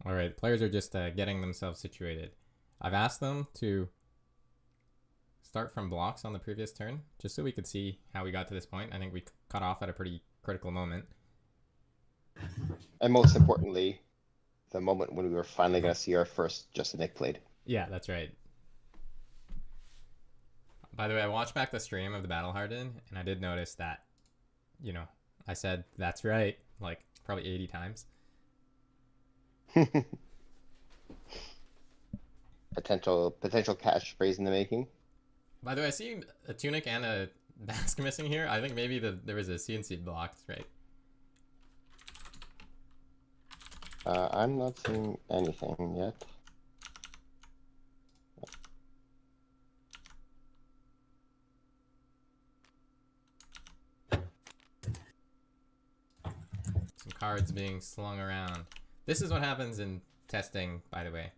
All right, players are just getting themselves situated. I've asked them to start from blocks on the previous turn, just so we could see how we got to this point. I think we cut off at a pretty critical moment. And most importantly, the moment when we were finally going to see our first Just a Nick played. Yeah, that's right. By the way, I watched back the stream of the Battle Hardened, and I did notice that, you know, I said, that's right, like probably 80 times. Potential cash phrase in the making. By the way, I see a Tunic and a Mask missing here. I think maybe there was a CNC blocked, right? I'm not seeing anything yet. Some cards being slung around. This is what happens in testing, by the way.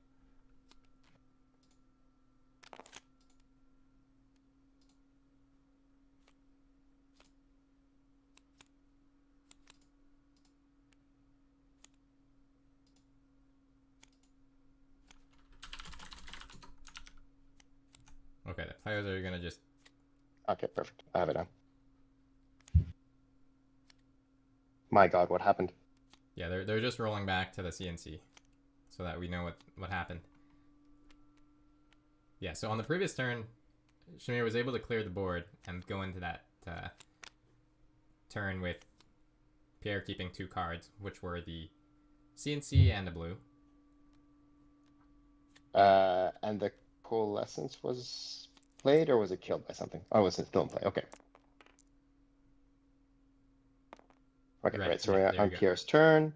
Okay, the players are gonna just... Okay, perfect. I have it now. My God, what happened? Yeah, they're just rolling back to the CNC so that we know what happened. Yeah, so on the previous turn, Shahmir was able to clear the board and go into that turn with Pierre keeping 2 cards, which were the CNC and the blue. And the Coalescence was played, or was it killed by something? Oh, it was still in play. Okay. Okay, right. So we're on Pierre's turn.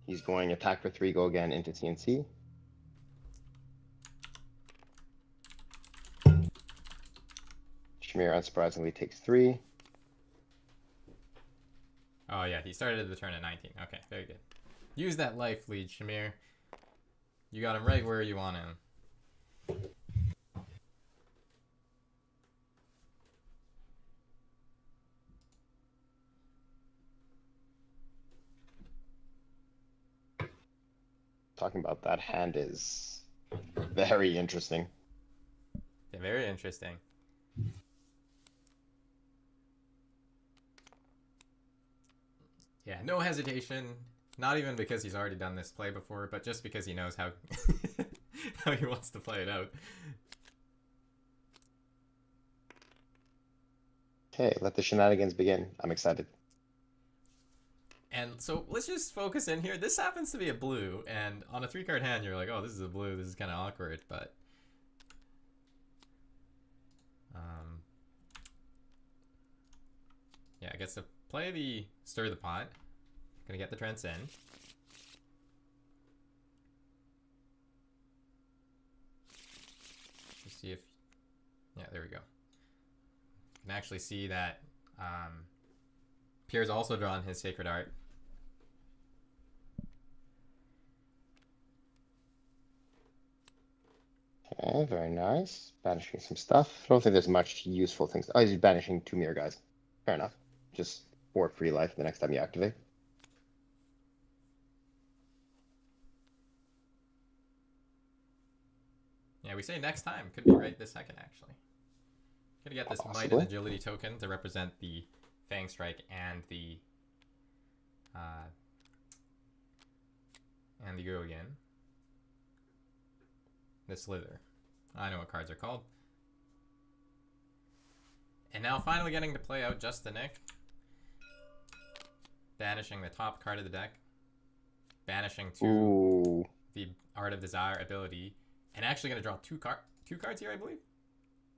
He's going attack for 3, go again into CNC. Shahmir unsurprisingly takes 3. Oh yeah, he started the turn at 19. Okay, very good. Use that life lead, Shahmir. You got him right where you want him. Talking about that hand is very interesting. Yeah, very interesting. Yeah, no hesitation. Not even because he's already done this play before, but just because he knows how how he wants to play it out. Okay, let the shenanigans begin. I'm excited. And so let's just focus in here. This happens to be a blue, and on a 3-card hand, you're like, oh, this is a blue. This is kind of awkward, but... yeah, I guess to play the Stir the Pot. Gonna get the Transcend. Let's see if... yeah, there we go. You can actually see that Pierre's also drawn his Sacred Art. Okay, very nice. Banishing some stuff. I don't think there's much useful things. Oh, he's banishing 2 mirror guys. Fair enough. Just 4 free life the next time you activate. Yeah, we say next time. Could be right this second, actually. Gonna get this Possibly. Might and Agility token to represent the Fang Strike and the Go Again. The Slither. I know what cards are called. And now finally getting to play out Just the Nick. Banishing the top card of the deck. Banishing the Art of Desire ability. And actually going to draw two cards here, I believe.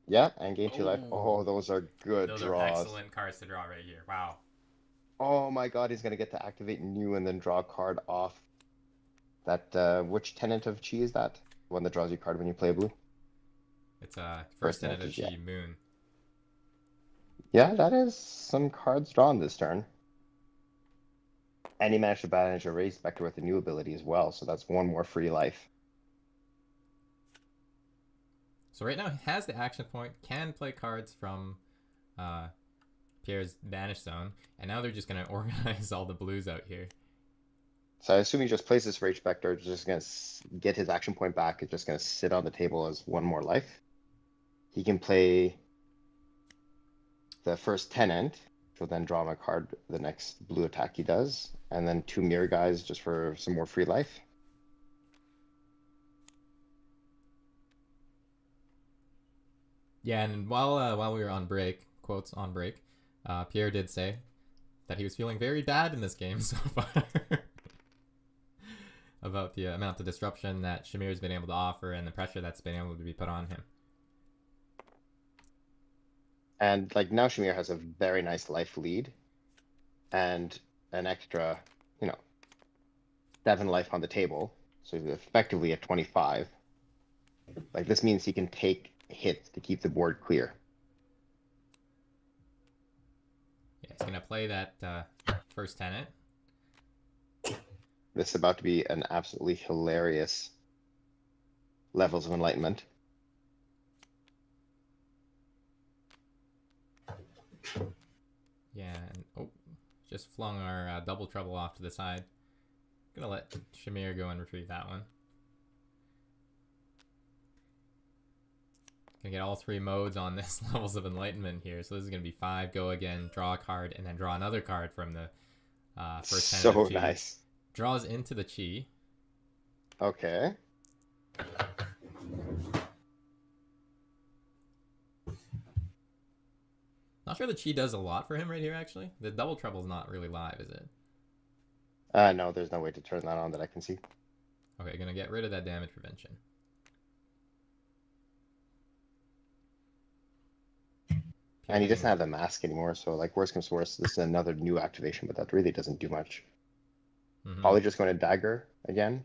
Yeah, and gain 2 life. Oh, those are good those draws. Those are excellent cards to draw right here. Wow. Oh my God, he's going to get to activate new and then draw a card off. That, which tenant of Chi is that? The one that draws you a card when you play blue? It's first tenant of Chi, yeah. Moon. Yeah, that is some cards drawn this turn. And he managed to banish a Raise Spectre with a new ability as well, so that's 1 more free life. So right now he has the action point, can play cards from Pierre's Banish Zone, and now they're just going to organize all the blues out here. So I assume he just plays this Rage Spectre, just gonna get his action point back. It's just gonna sit on the table as one more life. He can play the first Tenant, which will then draw him a card the next blue attack he does, and then 2 Mirror Guys just for some more free life. Yeah, and while we were on break, quotes on break, Pierre did say that he was feeling very bad in this game so far about the amount of disruption that Shahmir's been able to offer and the pressure that's been able to be put on him. And like now Shahmir has a very nice life lead and an extra, 7 life on the table. So he's effectively at 25. Like this means he can take hits to keep the board clear. Yeah, he's gonna play that first Tenant. This is about to be an absolutely hilarious levels of enlightenment. Yeah, and just flung our double trouble off to the side. Gonna let Shahmir go and retrieve that one. Gonna get all 3 modes on this levels of enlightenment here. So this is gonna be 5, go again, draw a card, and then draw another card from the first Tenant So of Chi. nice. Draws into the Chi. Okay. Not sure the Chi does a lot for him right here, actually. The double trouble's not really live, is it? No, there's no way to turn that on that I can see. Okay, gonna get rid of that damage prevention. And he doesn't have the mask anymore, so like worst comes to worst, this is another new activation, but that really doesn't do much. Probably just going to dagger again.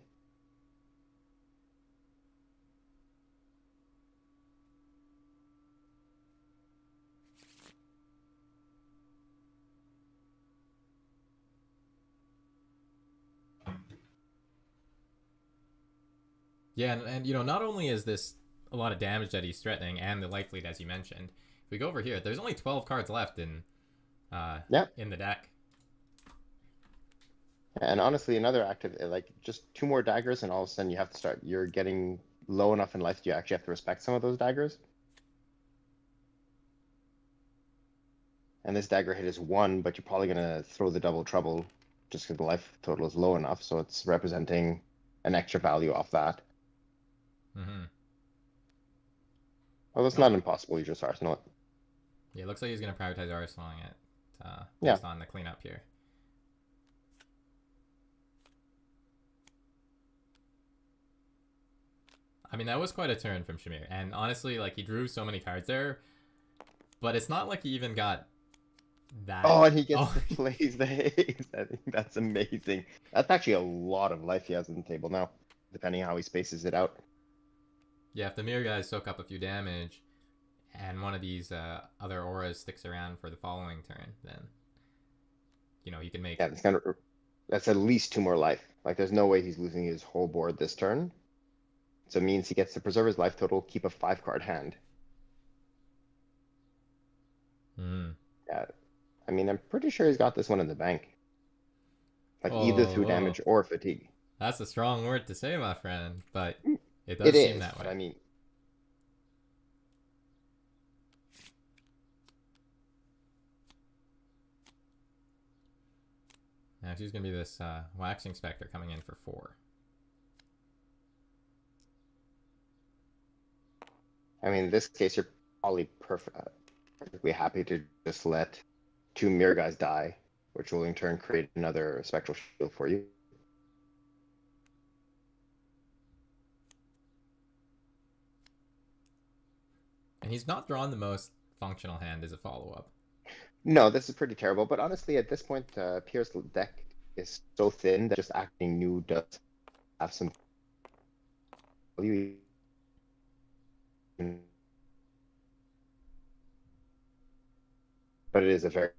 Yeah, and not only is this a lot of damage that he's threatening and the life lead, as you mentioned, if we go over here, there's only 12 cards left in the deck. And honestly, another active, like just 2 more daggers and all of a sudden you have to start, you're getting low enough in life that you actually have to respect some of those daggers. And this dagger hit is 1, but you're probably going to throw the double trouble just because the life total is low enough. So it's representing an extra value off that. Well, it's not impossible. You just arsenal it. Yeah, it looks like he's going to prioritize arsenaling it Yeah. based on the cleanup here. I mean, that was quite a turn from Shahmir. And honestly, like, he drew so many cards there, but it's not like he even got that. Oh, and he gets to play the haze. I think that's amazing. That's actually a lot of life he has on the table now, depending on how he spaces it out. Yeah, if the mirror guys soak up a few damage, and one of these other auras sticks around for the following turn, then you can make. Yeah, that's at least 2 more life. Like, there's no way he's losing his whole board this turn. So it means he gets to preserve his life total, keep a 5-card hand. Yeah, I mean, I'm pretty sure he's got this one in the bank. Like, either through damage or fatigue. That's a strong word to say, my friend, but it does seem that way. I mean, now she's gonna be this waxing specter coming in for 4. I mean, in this case, you're probably perfectly happy to just let 2 mirror guys die, which will in turn create another spectral shield for you. And he's not drawn the most functional hand as a follow-up. No, this is pretty terrible. But honestly, at this point, Pierre's deck is so thin that just acting new does have some value. But it is a very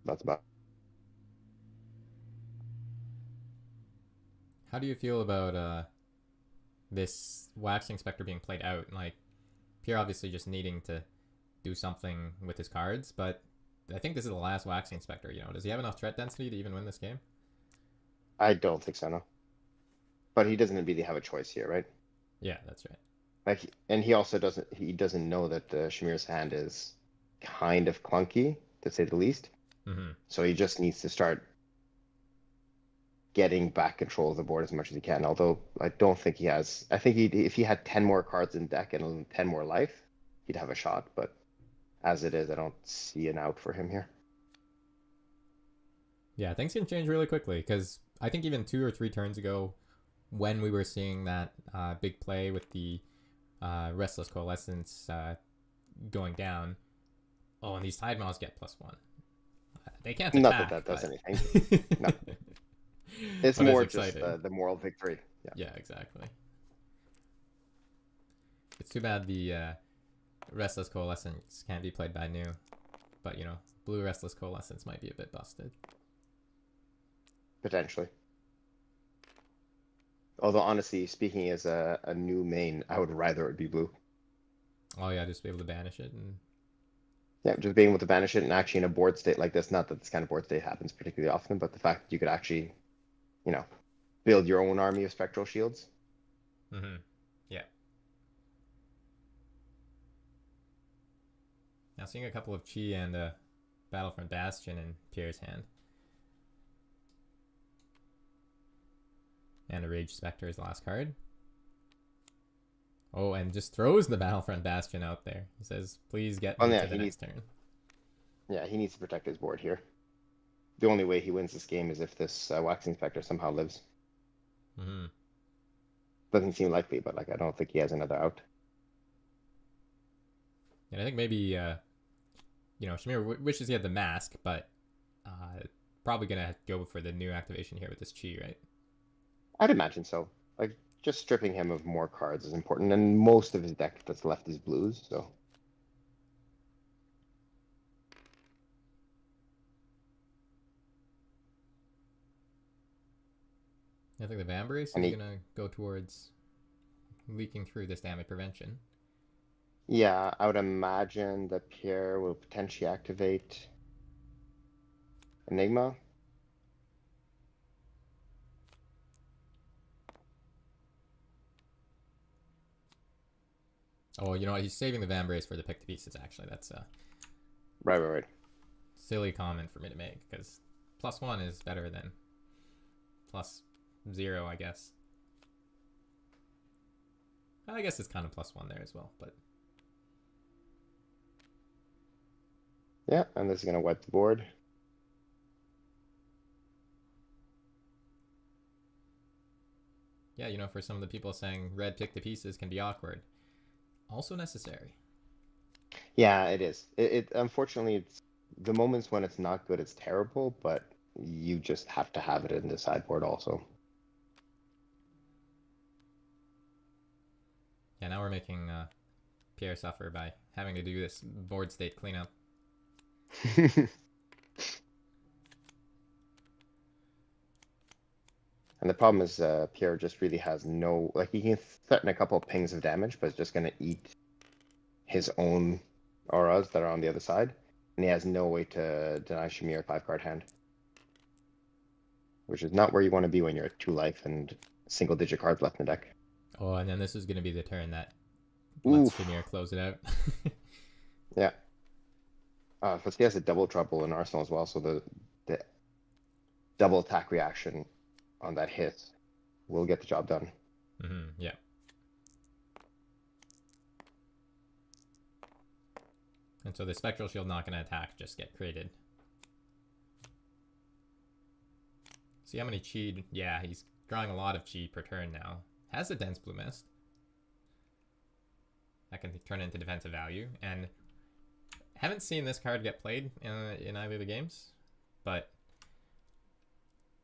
that's about. How do you feel about this waxing specter being played out? Like, Pierre obviously just needing to do something with his cards, but I think this is the last Waxing Spectre, you know. Does he have enough threat density to even win this game? I don't think so, no. But he doesn't really have a choice here, right? Yeah, that's right. Like, and he also doesn't know that Shahmir's hand is kind of clunky, to say the least. Mm-hmm. So he just needs to start getting back control of the board as much as he can. Although I don't think he has. I think if he had 10 more cards in deck and 10 more life, he'd have a shot. But as it is, I don't see an out for him here. Yeah, things can change really quickly, because I think even 2 or 3 turns ago, when we were seeing that big play with the Restless Coalescence going down, oh, and these Tide Moths get +1. They can't attack. Not that does anything. No. It's more just the moral victory. Yeah, exactly. It's too bad the Restless Coalescence can't be played by New. But, you know, Blue Restless Coalescence might be a bit busted. Potentially. Although, honestly, speaking as a new main, I would rather it be blue. Oh, yeah, just be able to banish it. And yeah, just being able to banish it, and actually in a board state like this, not that this kind of board state happens particularly often, but the fact that you could actually, you know, build your own army of spectral shields. Mm-hmm. Yeah. Now seeing a couple of Chi and Battlefront Bastion in Pierre's hand. And a Rage Spectre is the last card. Oh, and just throws the Battlefront Bastion out there. He says, please get me to the next turn. Yeah, he needs to protect his board here. The only way he wins this game is if this Waxing Spectre somehow lives. Mm-hmm. Doesn't seem likely, but like I don't think he has another out. And I think maybe, you know, Shahmir wishes he had the mask, but probably going to go for the new activation here with this Chi, right? I'd imagine so. Like, just stripping him of more cards is important, and most of his deck that's left is blues, so. I think the Vambrace is going to go towards leaking through this damage prevention. Yeah, I would imagine that Pierre will potentially activate Enigma. Oh, you know what? He's saving the Vambrace for the pick to pieces, actually. That's Right. silly comment for me to make, because +1 is better than +0, I guess. I guess it's kind of +1 there as well, but... Yeah, and this is going to wipe the board. Yeah, you know, for some of the people saying red pick to pieces can be awkward. Also necessary. Yeah, it is. It unfortunately, it's the moments when it's not good, it's terrible, but you just have to have it in the sideboard also. Yeah, now we're making Pierre suffer by having to do this board state cleanup. And the problem is Pierre just really has no, like he can threaten a couple of pings of damage, but it's just going to eat his own auras that are on the other side. And he has no way to deny Shahmir a 5-card hand. Which is not where you want to be when you're at 2 life and single-digit cards left in the deck. Oh, and then this is going to be the turn that lets Shahmir close it out. Yeah. Plus he has a double trouble in Arsenal as well, so the double attack reaction on that hit will get the job done. Mm-hmm, yeah. And so the Spectral Shield not going to attack, just get created. See how many Chi... Yeah, he's drawing a lot of Chi per turn now. Has a Dense Blue Mist. That can turn into defensive value. And haven't seen this card get played in either of the games, but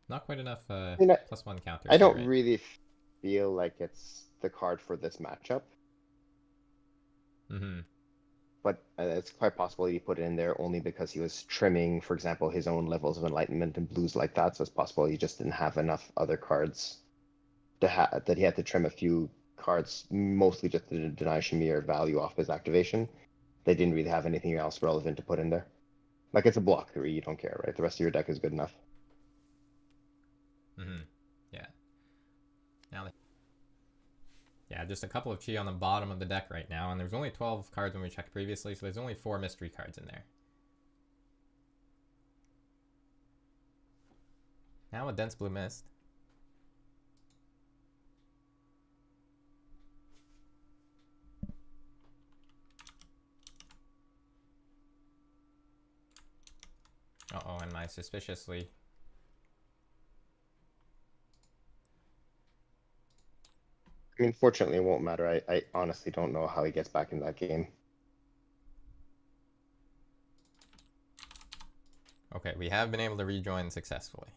not quite enough +1 counters. I don't really feel like it's the card for this matchup. Mm-hmm. But it's quite possible he put it in there only because he was trimming, for example, his own levels of enlightenment and blues like that. So it's possible he just didn't have enough other cards that he had to trim a few cards, mostly just to deny Shahmir value off his activation. they didn't really have anything else relevant to put in there. Like it's a block 3, you don't care, right? The rest of your deck is good enough. Yeah. Now, yeah, just a couple of chi on the bottom of the deck right now, and there's only 12 cards when we checked previously, so there's only 4 mystery cards in there. Now a dense blue mist. Uh-oh, and I suspiciously... I mean, fortunately, it won't matter. I honestly don't know how he gets back in that game. Okay, we have been able to rejoin successfully.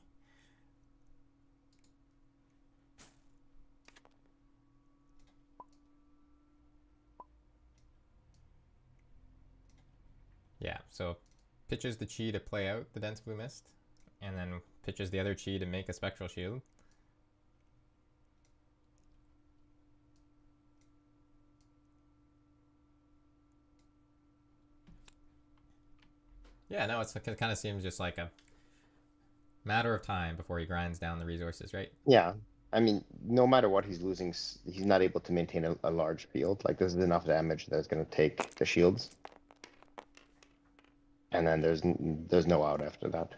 Yeah, so pitches the chi to play out the dense blue mist, and then pitches the other chi to make a spectral shield. Yeah, no, it kind of seems just like a matter of time before he grinds down the resources, right? Yeah, I mean, no matter what he's losing, he's not able to maintain a large field. Like, this is enough damage that it's going to take the shields. And then there's no out after that.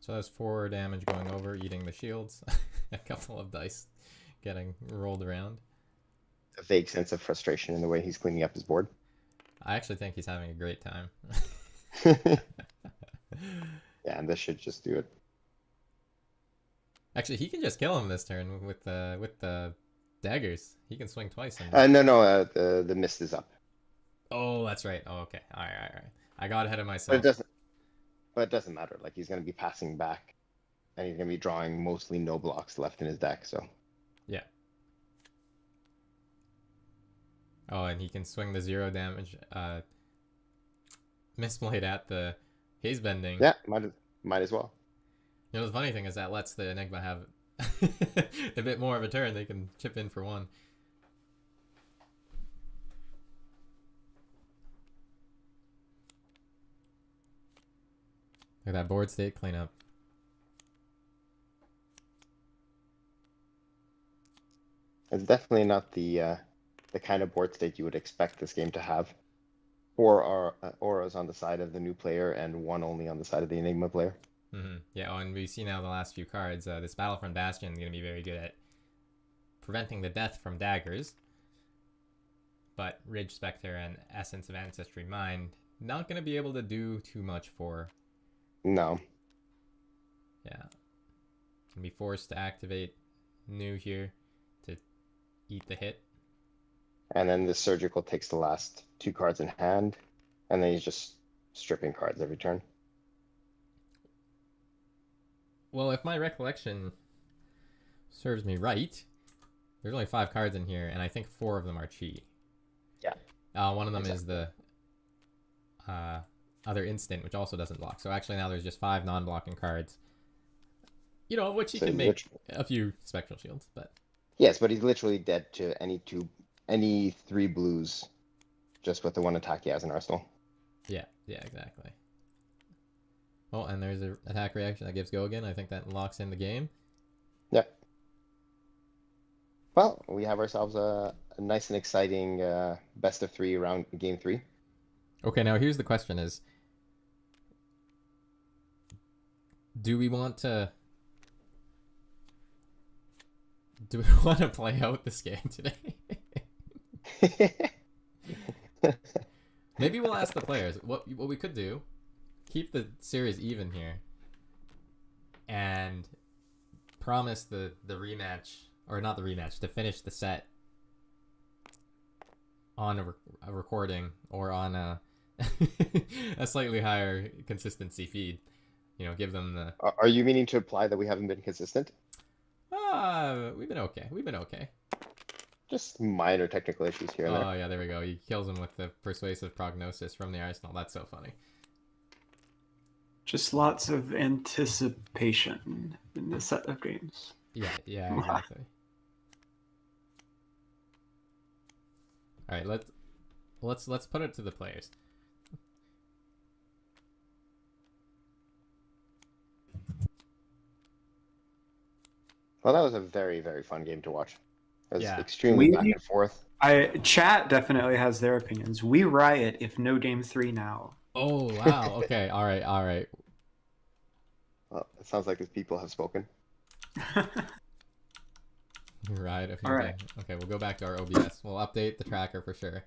So that's 4 damage going over, eating the shields. A couple of dice getting rolled around. A vague sense of frustration in the way he's cleaning up his board. I actually think he's having a great time. Yeah, and this should just do it. Actually, he can just kill him this turn with the daggers. He can swing twice. And... No, the mist is up. Oh, that's right. Oh, okay. All right. I got ahead of But myself. it doesn't matter. Like, he's going to be passing back, and he's going to be drawing mostly no blocks left in his deck. So yeah. Oh, and he can swing the 0 damage Mistblade at the haze bending. yeah, might as well. You know, the funny thing is that lets the Enigma have a bit more of a turn. They can chip in for 1. Look at that board state cleanup. It's definitely not the kind of board state you would expect this game to have. 4 auras on the side of the new player and 1 only on the side of the Enigma player. Yeah, oh, and we see now the last few cards. This Battlefront Bastion is going to be very good at preventing the death from daggers. But Ridge Spectre and Essence of Ancestry Mind not going to be able to do too much for. No. Yeah. Going to be forced to activate New here to eat the hit. And then the Surgical takes the last 2 cards in hand, and then he's just stripping cards every turn. Well, if my recollection serves me right, there's only 5 cards in here, and I think 4 of them are chi. Yeah. One of them is the other instant, which also doesn't block. So actually now there's just 5 non-blocking cards. You know, which he can make a few spectral shields, but... Yes, but he's literally dead to any 3 blues just with the 1 attack he has in arsenal. Yeah, exactly. Oh, and there's an attack reaction that gives go again. I think that locks in the game. Yep. Well, we have ourselves a nice and exciting best of 3 round game 3. Okay, now here's the question is, do we want to play out this game today? Maybe we'll ask the players. What we could do, keep the series even here, and promise the rematch, or not the rematch, to finish the set on a recording or on a a slightly higher consistency feed. You know, give them the... Are you meaning to imply that we haven't been consistent? We've been okay. Just minor technical issues here and there. Oh, yeah, there we go. He kills him with the persuasive prognosis from the arsenal. That's so funny. Just lots of anticipation in this set of games. Yeah, exactly. All right, let's put it to the players. Well, that was a very, very fun game to watch. It was Yeah. extremely back and forth. Chat definitely has their opinions. We riot if no game 3 now. Oh wow. Okay. All right. Well, it sounds like these people have spoken. Right. Okay. All right. Okay. We'll go back to our OBS. We'll update the tracker for sure.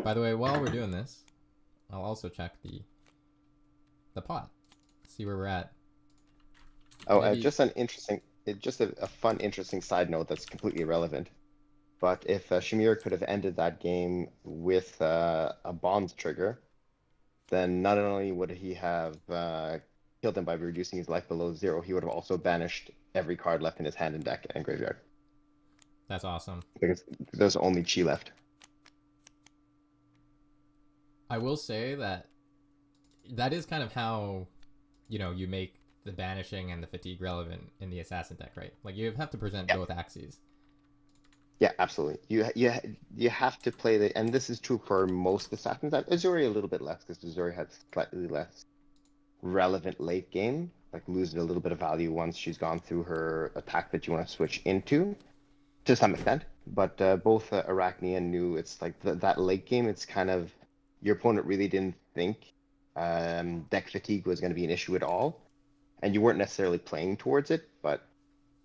By the way, while we're doing this, I'll also check the pot. See where we're at. Oh, Maybe... just an interesting, just a fun, interesting side note that's completely irrelevant. But if Shahmir could have ended that game with a bombs trigger, then not only would he have killed him by reducing his life below 0, he would have also banished every card left in his hand and deck and graveyard. That's awesome. Because there's only chi left. I will say that is kind of how, you make the banishing and the fatigue relevant in the assassin deck, right? Like you have to present both axes. Yeah, absolutely. You have to play the, and this is true for most assassins. Azuri a little bit less because Azuri has slightly less relevant late game, like losing a little bit of value once she's gone through her attack that you want to switch into, to some extent. But both Arachne and Nu, it's like that late game. It's kind of your opponent really didn't think deck fatigue was going to be an issue at all, and you weren't necessarily playing towards it, but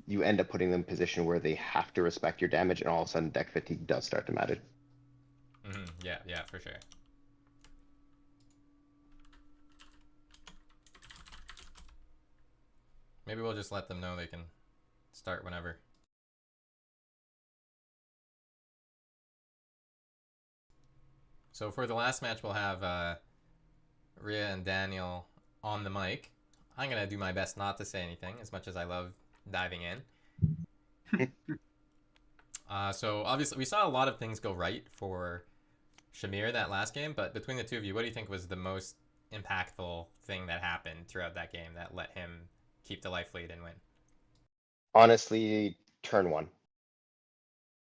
you end up putting them in a position where they have to respect your damage, and all of a sudden deck fatigue does start to matter. Yeah, for sure. Maybe we'll just let them know they can start whenever. So for the last match, we'll have Rhea and Daniel on the mic. I'm going to do my best not to say anything, as much as I love diving in. So obviously, we saw a lot of things go right for Shahmir that last game, but between the two of you, what do you think was the most impactful thing that happened throughout that game that let him keep the life lead and win? Honestly, turn 1.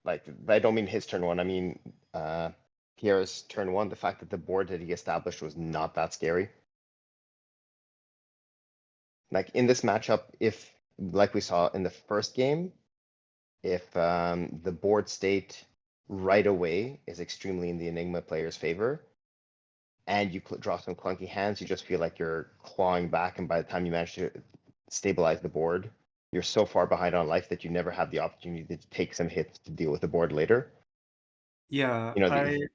Like, I don't mean his turn 1. I mean, Pierre's turn 1. The fact that the board that he established was not that scary. Like in this matchup, if, like we saw in the first game, if the board state right away is extremely in the Enigma player's favor, and you draw some clunky hands, you just feel like you're clawing back, and by the time you manage to stabilize the board, you're so far behind on life that you never have the opportunity to take some hits to deal with the board later. Yeah, You know,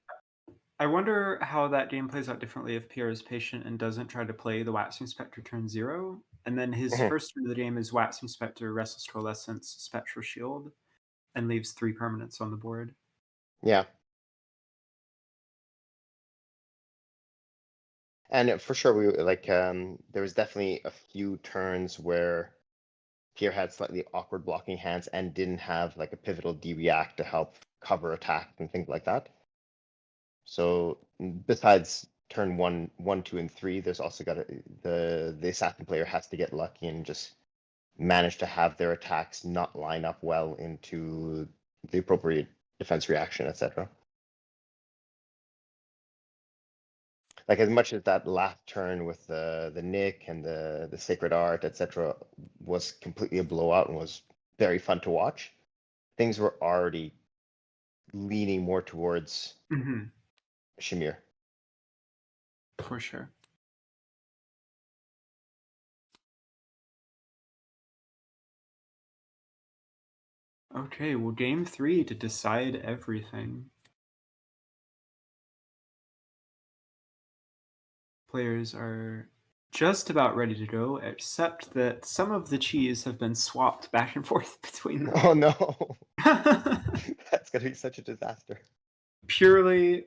I wonder how that game plays out differently if Pierre is patient and doesn't try to play the Waxing Spectre turn 0, and then his first turn of the game is Waxing Spectre, Restless Coalescence, Spectral Shield, and leaves 3 permanents on the board. Yeah. And for sure, we like there was definitely a few turns where Pierre had slightly awkward blocking hands and didn't have like a pivotal D-react to help cover attacks and things like that. So besides turn 1, 2, and 3, there's also got the assassin player has to get lucky and just manage to have their attacks not line up well into the appropriate defense reaction, etc. Like as much as that last turn with the Nick and the Sacred Art, etc., was completely a blowout and was very fun to watch, things were already leaning more towards Shahmir. For sure. Okay, well, game 3 to decide everything. Players are just about ready to go, except that some of the cheese have been swapped back and forth between them. Oh no! That's gonna be such a disaster. Purely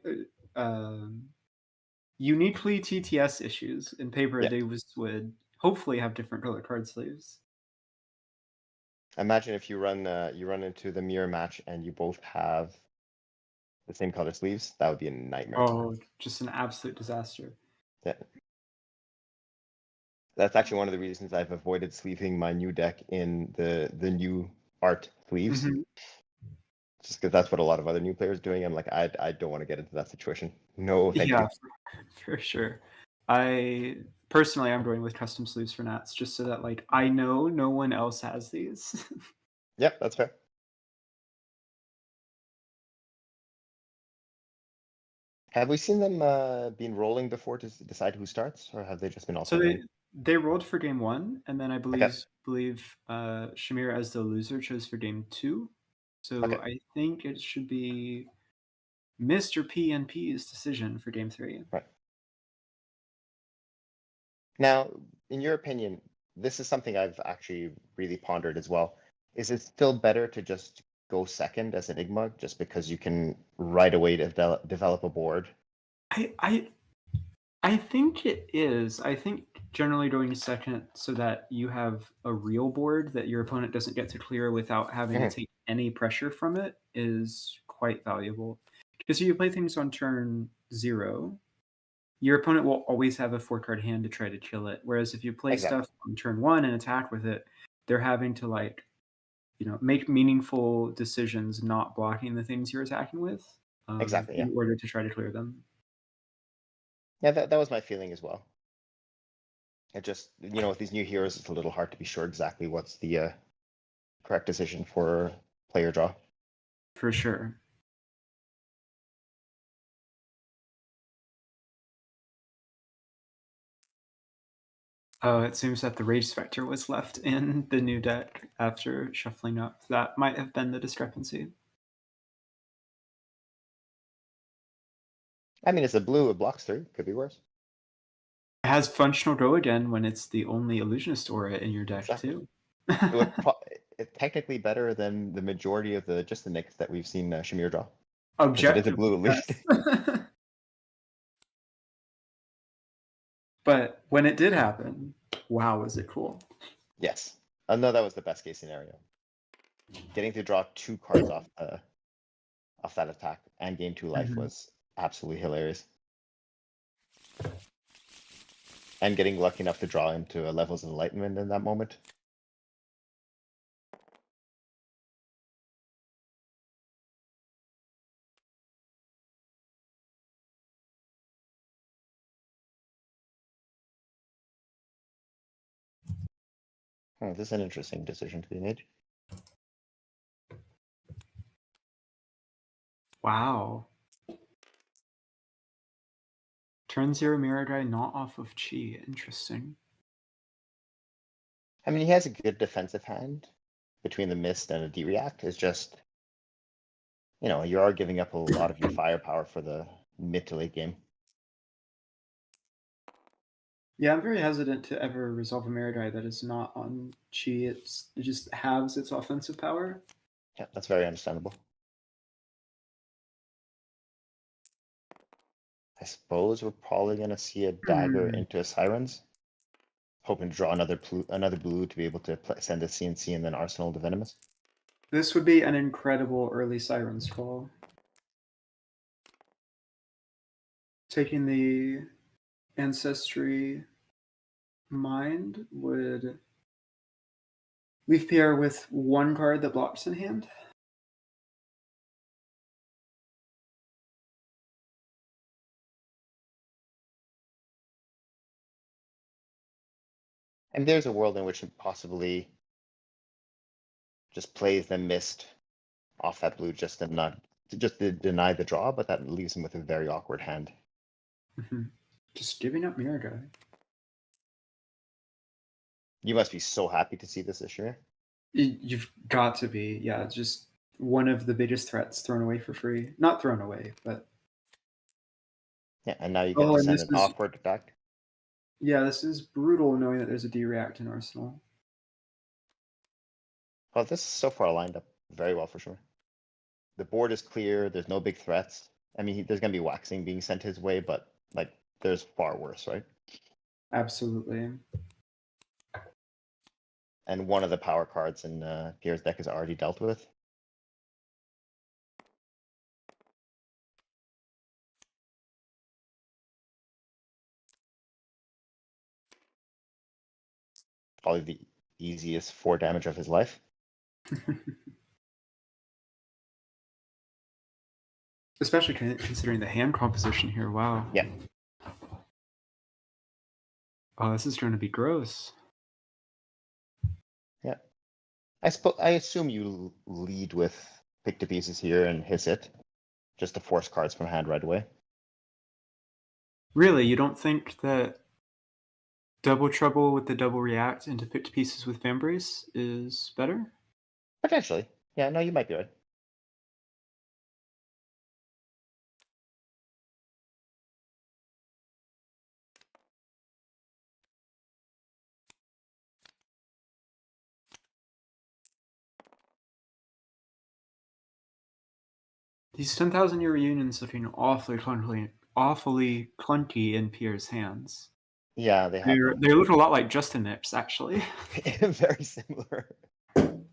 uniquely TTS issues. In paper, Yeah. they would hopefully have different color card sleeves. Imagine if you run into the mirror match and you both have the same color sleeves. That would be a nightmare. Oh, just an absolute disaster. Yeah. That's actually one of the reasons I've avoided sleeving my new deck in the new art sleeves. Mhm. Just because that's what a lot of other new players are doing. I'm like, I don't want to get into that situation. No, thank Yeah, you. for sure. I personally, I'm going with custom sleeves for Nats just so that like I know no one else has these. Yep, that's fair. Have we seen them been rolling before to decide who starts, or have they just been So alternating? they rolled for game 1, and then I Okay. believe Shahmir as the loser chose for game 2. So Okay. I think it should be Mr. PNP's decision for game 3. Right. Now, in your opinion, this is something I've actually really pondered as well. Is it still better to just go second as Enigma, just because you can right away develop a board? I think it is. I think generally going second so that you have a real board that your opponent doesn't get to clear without having to Mhm. take any pressure from it is quite valuable. Because if you play things on turn 0, your opponent will always have a 4-card hand to try to kill it. Whereas if you play Exactly. stuff on turn 1 and attack with it, they're having to make meaningful decisions not blocking the things you're attacking with Exactly, yeah. in order to try to clear them. Yeah, that was my feeling as well. It just, with these new heroes, it's a little hard to be sure exactly what's the correct decision for player draw. For sure. Oh, it seems that the Rage Spectre was left in the new deck after shuffling up. That might have been the discrepancy. I mean, it's a blue, it blocks 3. Could be worse. It has functional go again when it's the only illusionist aura in your deck, Exactly. too. It's technically better than the majority of the Nicks that we've seen Shahmir draw. Because it is a blue Objectively, elite. yes. But when it did happen, wow, was it cool. Yes. No, that was the best case scenario. Getting to draw 2 cards off that attack and gain 2 life was absolutely hilarious. And getting lucky enough to draw into a Levels of Enlightenment in that moment. Oh, this is an interesting decision to be made. Wow. Turn 0 Mirror Guy not off of Chi. Interesting. I mean, he has a good defensive hand between the Mist and a D-React. It's just, you are giving up a lot of your firepower for the mid to late game. Yeah, I'm very hesitant to ever resolve a Mirror Guy that is not on Chi. It just halves its offensive power. Yeah, that's very understandable. I suppose we're probably going to see a dagger into a Sirens. Hoping to draw another blue to be able to send a CNC and then Arsenal to Venomous. This would be an incredible early Sirens call. Taking the Ancestry Mind would leave Pierre with 1 card that blocks in hand. And there's a world in which it possibly just plays the Mist off that blue just to deny the draw, but that leaves him with a very awkward hand. Just giving up Mirror Guy. You must be so happy to see this year. You've got to be. Yeah, just one of the biggest threats thrown away for free. Not thrown away, but... Yeah, and now you get to send an awkward deck. Yeah, this is brutal knowing that there's a D-React in Arsenal. Well, this is so far lined up very well for sure. The board is clear. There's no big threats. I mean, there's going to be waxing being sent his way, but there's far worse, right? Absolutely. And one of the power cards in Pierre's deck is already dealt with. Probably the easiest 4 damage of his life. Especially considering the hand composition here. Wow. Yeah. Oh, this is going to be gross. Yeah. I assume you lead with pick to pieces here and hiss it, just to force cards from hand right away. Really, you don't think that double trouble with the double react into pick to pieces with Vambrace is better? Potentially. Yeah, no, you might be right. These 10,000-year reunions looking awfully clunky in Pierre's hands. Yeah, they have. They look a lot like Justin Nips, actually. Very similar. I'm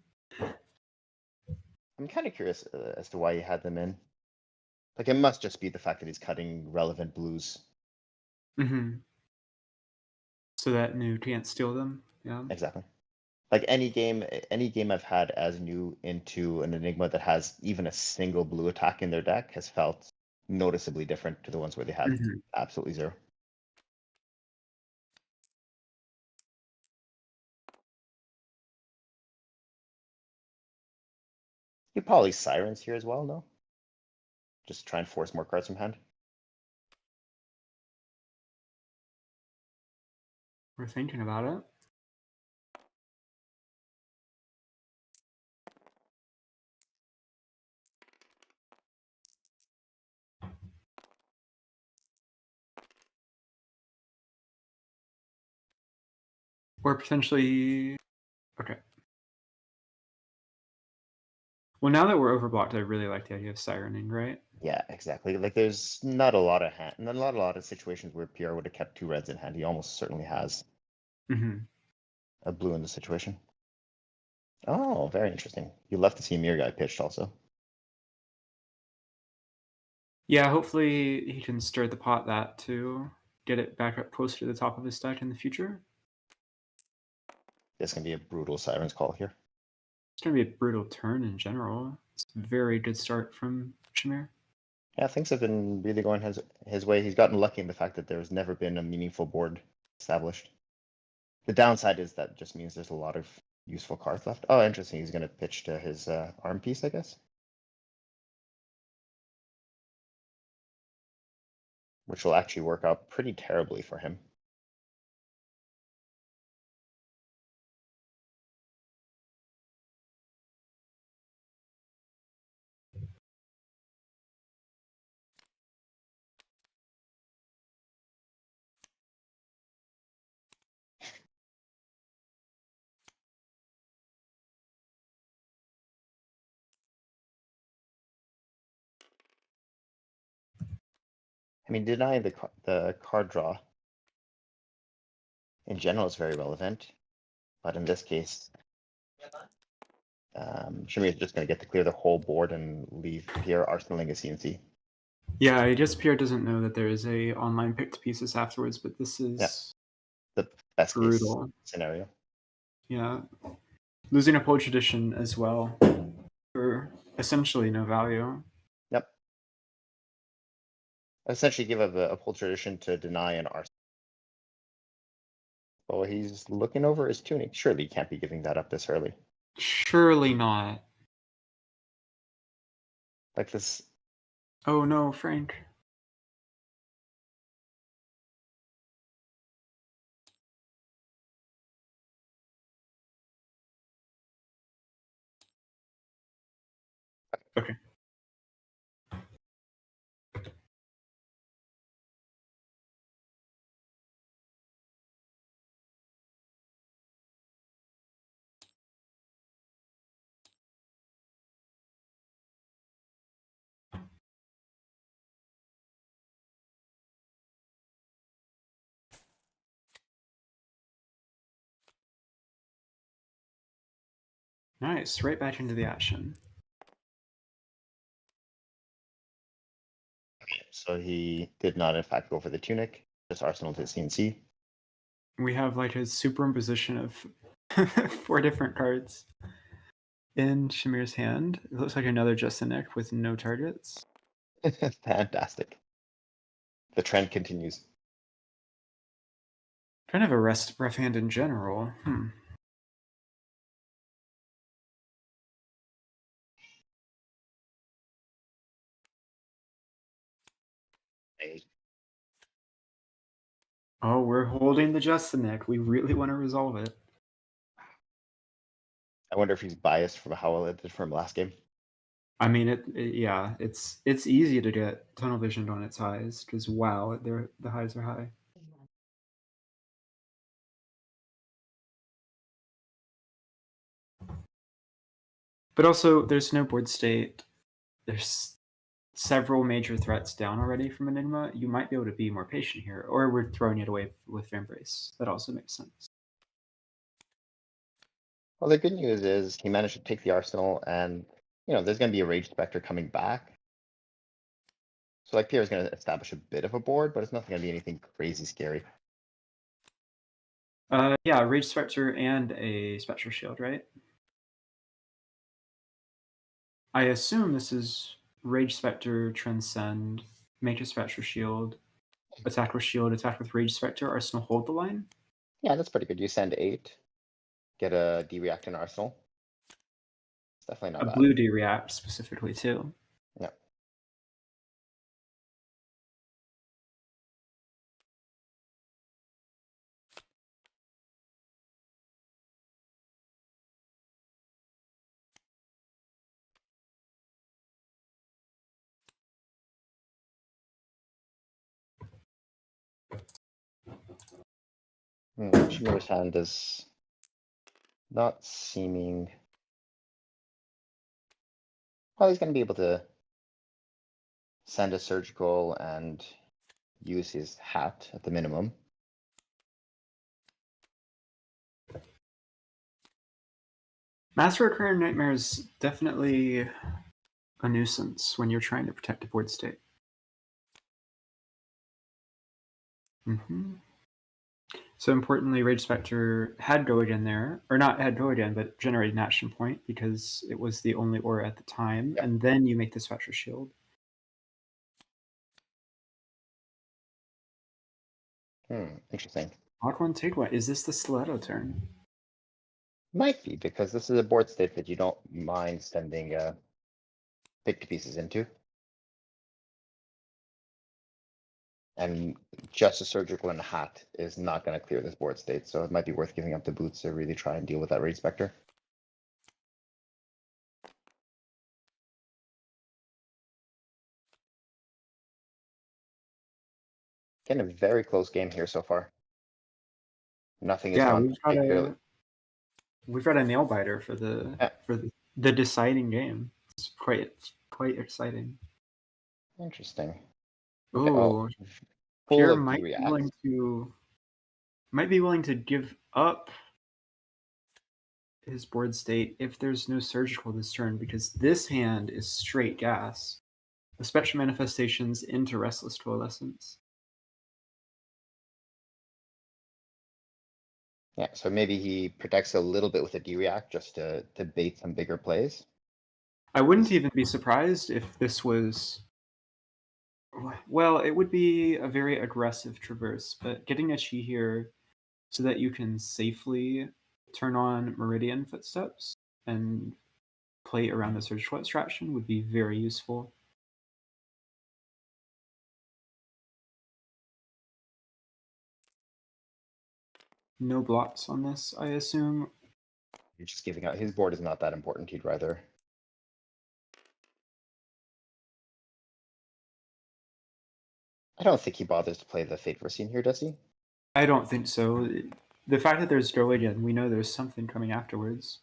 kind of curious as to why he had them in. Like, it must just be the fact that he's cutting relevant blues. Mm-hmm. So that New can't steal them. Yeah. Exactly. Like any game I've had as New into an Enigma that has even a single blue attack in their deck has felt noticeably different to the ones where they had absolutely zero. You probably Sirens here as well, no? Just try and force more cards from hand. We're thinking about it. Or potentially... Okay. Well, now that we're overblocked, I really like the idea of sirening, right? Yeah, exactly. Like there's not a lot of situations where Pierre would have kept 2 reds in hand. He almost certainly has a blue in the situation. Oh, very interesting. You love to see Mir guy pitched also. Yeah, hopefully he can stir the pot that to get it back up closer to the top of his stack in the future. This can be a brutal Sirens call here. It's going to be a brutal turn in general. It's a very good start from Shahmir. Yeah, things have been really going his way. He's gotten lucky in the fact that there's never been a meaningful board established. The downside is that just means there's a lot of useful cards left. Oh, interesting. He's going to pitch to his arm piece, I guess. Which will actually work out pretty terribly for him. I mean, denying the card draw in general is very relevant, but in this case, Shahmir is just going to get to clear the whole board and leave Pierre arsenaling a CNC. Yeah, I guess Pierre doesn't know that there is a online pick to pieces afterwards, but this is the best brutal case scenario. Yeah, losing a pole tradition as well for essentially no value. Yep. Essentially give up a pull tradition to deny an arsenal. Oh, he's looking over his tuning. Surely he can't be giving that up this early. Surely not. Like this. Oh no, Frank. Okay. Nice, right back into the action. Okay, so he did not in fact go for the tunic, just arsenal to CNC. We have like a superimposition of 4 different cards in Shahmir's hand. It looks like another Just the Nick with no targets. Fantastic. The trend continues. Kind of a rough hand in general. Oh, we're holding the Just the Nick. We really want to resolve it. I wonder if he's biased from how it did from last game. I mean, yeah, it's easy to get tunnel visioned on its highs because wow, the highs are high. But also, there's no board state. There's several major threats down already from Enigma. You might be able to be more patient here, or we're throwing it away with Embrace. That also makes sense. Well, the good news is he managed to take the arsenal, and there's going to be a Rage Spectre coming back. So like Pierre's going to establish a bit of a board, but it's not going to be anything crazy scary. Yeah, Rage Spectre and a Spectral Shield, right? I assume this is Rage Spectre, Transcend, make a Spectral Shield, attack with Rage Spectre, Arsenal hold the line. Yeah, that's pretty good. You send 8, get a D-React in Arsenal. It's definitely not A bad. blue D-React specifically too. Yeah. Shahmir's hand is not seeming. Well, he's going to be able to send a surgical and use his hat at the minimum. Master Recurring Nightmare is definitely a nuisance when you're trying to protect a board state. So importantly, Rage Spectre had Go Again there, or not had Go Again, but generated an action point because it was the only aura at the time, and then you make the Spectral Shield. Interesting. Lock one, take one. Is this the Stiletto turn? Might be, because this is a board state that you don't mind sending pick pieces into. And just a surgical and a hat is not going to clear this board state, so it might be worth giving up the boots to really try and deal with that Rage Spectre. Getting a very close game here so far. Nothing is gone particularly. We've got a nail biter for the deciding game. It's quite exciting. Interesting. Okay, oh, Pierre might be willing to give up his board state if there's no surgical this turn, because this hand is straight gas. The Spectral Manifestations into Restless Coalescence. Yeah, so maybe he protects a little bit with a D-React just to bait some bigger plays. I wouldn't even be surprised if this was... Well, it would be a very aggressive traverse, but getting a Chi here so that you can safely turn on Meridian Footsteps and play around the surgical abstraction would be very useful. No blocks on this, I assume. You're just giving out. His board is not that important. He'd rather. I don't think he bothers to play the Fate Foreseen here, does he? I don't think so. The fact that there's Go Again, we know there's something coming afterwards.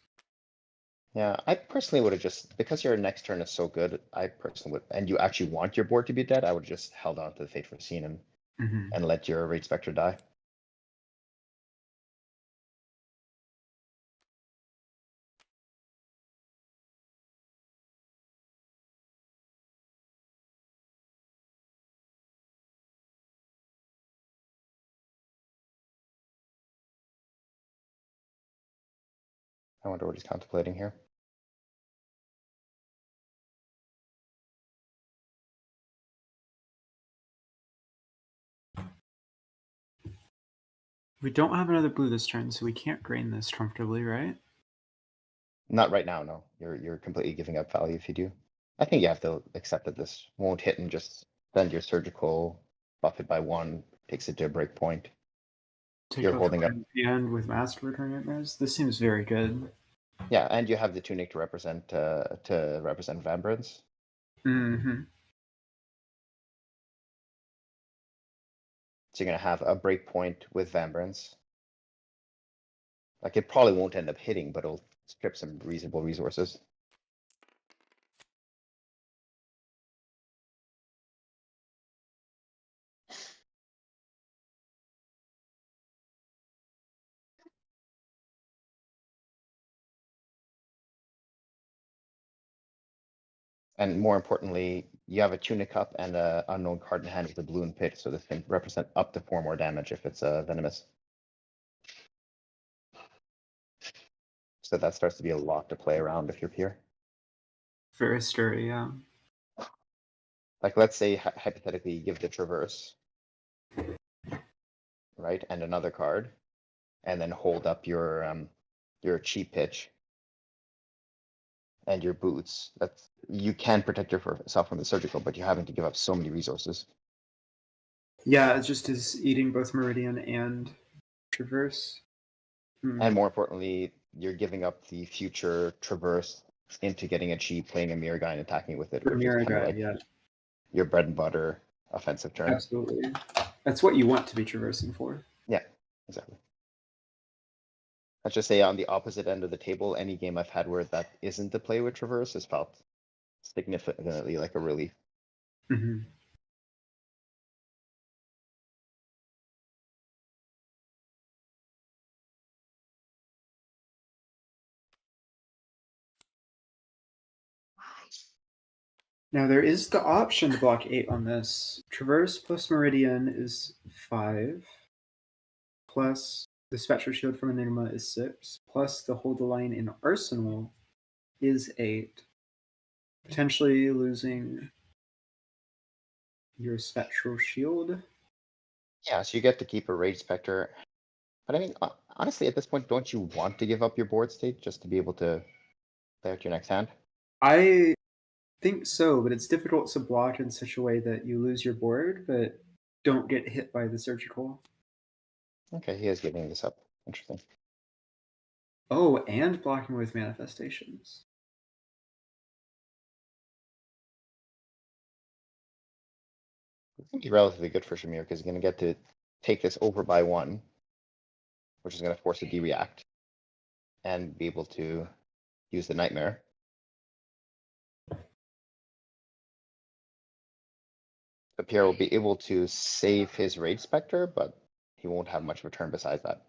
Yeah, I personally would have just, because your next turn is so good, I personally would, and you actually want your board to be dead, I would have just held on to the Fate Foreseen and let your Rage Spectre die. I wonder what he's contemplating here. We don't have another blue this turn, so we can't grain this comfortably, right? Not right now, no. You're completely giving up value if you do. I think you have to accept that this won't hit and just send your surgical, buff it by 1, takes it to a break point. Take You're off holding up. and with Master Return Nightmares. This seems very good. Yeah, and you have the tunic to represent Vambrance. Mm-hmm. So you're gonna have a break point with Vambrance. Like it probably won't end up hitting, but it'll strip some reasonable resources. And more importantly, you have a tunic up and a unknown card in hand with a blue and pitch, so this can represent up to 4 more damage if it's venomous. So that starts to be a lot to play around if you're Pierre. Very scary, yeah. Like let's say hypothetically you give the traverse, right, and another card, and then hold up your cheap pitch and your boots. That's you can protect yourself from the surgical, but you're having to give up so many resources. Yeah, it just is eating both Meridian and Traverse. And more importantly, you're giving up the future traverse into getting a cheap, playing a mirror guy and attacking with it, which is Mirror kind of Guy, like yeah, your bread and butter offensive turn. absolutely. That's what you want to be traversing for. Yeah, exactly. Let's just say on the opposite end of the table, any game I've had where that isn't the play with traverse has felt significantly like a relief. Mm-hmm. Now there is the option to block 8 on this. Traverse plus Meridian is 5, plus the Spectral Shield from Enigma is 6, plus the Hold the Line in Arsenal is 8. Potentially losing your Spectral Shield. Yeah, so you get to keep a Rage Spectre. But I mean, honestly, at this point, don't you want to give up your board state just to be able to play out your next hand? I think so, but it's difficult to block in such a way that you lose your board, but don't get hit by the surgical. Okay, he is giving this up. Interesting. Oh, and blocking with manifestations. It's going to be relatively good for Shahmir because he's going to get to take this over by 1, which is going to force a D-react and be able to use the Nightmare. But Pierre will be able to save his Rage Spectre, but he won't have much of a turn besides that.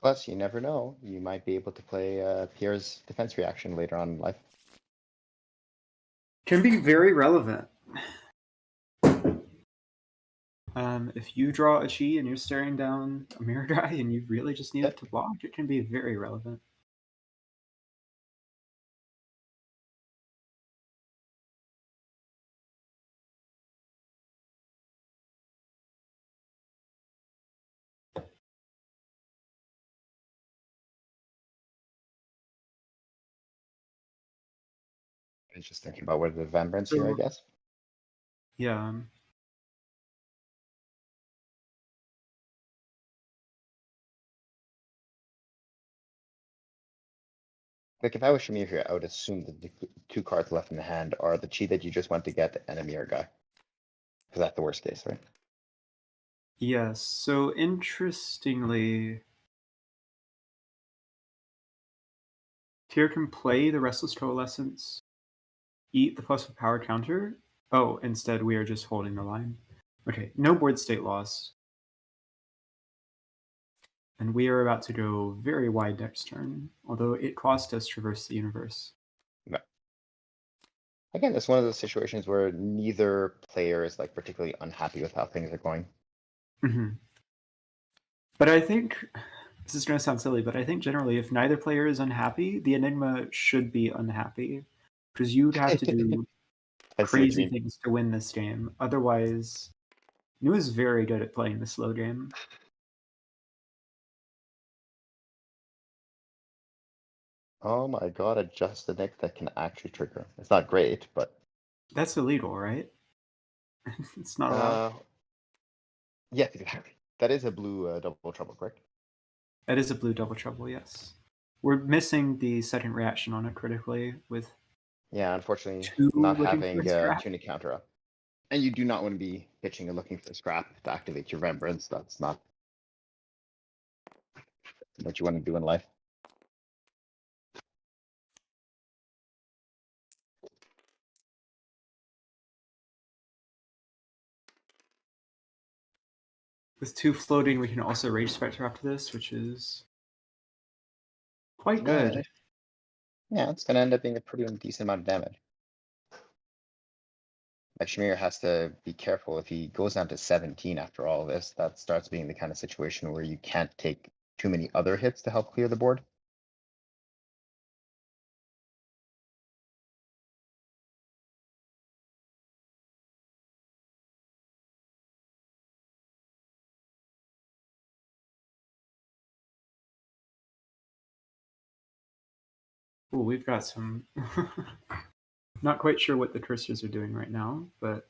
Plus, you never know. You might be able to play Pierre's defense reaction later on in life. Can be very relevant. If you draw a chi and you're staring down a mirror guy and you really just need it to block, it can be very relevant. He's just thinking about where the Vambrance here, I guess. Yeah. Like if I was Shahmir here, I would assume that the 2 cards left in the hand are the chi that you just went to get and a mirror guy. Is that the worst case, right? Yes. So interestingly, Tyr can play the Restless Coalescence, eat the +1 power counter. Oh, instead we are just holding the line. Okay, no board state loss. And we are about to go very wide next turn, although it cost us Traverse the Universe. Again, it's one of those situations where neither player is like particularly unhappy with how things are going. But I think, this is going to sound silly, but I think generally if neither player is unhappy, the Enigma should be unhappy. Because you'd have to do I see what you crazy mean. things to win this game. Otherwise, Nu is very good at playing the slow game. Oh my god, adjust the deck that can actually trigger. It's not great, but That's illegal, right? It's not allowed. yeah, exactly. That is a blue double trouble, correct? That is a blue double trouble, yes. We're missing the second reaction on it critically with Yeah, unfortunately, two not looking having for scrap. tunic counter up. And you do not want to be pitching and looking for scrap to activate your remembrance. That's not what you want to do in life. With 2 floating, we can also Rage Spectre after this, which is quite Yeah. good. Yeah, it's going to end up being a pretty decent amount of damage. Like Shahmir has to be careful if he goes down to 17 after all of this. That starts being the kind of situation where you can't take too many other hits to help clear the board. Oh, we've got some... Not quite sure what the cursors are doing right now, but...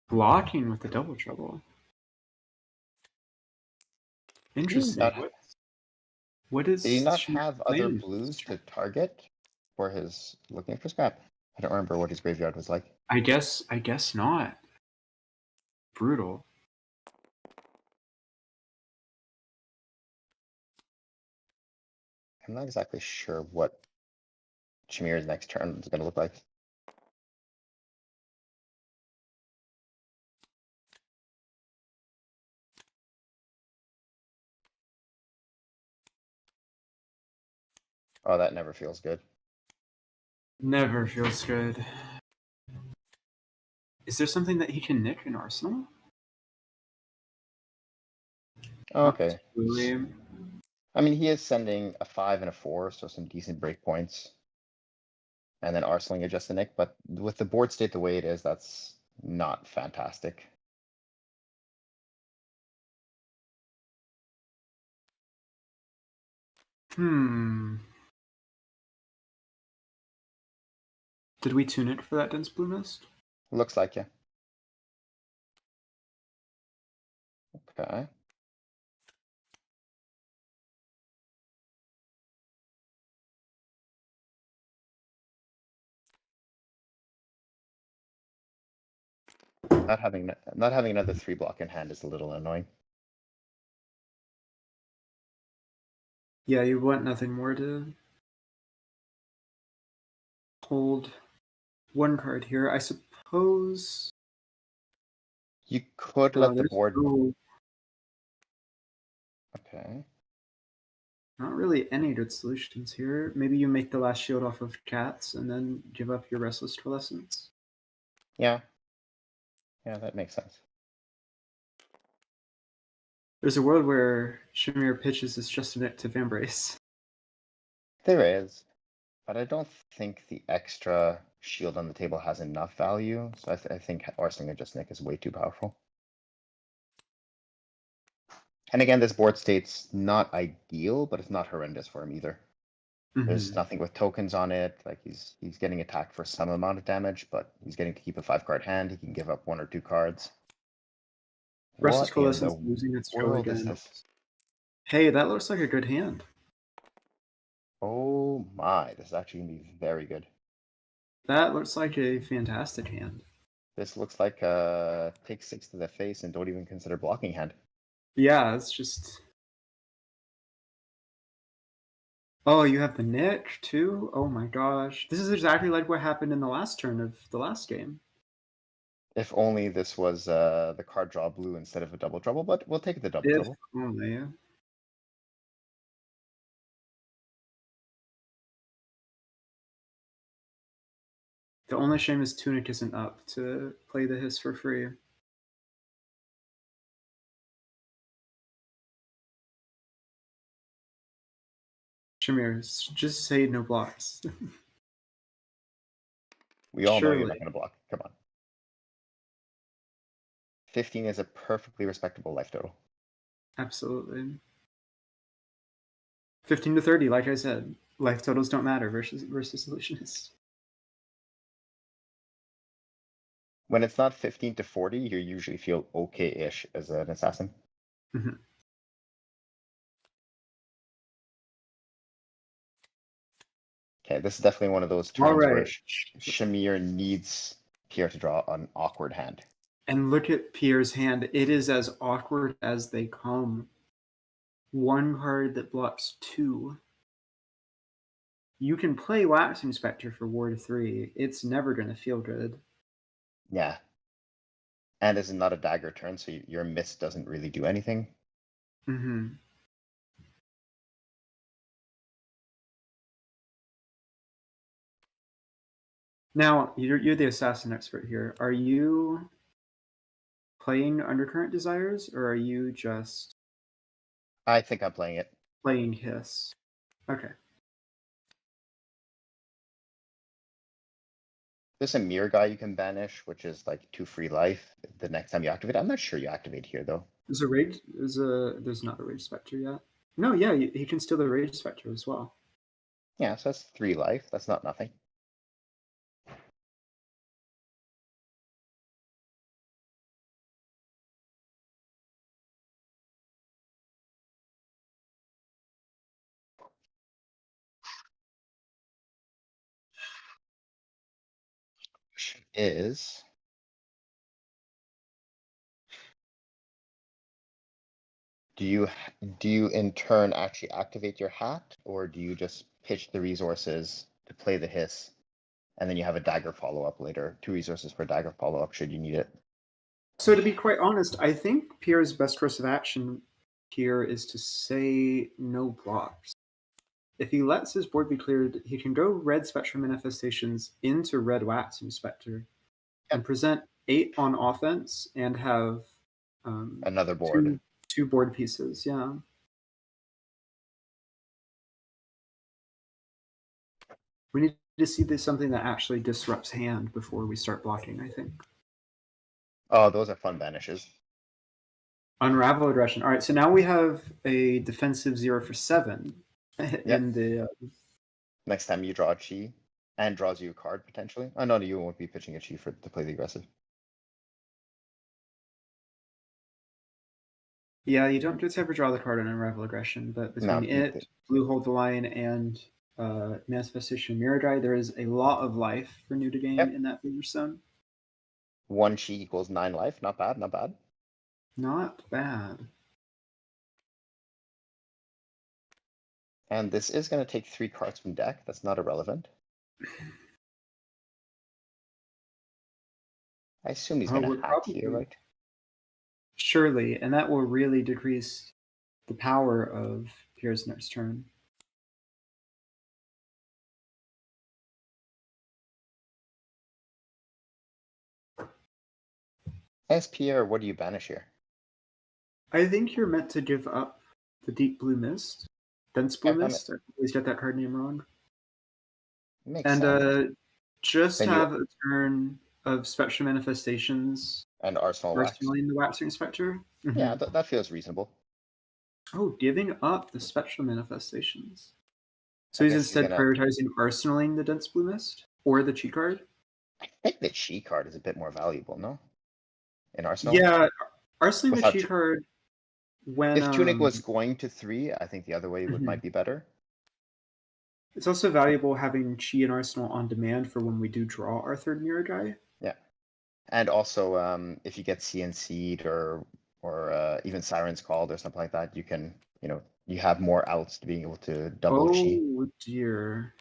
Blocking with the double trouble. Interesting. What is... Did he not she have other playing? blues to target for his looking for scrap? I don't remember what his graveyard was like. I guess not. Brutal. I'm not exactly sure what Shahmir's next turn is going to look like. Oh, that never feels good. Never feels good. Is there something that he can nick in Arsenal? Okay. Really? I mean, he is sending a 5 and a 4, so some decent breakpoints. And then arsenaling adjust the nick, but with the board state the way it is, that's not fantastic. Did we tune it for that dense blue mist? Looks like, yeah. Okay. Not having another 3 block in hand is a little annoying. Yeah, you want nothing more to hold one card here. I suppose... You could let the board. no, Okay. not really any good solutions here. Maybe you make the last shield off of cats and then give up your Restless Coalescence. Yeah. Yeah, that makes sense. There's a world where Shahmir pitches his just an active embrace. There is, but I don't think the extra shield on the table has enough value. So I think arsenaling adjust nick is way too powerful. And again, this board state's not ideal, but it's not horrendous for him either. There's nothing with tokens on it. Like he's getting attacked for some amount of damage, but he's getting to keep a 5-card hand. He can give up 1 or 2 cards. Restless What in Coalescence the losing its go world is again. this? Hey, that looks like a good hand. Oh my, this is actually gonna be very good. That looks like a fantastic hand. This looks like take 6 to the face and don't even consider blocking hand. Yeah, it's just. Oh, you have the nick too? Oh my gosh. This is exactly like what happened in the last turn of the last game. If only this was the card draw blue instead of a double trouble, but we'll take the double If trouble. only. The only shame is Tunic isn't up to play the hiss for free. Shahmir, just say no blocks. We all know you're Surely. not gonna block. Come on. 15 is a perfectly respectable life total. Absolutely. 15 to 30, like I said. Life totals don't matter versus illusionist. When it's not 15 to 40, you usually feel okay-ish as an assassin. Mhm. Okay, this is definitely one of those turns All where right. Shahmir needs Pierre to draw an awkward hand. And look at Pierre's hand. It is as awkward as they come. One card that blocks 2. You can play Waxing Spectre for Ward 3. It's never going to feel good. Yeah. And this is not a dagger turn, so your miss doesn't really do anything. Mm-hmm. Now, you're the assassin expert here. Are you playing Undercurrent Desires, or are you just I think I'm playing it. playing Hiss? Okay. There's a mirror guy you can banish, which is like 2 free life the next time you activate. I'm not sure you activate here though. There's not a Rage Spectre yet. No, yeah, he can steal the Rage Spectre as well. Yeah, so that's 3 life. That's not nothing. Question is, do you in turn actually activate your hat, or do you just pitch the resources to play the hiss, and then you have a dagger follow-up later? 2 resources per dagger follow-up should you need it. So to be quite honest, I think Pierre's best course of action here is to say no blocks. If he lets his board be cleared, he can go red Spectral Manifestations into red Waxing Spectre and present 8 on offense and have Another board. two board pieces. Yeah. We need to see this something that actually disrupts hand before we start blocking, I think. Oh, those are fun banishes. Unravel Aggression. All right, so now we have a defensive 0 for 7 in the. Next time you draw a chi and draws you a card potentially. Oh no, you won't be pitching a chi to play the aggressive. Yeah, you don't just ever draw the card on Unravel Aggression, but between Blue Hold the Line, and Manifestation Mirror Guy, there is a lot of life for new to game in that figure zone. 1 chi equals 9 life. Not bad, not bad. Not bad. And this is going to take 3 cards from deck. That's not irrelevant. I assume he's going to hat here, right? Surely, and that will really decrease the power of Pierre's next turn. As Pierre, what do you banish here? I think you're meant to give up the Deep Blue Mist. Dense Blue Mist. I always get that card name wrong. Makes sense. Just then have a turn of Spectral Manifestations and arsenaling the Waxing Spectre. Mm-hmm. Yeah, that feels reasonable. Oh, giving up the Spectral Manifestations. So he's instead prioritizing arsenaling the Dense Blue Mist or the Chi card? I think the Chi card is a bit more valuable, no? In Arsenal? Yeah, arsenaling the Chi card when... If Tunic was going to 3, I think the other way might be better. It's also valuable having Chi and Arsenal on demand for when we do draw our third mirror guy. Yeah. And also, if you get CNC'd or even Sirens called or something like that, you can, you have more outs to being able to double Chi. Oh dear.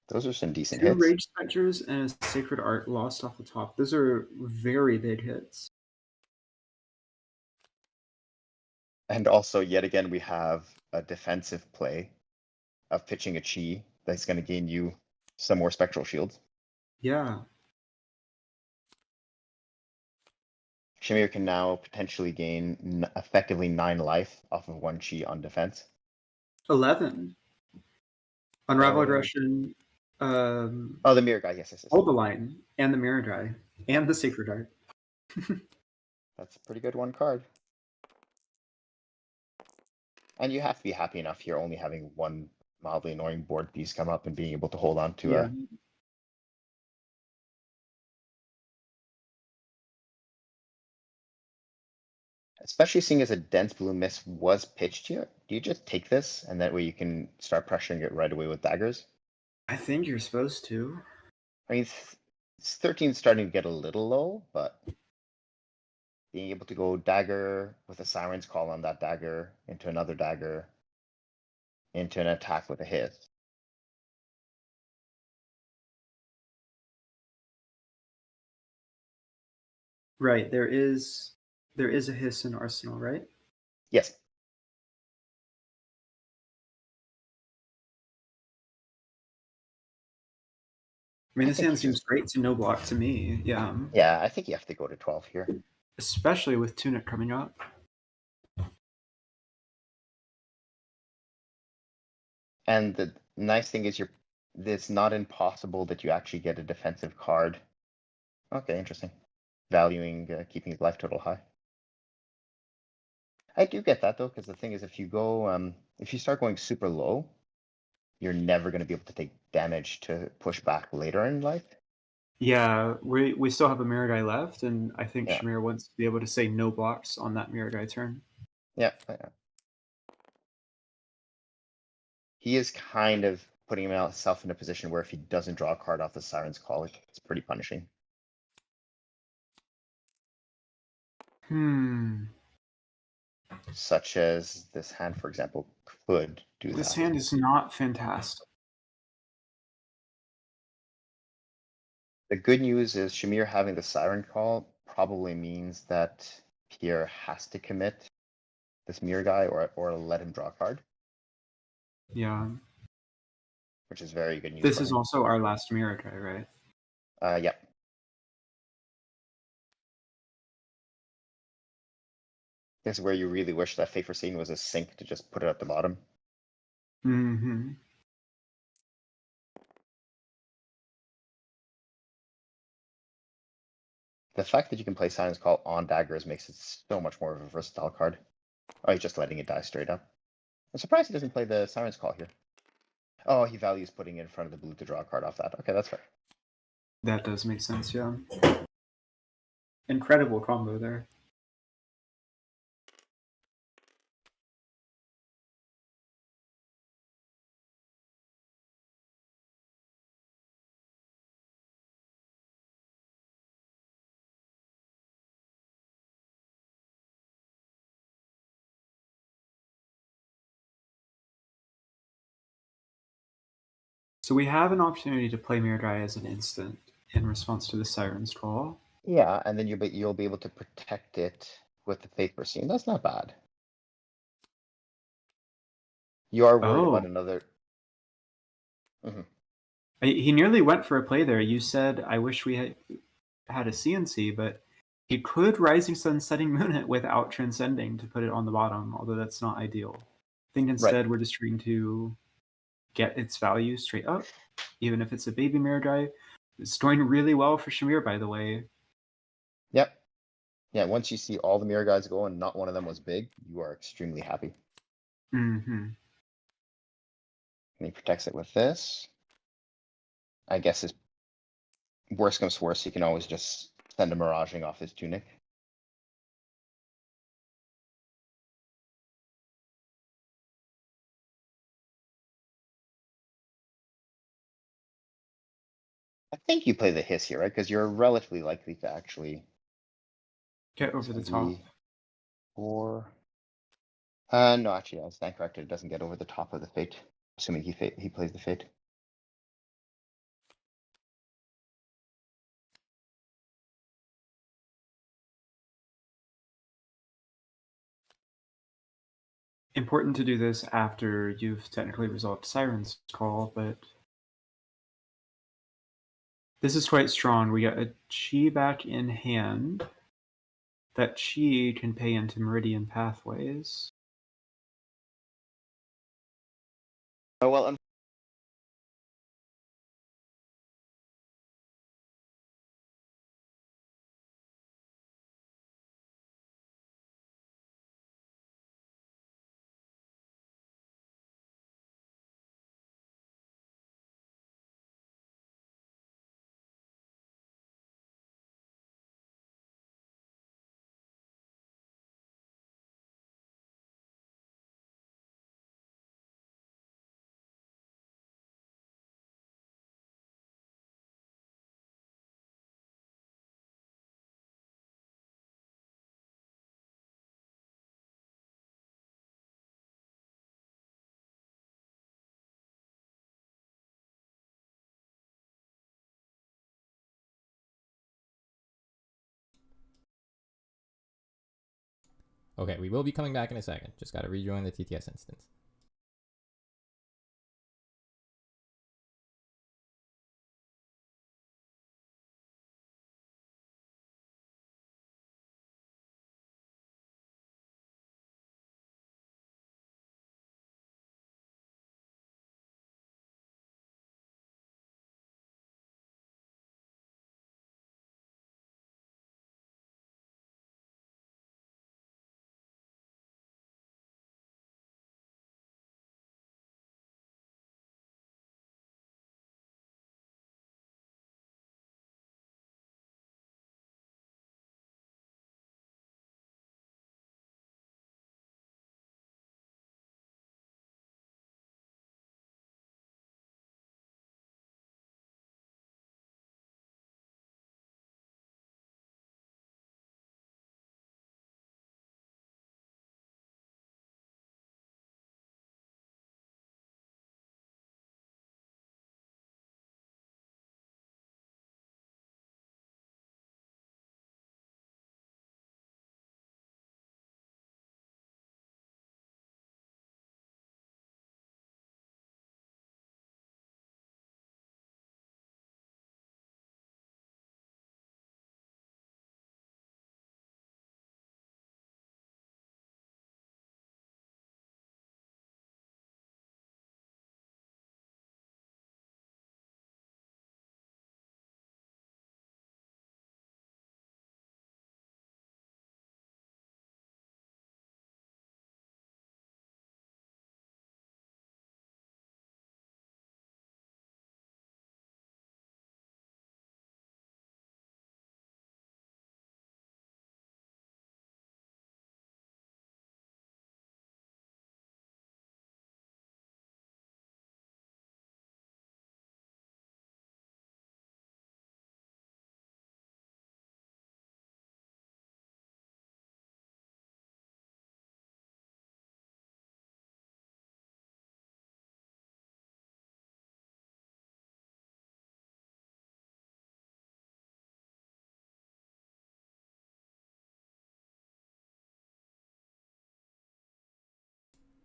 Those are some decent 2 hits. Rage Spectres and a Sacred Art lost off the top. Those are very big hits. And also, yet again, we have a defensive play of pitching a Chi that's going to gain you some more Spectral Shields. Yeah. Shahmir can now potentially gain effectively 9 life off of 1 Chi on defense. 11. Unravel Oh. Aggression. Oh, the mirror guy, yes. Hold the line, and the mirror guy, and the Sacred Art. That's a pretty good 1 card. And you have to be happy enough here only having 1 mildly annoying board piece come up and being able to hold on to Yeah. Especially seeing as a dense blue mist was pitched here, do you just take this and that way you can start pressuring it right away with daggers? I think you're supposed to. I mean, 13 starting to get a little low, but being able to go dagger with a Siren's Call on that dagger into another dagger into an attack with a hit. Right, there is a hiss in Arsenal, right? Yes. I mean, I this think hand you seems just- great to no block to me. Yeah. Yeah, I think you have to go to 12 here. Especially with Tunic coming up. And the nice thing is it's not impossible that you actually get a defensive card. Okay, interesting. Valuing keeping his life total high. I do get that though, because the thing is, if you start going super low, you're never going to be able to take damage to push back later in life. Yeah, we still have a mirror guy left, and I think Yeah. Shahmir wants to be able to say no blocks on that mirror guy turn. Yeah. He is kind of putting himself in a position where if he doesn't draw a card off the Siren's Call, it's pretty punishing. Such as this hand, for example, could do that. This hand is not fantastic. The good news is Shahmir having the Siren Call probably means that Pierre has to commit this mirror guy or let him draw a card. Yeah. Which is very good news. This is also our last mirror guy, right? Yeah. This is where you really wish that Fae Foreseen was a sink to just put it at the bottom. Mm-hmm. The fact that you can play Siren's Call on daggers makes it so much more of a versatile card. Oh, he's just letting it die straight up. I'm surprised he doesn't play the Siren's Call here. Oh, he values putting it in front of the blue to draw a card off that. Okay, that's fair. That does make sense, yeah. Incredible combo there. So we have an opportunity to play Mirror Guy as an instant in response to the Siren's Call. Yeah, and then you'll be able to protect it with the Fae Foreseen. That's not bad. You are worried about another. Mm-hmm. He nearly went for a play there. You said, I wish we had a CNC, but he could Rising Sun Setting Moon it without transcending to put it on the bottom, although that's not ideal. I think instead we're just trying to get its value straight up, even if it's a baby mirror guy. It's doing really well for Shahmir, by the way. Yep. Yeah, once you see all the mirror guys go and not one of them was big, you are extremely happy. Mm-hmm. And he protects it with this. I guess his worst comes to worst, he can always just send a miraging off his tunic. I think you play the hiss here, right? Because you're relatively likely to actually Get over the top. 4. No, actually, I stand corrected. It doesn't get over the top of the fate, assuming he plays the fate. Important to do this after you've technically resolved Siren's Call, but this is quite strong. We got a chi back in hand. That chi can pay into Meridian Pathways. Oh, well, Okay, we will be coming back in a second. Just got to rejoin the TTS instance.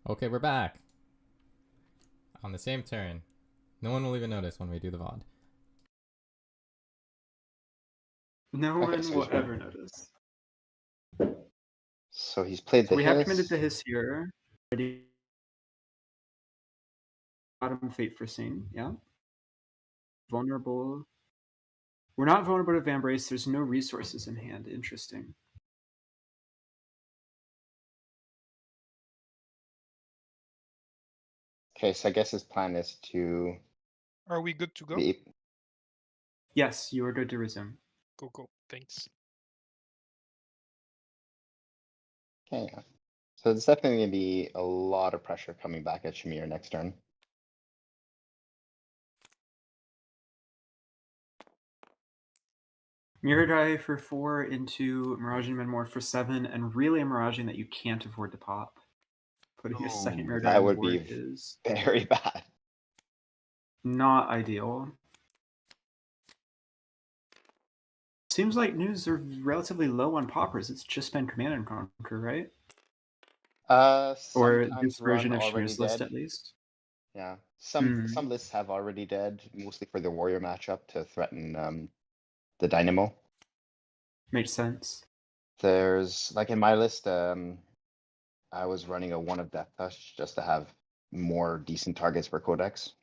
Okay, we're back. On the same turn. No one will even notice when we do the VOD. No Okay, one so will he's ever notice. So he's played So the we have hiss. committed to Hiss here. Bottom Fate for Sing, yeah. Vulnerable. We're not vulnerable to Vambrace. There's no resources in hand. Interesting. Okay, so I guess his plan is to Are we good to go? be. Yes, you are good to resume. Cool. Thanks. Okay, yeah. So there's definitely going to be a lot of pressure coming back at Shahmir next turn. Mirror Die for 4 into Miraging Metamorph for 7, and really a Miraging that you can't afford to pop. Putting a second Mirror Die That on would board be is very bad. not ideal. Seems like news are relatively low on poppers. It's just been Command and Conquer, right? Or this Sometimes version run of already Shahmir's list, dead. at least. Yeah, some lists have already dead, mostly for the warrior matchup to threaten the dynamo. Makes sense. There's like in my list, I was running a 1 of Death Touch just to have more decent targets for Codex.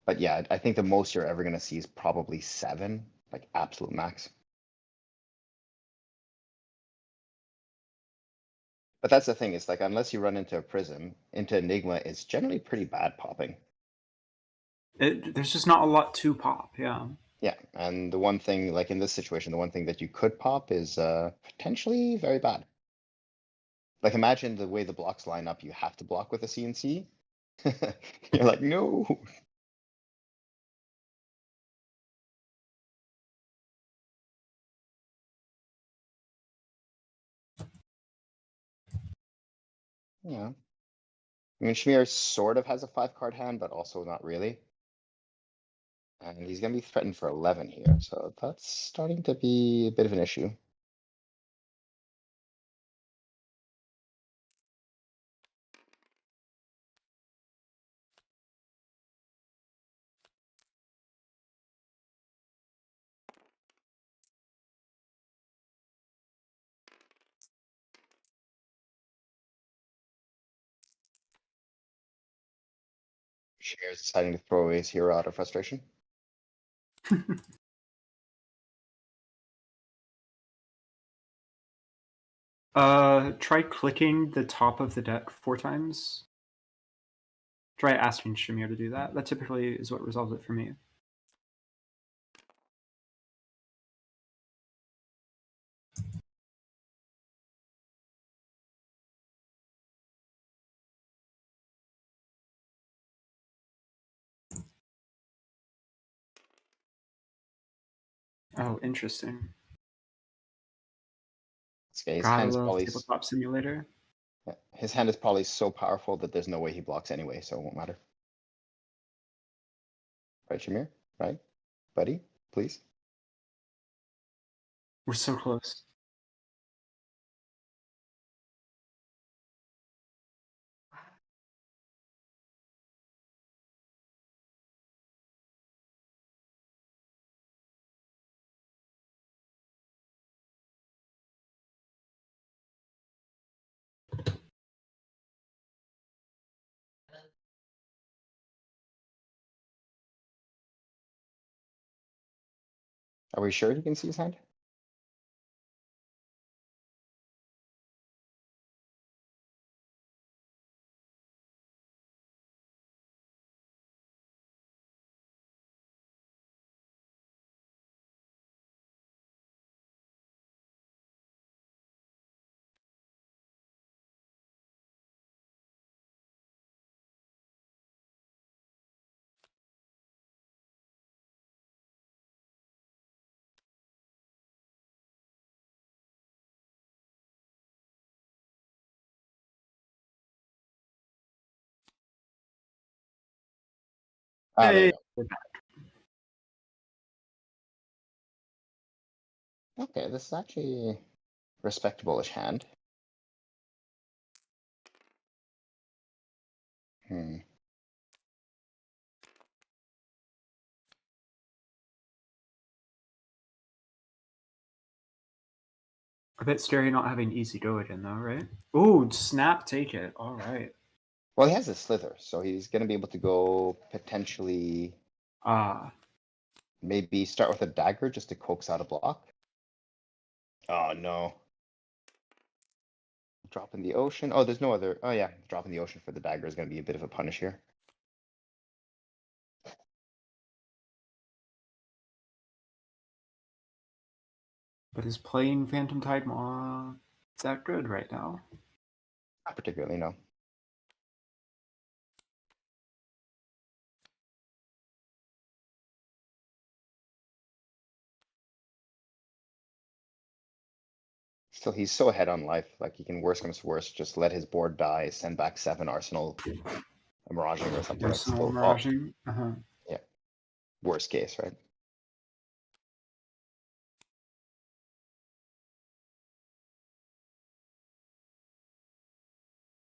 But yeah, I think the most you're ever gonna see is probably 7, like absolute max. But that's the thing, it's like unless you run into a prism, into Enigma, it's generally pretty bad popping. There's just not a lot to pop, yeah. Yeah, and the one thing, like in this situation, the one thing that you could pop is potentially very bad. Like imagine the way the blocks line up, you have to block with a CNC. You're like, no. Yeah. I mean, Shahmir sort of has a 5-card hand, but also not really. And he's gonna be threatened for 11 here, so that's starting to be a bit of an issue. Shahmir's deciding to throw away his hero out of frustration. Try clicking the top of the deck 4 times. Try asking Shahmir to do that. That typically is what resolves it for me. Oh, interesting. Okay, his Gotta hand is love probably Tabletop Simulator. his hand is probably so powerful that there's no way he blocks anyway, so it won't matter. Right, Shahmir? Right? Buddy, please. We're so close. Are we sure he can see his hand? Ah, there you Hey, go. we're back. Okay, this is actually a respectable-ish hand. Hmm. A bit scary not having easy go again, though, right? Ooh, snap, take it. All right. Well, he has a slither, so he's gonna be able to go potentially Ah, maybe start with a dagger just to coax out a block. Oh no. Drop in the ocean. Oh, there's no other. Oh yeah, drop in the ocean for the dagger is gonna be a bit of a punish here. but is playing Phantom Tide Maw that good right now? Not particularly, no. Still, he's so ahead on life. Like, he can, worst comes to worst, just let his board die, send back 7 Arsenal, a Miraging or something. That's Arsenal still Miraging. worst case, right?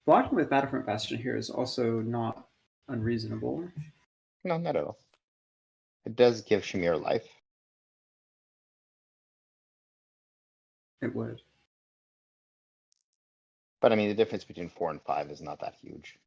Blocking with Battlefront Bastion here is also not unreasonable. No, not at all. It does give Shahmir life. It would. But I mean, the difference between 4 and 5 is not that huge.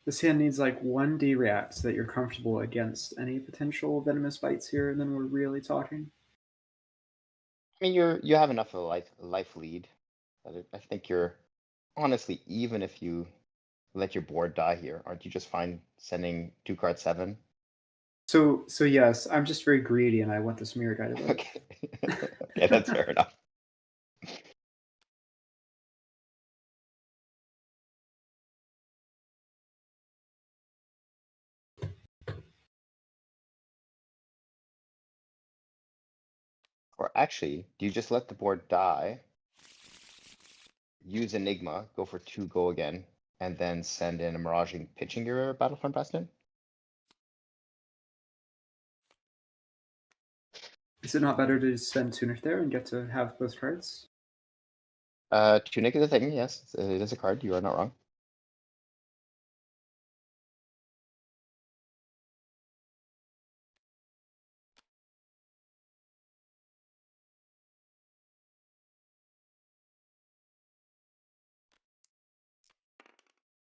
This hand needs like 1 D-react so that you're comfortable against any potential venomous bites here, and then we're really talking. I mean, you have enough of a life lead that I think you're honestly, even if you let your board die here, aren't you just fine sending 2 card 7? So yes, I'm just very greedy and I want this mirror guy to live. Okay. Okay, that's fair enough. Or actually, do you just let the board die? Use Enigma, go for 2, go again, and then send in a Miraging pitching your Battlefront Bastion? Is it not better to send Tunic there and get to have both cards? Tunic is a thing, yes. It is a card, you are not wrong.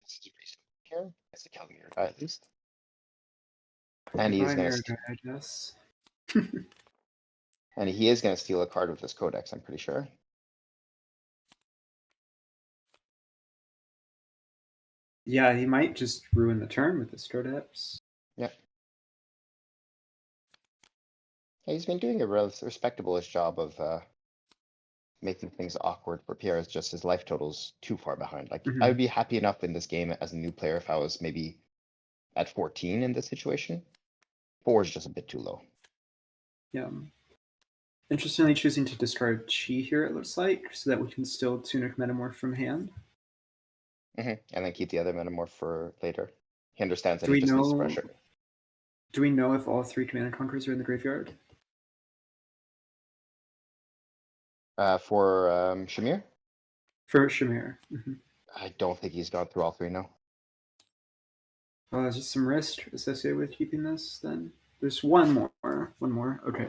This is reasonable here. That's the Calgary guy at least. And he is Goodbye, gonna mirror guy, I guess. and he is gonna steal a card with this codex, I'm pretty sure. Yeah, he might just ruin the turn with his codex. Yeah. He's been doing a respectable-ish job of making things awkward for Pierre. It's just his life total's too far behind. Like, I would be happy enough in this game as a new player if I was maybe at 14 in this situation. 4 is just a bit too low. Yeah. Interestingly, choosing to discard Chi here, it looks like, so that we can still Tunic Metamorph from hand. And then keep the other Metamorph for later. He understands that Do he we just needs know? pressure. Do we know if all 3 Command and Conquerors are in the graveyard? For Shahmir? For Shahmir. I don't think he's gone through all 3 now. Well, there's just some risk associated with keeping this, then. There's one more. One more. Okay.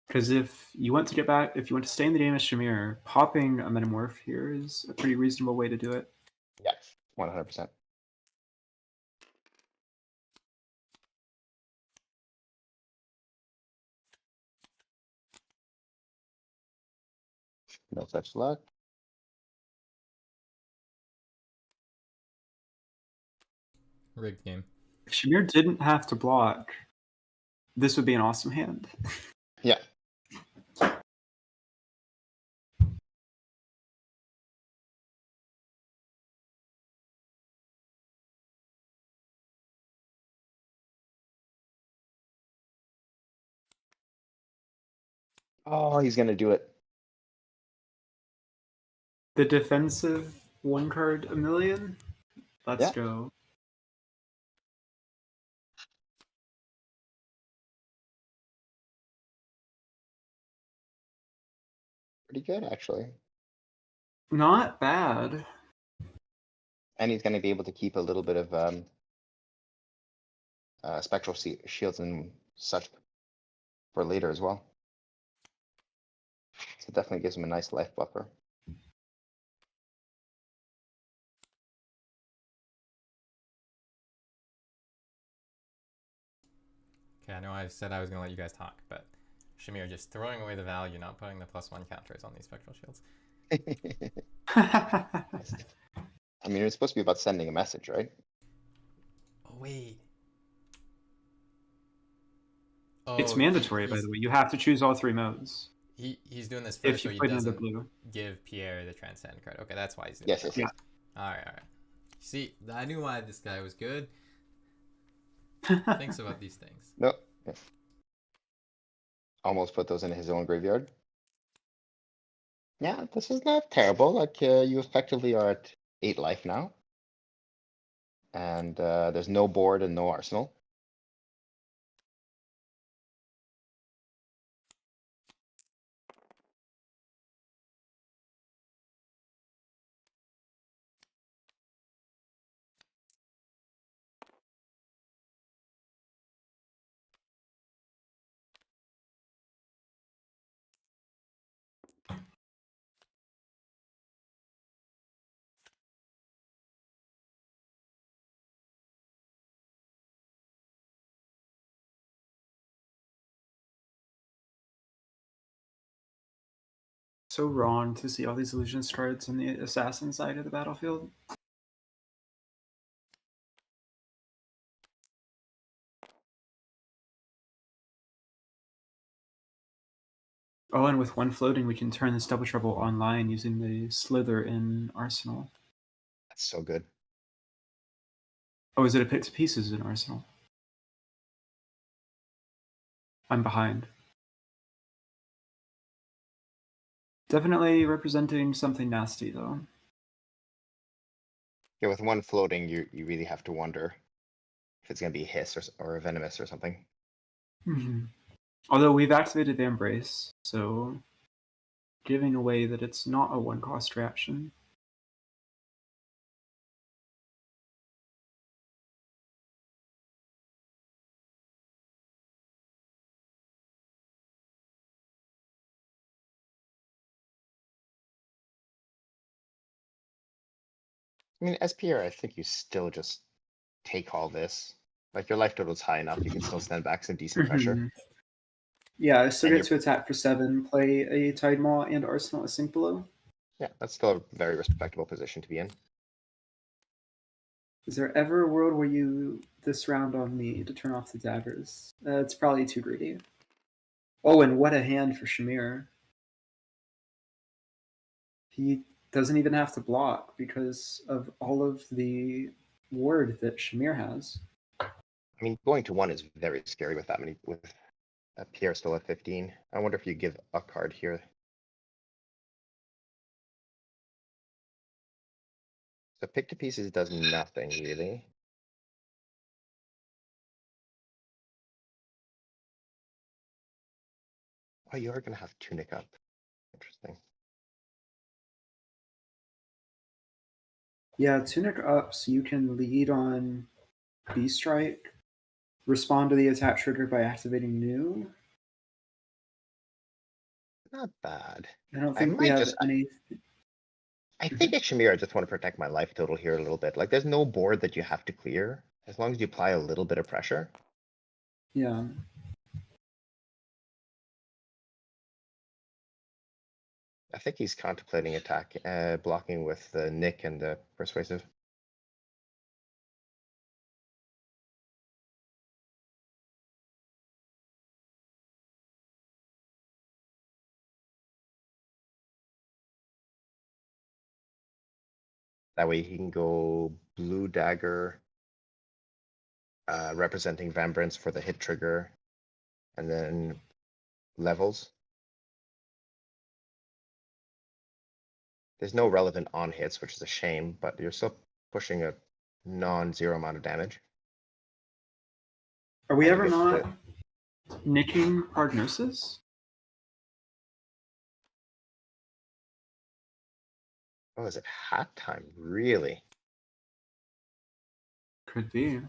Because if you want to get back, if you want to stay in the game as Shahmir, popping a Metamorph here is a pretty reasonable way to do it. Yeah, 100%. No such luck. Rigged game. If Shahmir didn't have to block, this would be an awesome hand. Yeah. Oh, he's gonna do it. The defensive 1 card a million? Let's go. Pretty good, actually. Not bad. And he's gonna be able to keep a little bit of spectral shields and such for later as well. So it definitely gives him a nice life buffer. Okay, I know I said I was gonna let you guys talk, but Shahmir just throwing away the value, not putting the +1 counters on these spectral shields. I mean, it's supposed to be about sending a message, right? Oh, wait. It's Oh, mandatory, by the way. You have to choose all 3 modes he's doing this if first, so you he played another doesn't blue. give Pierre the transcend card. Okay, that's why he's doing Yes, it. yes, Yeah. yes. All right. See, I knew why this guy was good. Thinks about these things. No. Yes. Almost put those in his own graveyard. Yeah, this is not terrible. Like you effectively are at 8 life now. And there's no board and no arsenal. So wrong to see all these illusionist cards on the assassin side of the battlefield. Oh, and with 1 floating, we can turn this double trouble online using the slither in Arsenal. That's so good. Oh, is it a pick to pieces in Arsenal? I'm behind. Definitely representing something nasty, though. Yeah, with 1 floating, you really have to wonder if it's gonna be hiss or a venomous or something. Although we've activated the embrace, so giving away that it's not a 1-cost reaction. I mean, as Pierre, I think you still just take all this. Like your life total is high enough, you can still stand back some decent pressure. Yeah, I still And get to attack for 7, play a Tide Maw and Arsenal Async below. Yeah, that's still a very respectable position to be in. Is there ever a world where you this round on me to turn off the daggers? It's probably too greedy. Oh, and what a hand for Shahmir. He doesn't even have to block because of all of the ward that Shahmir has. I mean, going to 1 is very scary with that many, with Pierre still at 15. I wonder if you give a card here. So pick to pieces does nothing really. Oh, you are gonna have tunic up. Interesting. Yeah, Tunic up so you can lead on B-Strike, respond to the attack trigger by activating new. Not bad. I don't I think we might have just. any. I think at Shahmir, I just want to protect my life total here a little bit. Like, there's no board that you have to clear as long as you apply a little bit of pressure. Yeah. I think he's contemplating attack, blocking with the Nick and the persuasive. That way he can go blue dagger, representing Vambrance for the hit trigger, and then levels. There's no relevant on hits, which is a shame, but you're still pushing a non-zero amount of damage. Are we And ever you get not the- nicking Prognosis? Oh, is it hat time? Really? Could be.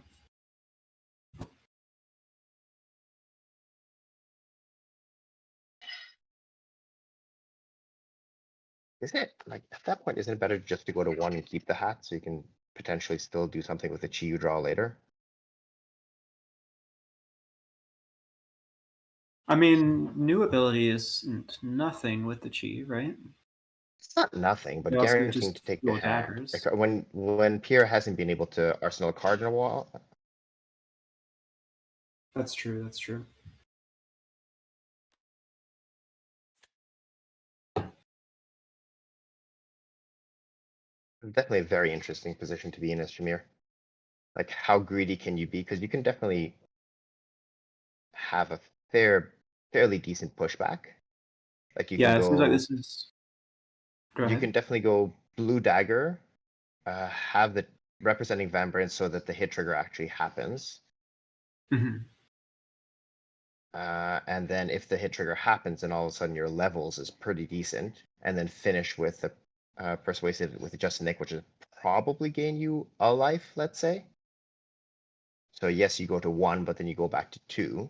Isn't it, like, at that point, isn't it better just to go to 1 and keep the hat so you can potentially still do something with the chi you draw later? I mean, new ability isn't nothing with the chi, right? It's not nothing, but You also guaranteeing just to take the roll hand. daggers. Like, when Pierre hasn't been able to arsenal a card in a while, That's true. That's true. Definitely a very interesting position to be in as Shahmir. Like, how greedy can you be? Because you can definitely have a fairly decent pushback. Like you can Yeah, it seems like go, this is. Go you ahead. can definitely go blue dagger, have the representing Vanbrand so that the hit trigger actually happens. Mhm. And then if the hit trigger happens, and all of a sudden your levels is pretty decent, and then finish with the persuasive with the Justin Nick, which is probably gain you a life, let's say. So yes, you go to 1, but then you go back to 2.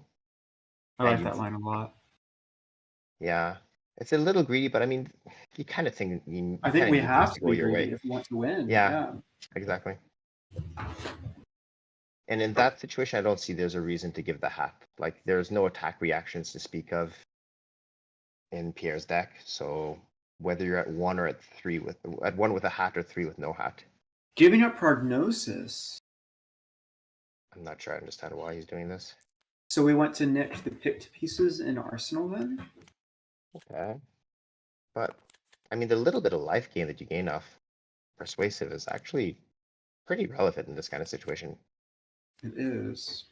I And like you, that line a lot. yeah, it's a little greedy, but I mean, you kind of think you I kind think of we need things have to to go be your greedy way. if we want to win. Yeah. Yeah. Exactly. And in that situation, I don't see there's a reason to give the hat. Like, there's no attack reactions to speak of in Pierre's deck. So whether you're at 1 or at 3 with at 1 with a hat or 3 with no hat, Giving up prognosis. I'm not sure I understand why he's doing this. So we want to nick the picked pieces in Arsenal then? Okay. But I mean, the little bit of life gain that you gain off persuasive is actually pretty relevant in this kind of situation. It is.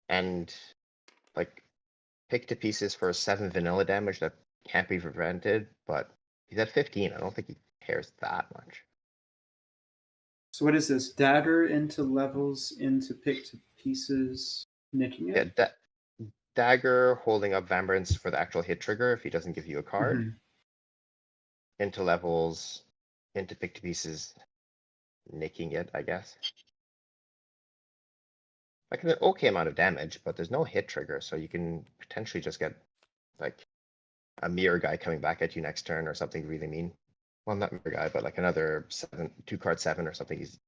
And like, pick to pieces for 7 vanilla damage that can't be prevented, but he's at 15. I don't think he cares that much. So what is this? Dagger into levels into picked pieces, nicking Yeah, it? dagger holding up Vambrance for the actual hit trigger if he doesn't give you a card. Mhm. Into levels, into pick to pieces, nicking it, I guess. Like an okay amount of damage, but there's no hit trigger, so you can potentially just get like a mirror guy coming back at you next turn or something really mean. Well, not mirror guy, but like another 2-card 7 or something. He's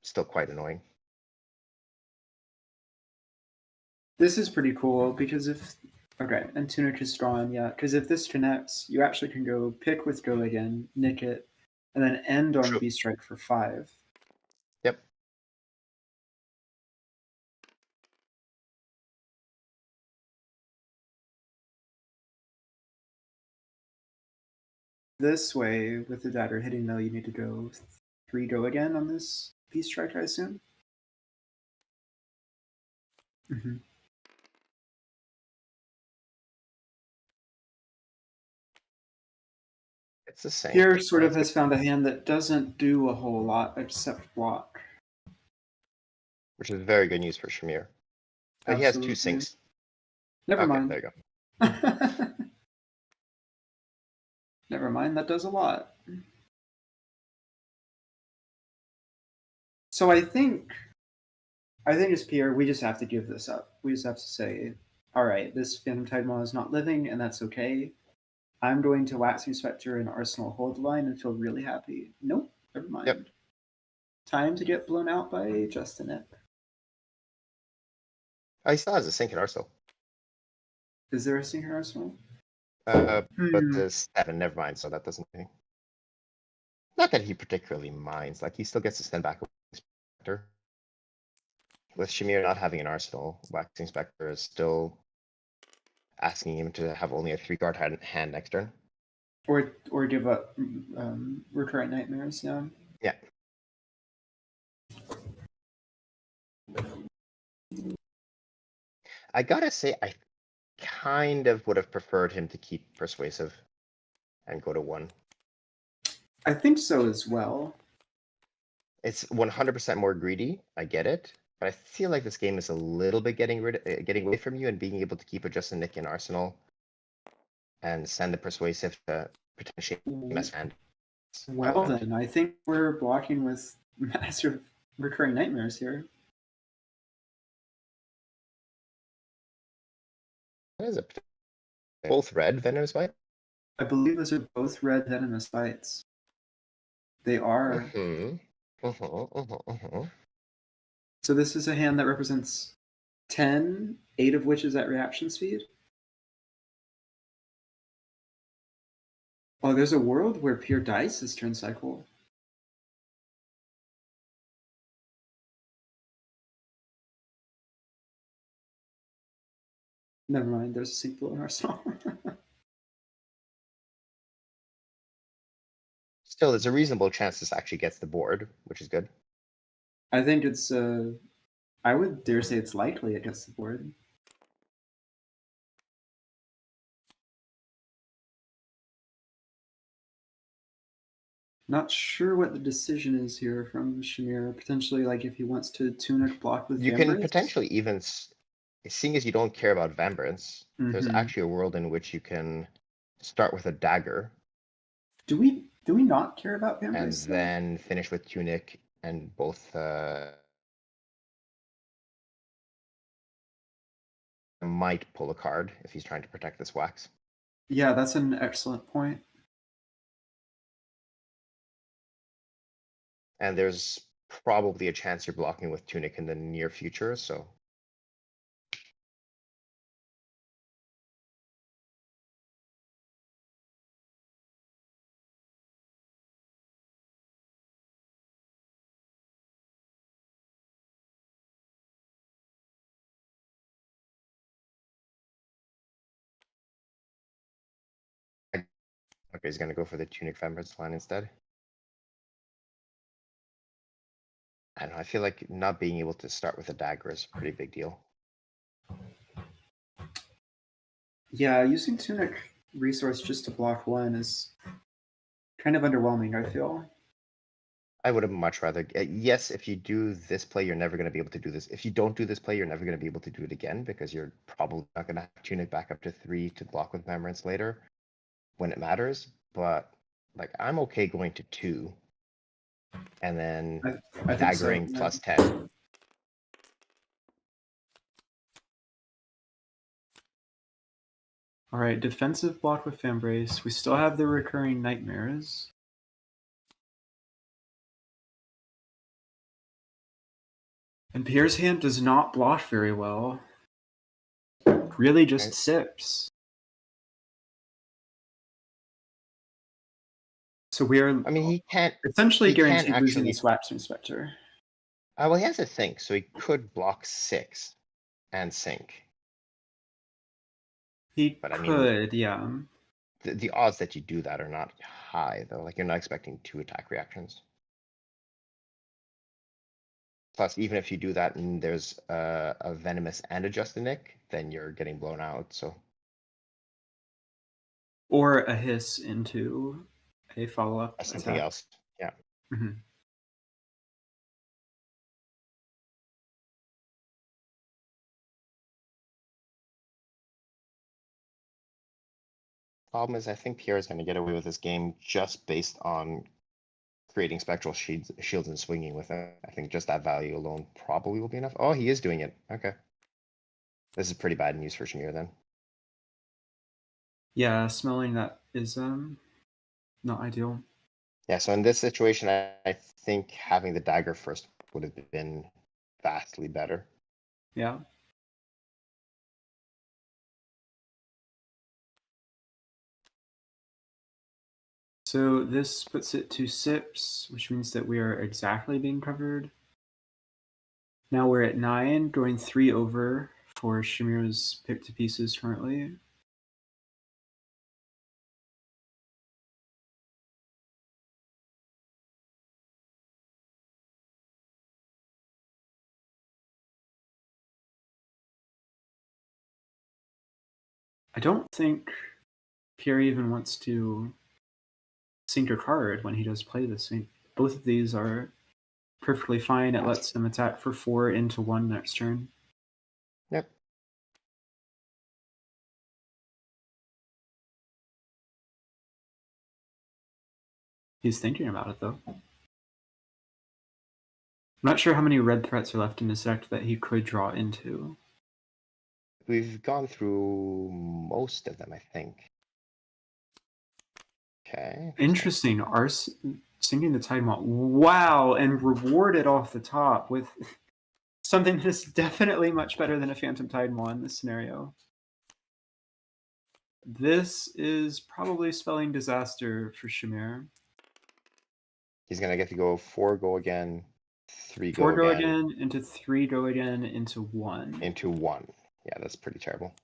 still quite annoying. This is pretty cool because if okay, and Tunic is drawn, yeah. Because if this connects, you actually can go pick with go again, nick it, and then end on True. B strike for 5. Yep. This way, with the dagger hitting though, you need to go 3 go again on this B strike, I assume. Mm-hmm. It's the same. Pierre sort of That's has good. found a hand that doesn't do a whole lot except block. Which is very good news for Shahmir. But he has 2 Absolutely. sinks. Never Okay, mind. there you go. Never mind, that does a lot. So I think as Pierre, we just have to give this up. We just have to say, all right, this Phantom Tidemon is not living, and that's okay. I'm going to Waxing Spectre and Arsenal hold the line and feel really happy. Nope, never mind. Yep. Time to get blown out by Justin It. Oh, he still has a sink in Arsenal. Is there a singer Arsenal? But the 7, never mind, so that doesn't mean. Not that he particularly minds. Like, he still gets to send back a Spectre. With Shahmir not having an Arsenal, Waxing Spectre is still asking him to have only a 3-card hand next turn. Or give up Recurrent Nightmares, yeah. Yeah. I gotta say, I kind of would have preferred him to keep Persuasive and go to 1. I think so as well. It's 100% more greedy. I get it. But I feel like this game is a little bit getting away from you, and being able to keep a Justin Nick in Arsenal and send the Persuasive to potentially mess hand. Well then, I think we're blocking with massive Recurring Nightmares here. What is it? Both red Venomous Bite? I believe those are both red venomous bites. They are. So this is a hand that represents 10, 8 of which is at reaction speed. Oh, there's a world where Pure dice is turn cycle. Never mind, there's a sync below in Arsenal. still, there's a reasonable chance this actually gets the board, which is good. I think it's I would dare say it's likely it gets the board. Not sure what the decision is here from Shahmir. Potentially, like if he wants to tunic block with You can Vambrace? potentially even, seeing as you don't care about Vambrace, there's Mhm. actually a world in which you can start with a dagger Do we not care about and Vambrace? then finish with tunic and both might pull a card if he's trying to protect this wax. Yeah, that's an excellent point. And there's probably a chance you're blocking with tunic in the near future, so okay, he's gonna go for the tunic Vambrace line instead. I don't know, I feel like not being able to start with a dagger is a pretty big deal. Yeah, using tunic resource just to block one is kind of underwhelming, I feel. I would have much rather, yes, if you do this play, you're never going to be able to do this. If you don't do this play, you're never going to be able to do it again because you're probably not going to have tunic back up to 3 to block with Memorance later when it matters. But like, I'm okay going to 2 and then I think so. daggering Yeah. plus 10. All right, defensive block with Vambrace. We still have the recurring nightmares. And Pierre's hand does not block very well. Really just Right. sips. So we are, I mean, he can't essentially he can't guaranteed losing actually, this Wax Inspector. well, he has a think, so he could block 6 and sink. He But I mean, could, yeah. the odds that you do that are not high though. Like, you're not expecting 2 attack reactions. Plus, even if you do that and there's a venomous and a Justinic, then you're getting blown out. So Or a hiss into a follow-up that's something attack. else. Yeah. Mhm. Problem is, I think Pierre is going to get away with this game just based on creating spectral shields and swinging with it. I think just that value alone probably will be enough. Oh, he is doing it. Okay. This is pretty bad news for Shahmir then. Yeah, smelling that is not ideal. Yeah, so in this situation, I think having the dagger first would have been vastly better. Yeah. So this puts it to sips, which means that we are exactly being covered. Now we're at 9, going 3 over for Shahmir's pick to pieces currently. I don't think Pierre even wants to sink a card when he does play this. Both of these are perfectly fine. It lets him attack for 4 into 1 next turn. Yep. He's thinking about it, though. I'm not sure how many red threats are left in this deck that he could draw into. We've gone through most of them, I think. Okay. Interesting. Sinking the Tidemont. Wow, and rewarded off the top with something that is definitely much better than a Phantom Tidemont in this scenario. This is probably spelling disaster for Shahmir. He's gonna get to go 4 go again, 3 4 go again, into 3 go again into 1. into 1. Yeah, that's pretty terrible.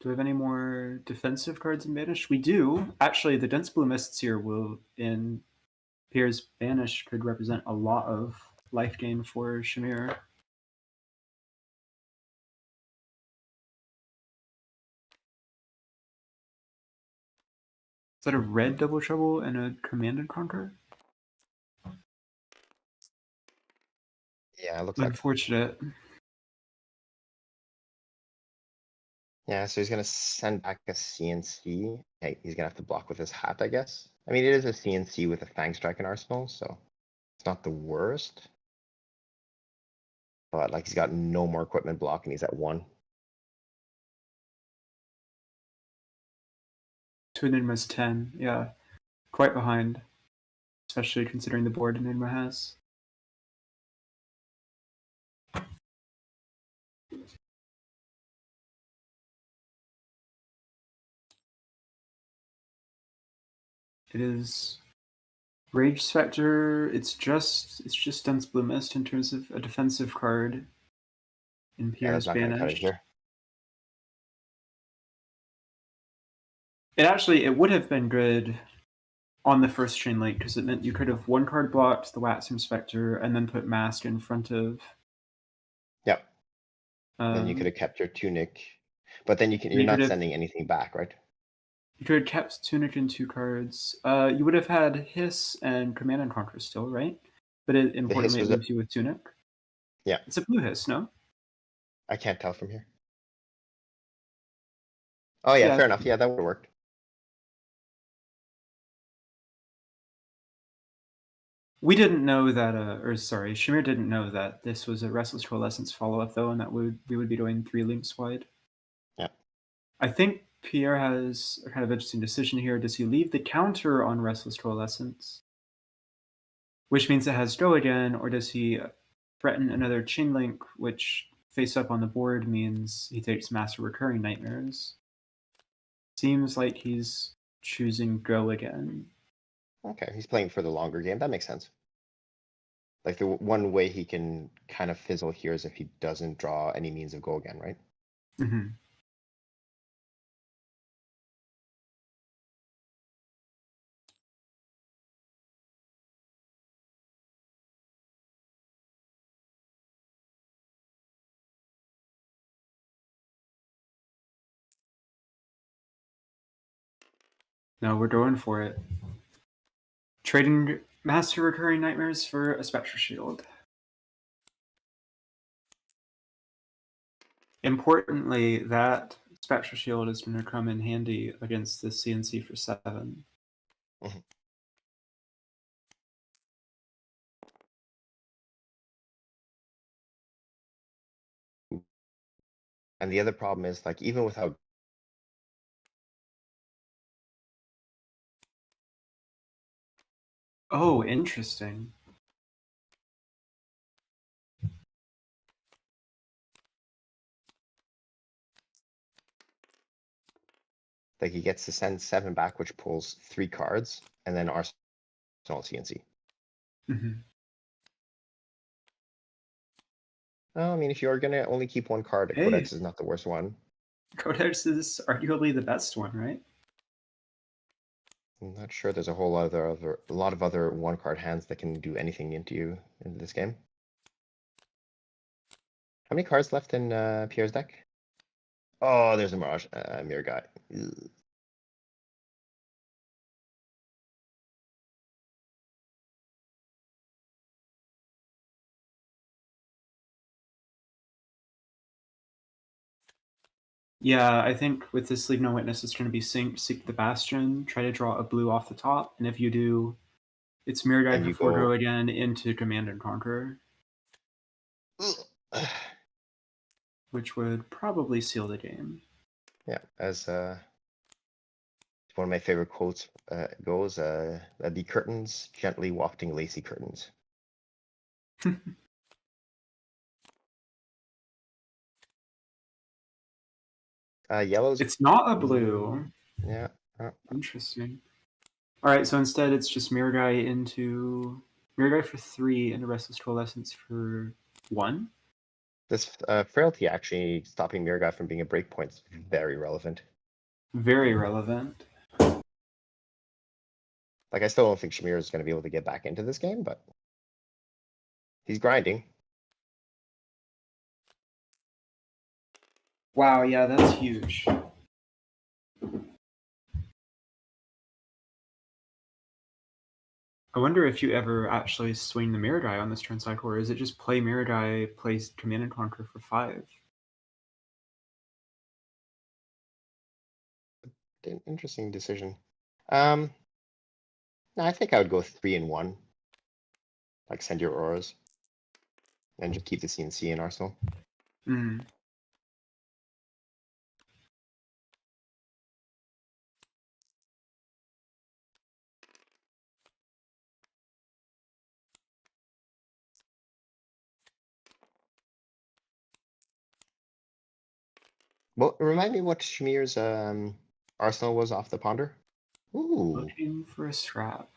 Do we have any more defensive cards in Banish? We do. Actually, the Dense Blue Mists here will, in Pierre's Banish, could represent a lot of life gain for Shahmir. Is that a red Double Trouble and a Command and Conquer? Yeah, it looks like. Unfortunate. Yeah, so he's gonna send back a CNC. Hey, he's gonna have to block with his hat, I guess. I mean, it is a CNC with a Fang Strike in Arsenal, so it's not the worst. But like, he's got no more equipment block, and he's at 1. To Enigma's 10, yeah. Quite behind. Especially considering the board Enigma has. It is Rage Spectre. It's just Dense Blue Mist in terms of a defensive card in Yeah, that's Pierre's not gonna cut it Banished. here. It would have been good on the first chain link because it meant you could have one card blocked the Waxing Spectre and then put Mask in front of. Yep. Then you could have kept your Tunic, but then you're not sending anything back, right? You could have kept Tunic in 2 cards. You would have had Hiss and Command and Conquer still, right? But importantly, it leaves you with Tunic. Yeah. It's a blue Hiss, no? I can't tell from here. Oh yeah, fair enough. Yeah, that would have worked. We didn't know that, Shahmir didn't know that this was a Restless Coalescence follow-up, though, and that we would be doing 3 links wide. Yeah. I think Pierre has a kind of interesting decision here. Does he leave the counter on Restless Coalescence, which means it has go again, or does he threaten another chain link, which face up on the board means he takes Master Recurring Nightmares? Seems like he's choosing go again. Okay, he's playing for the longer game. That makes sense. Like, the one way he can kind of fizzle here is if he doesn't draw any means of go again, right? Mm-hmm. No, we're going for it. Trading Master Recurring Nightmares for a Spectral Shield. Importantly, that Spectral Shield is going to come in handy against the CNC for 7. Mm-hmm. And the other problem is, like, even without... Oh, interesting. Like, he gets to send 7 back, which pulls 3 cards, and then Arsenal CNC. Mm-hmm. Well, I mean, if you're gonna only keep 1 card, a Codex is not the worst one. Codex is arguably the best one, right? I'm not sure there's a whole lot of other 1-card hands that can do anything into this game. How many cards left in Pierre's deck? Oh, there's a Mirage Mirror guy. Ugh. Yeah, I think with this Leave No Witness, it's going to be Seek the Bastion, try to draw a blue off the top, and if you do, it's Mirror Guy for 4 go again into Command and Conquer. Which would probably seal the game. Yeah, as one of my favorite quotes goes, the curtains gently wafting lacy curtains. Yellow's... It's not a blue. Yeah. Interesting. All right, so instead it's just Mirror Guy for 3 into Restless Coalescence for 1. This frailty actually stopping Mirror Guy from being a breakpoint is very relevant. Very relevant. Like, I still don't think Shahmir is going to be able to get back into this game, but he's grinding. Wow, yeah, that's huge. I wonder if you ever actually swing the Mirror Die on this turn cycle, or is it just play Mirror Die, play Command and Conquer for 5? Interesting decision. No, I think I would go 3 and 1. Like, send your auras. And just keep the CNC in Arsenal. Mm. Well, remind me what Shahmir's Arsenal was off the ponder. Ooh, Looking for a scrap.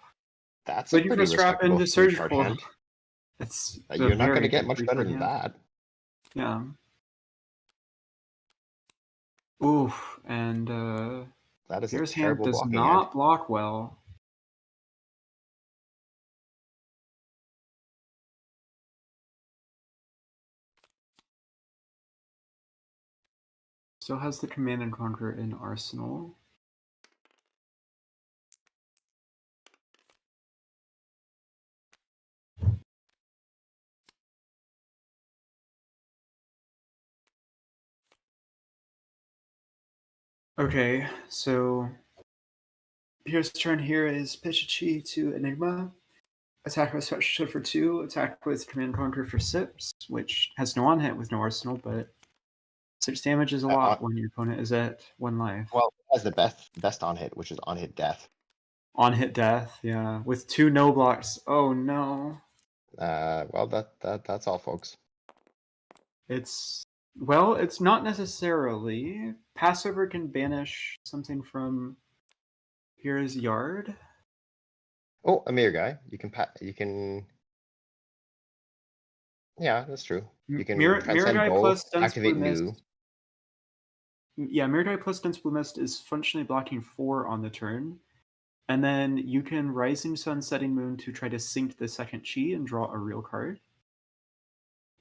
that's a Looking for pretty a scrap respectable into 3-card surgical. hand. It's You're not going to very get good much better 3-card than hand. that. Yeah. Oof, and That is a Pierre's hand terrible does blocking not hand. block well. Still has the Command and Conquer in Arsenal. Okay, so Pierre's turn here is pitch a chi to Enigma. Attack with Special Shield for 2, attack with Command and Conquer for 6, which has no on hit with no arsenal, but 6 damage is a lot when your opponent is at 1 life. Well, it has the best on hit, which is on hit death. On hit death, yeah. With 2 no blocks. Oh no. Well, that's all, folks. It's well, it's not necessarily. Passover can banish something from Pierre's yard. Oh, a Mirror Guy. You can. Yeah, that's true. You can Mirror transcend Guy both, plus Dense Blue activate Mist. new. Yeah, Mirror Guy plus Dense Blue Mist is functionally blocking 4 on the turn. And then you can Rising Sun, Setting Moon to try to sink the second chi and draw a real card.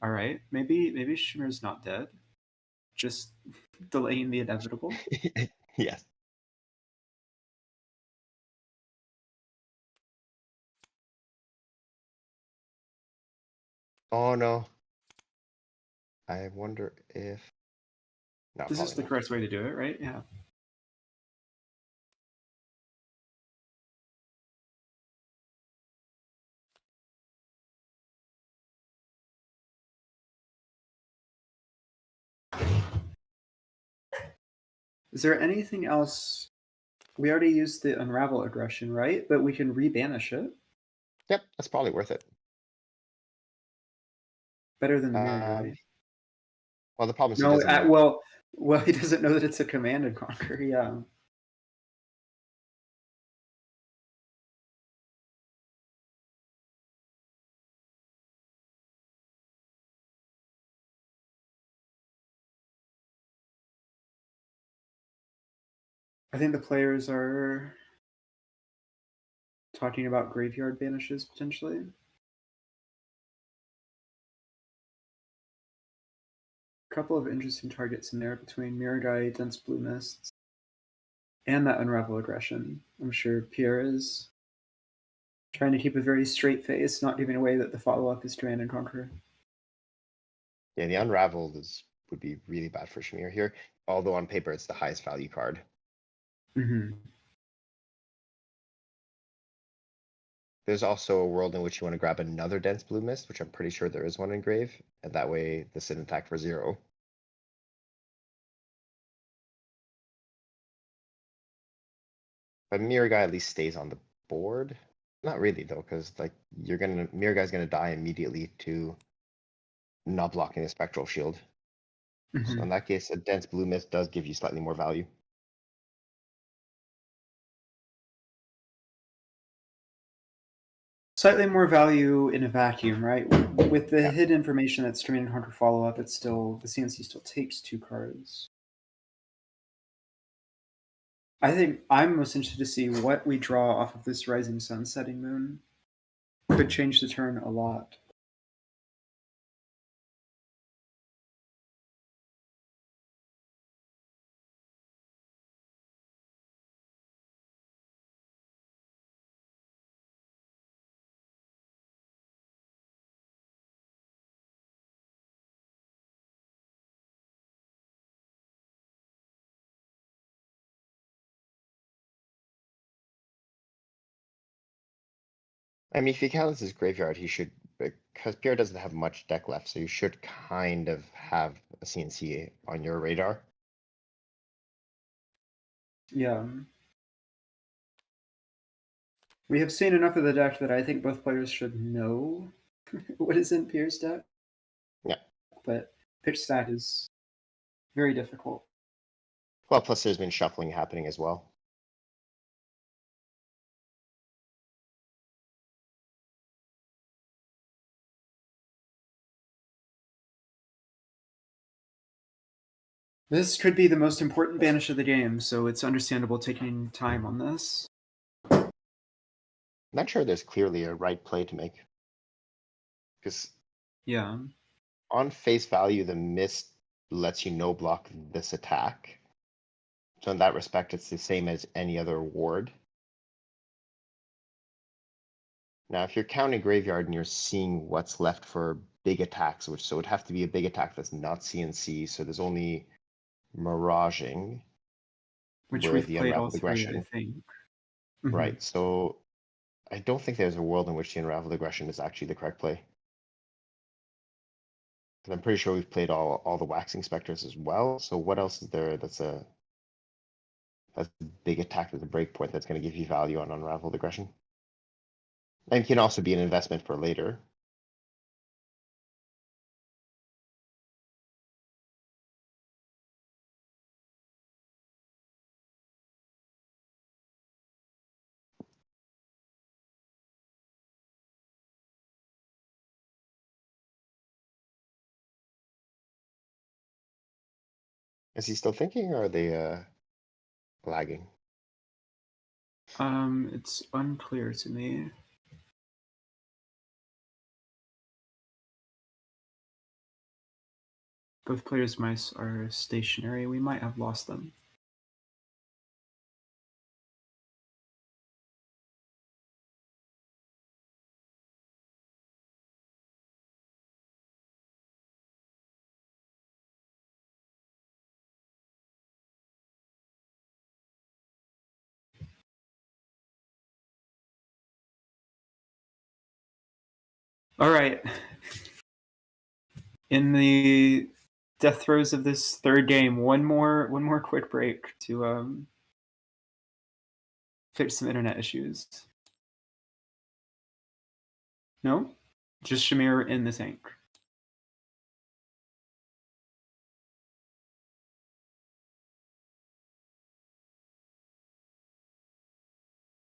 Alright, maybe Shimmer's not dead. Just delaying the inevitable. Yes. Oh no. I wonder if. No, This is the probably not. correct way to do it, right? Yeah. Is there anything else? We already used the Unravel aggression, right? But we can rebanish it. Yep, that's probably worth it. Better than the Mirror Guy. Well, the problem is No, he doesn't know. well, he doesn't know that it's a Command and Conquer. Yeah. I think the players are talking about graveyard banishes potentially. A couple of interesting targets in there between Mirror Guy, Dense Blue Mists, and that Unravel aggression. I'm sure Pierre is trying to keep a very straight face, not giving away that the follow-up is Command and Conquer. Yeah, the Unravel would be really bad for Shahmir here. Although on paper it's the highest value card. Mm-hmm. There's also a world in which you want to grab another Dense Blue Mist, which I'm pretty sure there is one in Grave, and that way this is an attack for 0. But Mirror Guy at least stays on the board. Not really though, because like Mirror Guy's gonna die immediately to not blocking the Spectral Shield. Mm-hmm. So in that case, a Dense Blue Mist does give you slightly more value. slightly more value in a vacuum, right? With the hidden information that's Terminating Hunter follow-up, it's still, the CNC still takes 2 cards. I think I'm most interested to see what we draw off of this Rising Sun, Setting Moon. Could change the turn a lot. I mean, if you count this as graveyard, he should, because Pierre doesn't have much deck left, so you should kind of have a CNC on your radar. Yeah. We have seen enough of the deck that I think both players should know what is in Pierre's deck. Yeah. But pitch stack is very difficult. Well, plus there's been shuffling happening as well. This could be the most important banish of the game, so it's understandable taking time on this. I'm not sure there's clearly a right play to make. Because Yeah. on face value, the mist lets you no block this attack. So in that respect, it's the same as any other ward. Now, if you're counting graveyard and you're seeing what's left for big attacks, which so it would have to be a big attack that's not CNC, so there's only miraging, Which where we've the played all unraveled 3, I aggression. think. Right, so I don't think there's a world in which the unraveled aggression is actually the correct play. Because I'm pretty sure we've played all the waxing specters as well. So what else is there that's a big attack with a breakpoint that's going to give you value on unraveled aggression? And can also be an investment for later. Is he still thinking, or are they lagging? It's unclear to me. Both players' mice are stationary. We might have lost them. All right. In the death throes of this third game, one more quick break to fix some internet issues. No? Just Shahmir in the tank.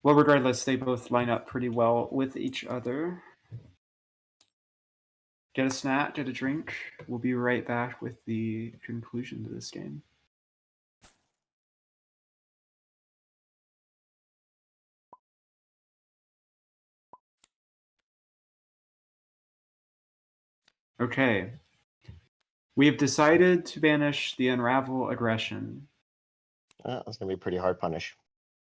Well, regardless, they both line up pretty well with each other. Get a snack, get a drink. We'll be right back with the conclusion to this game. Okay. We have decided to banish the Unravel Aggression. That's going to be a pretty hard punish.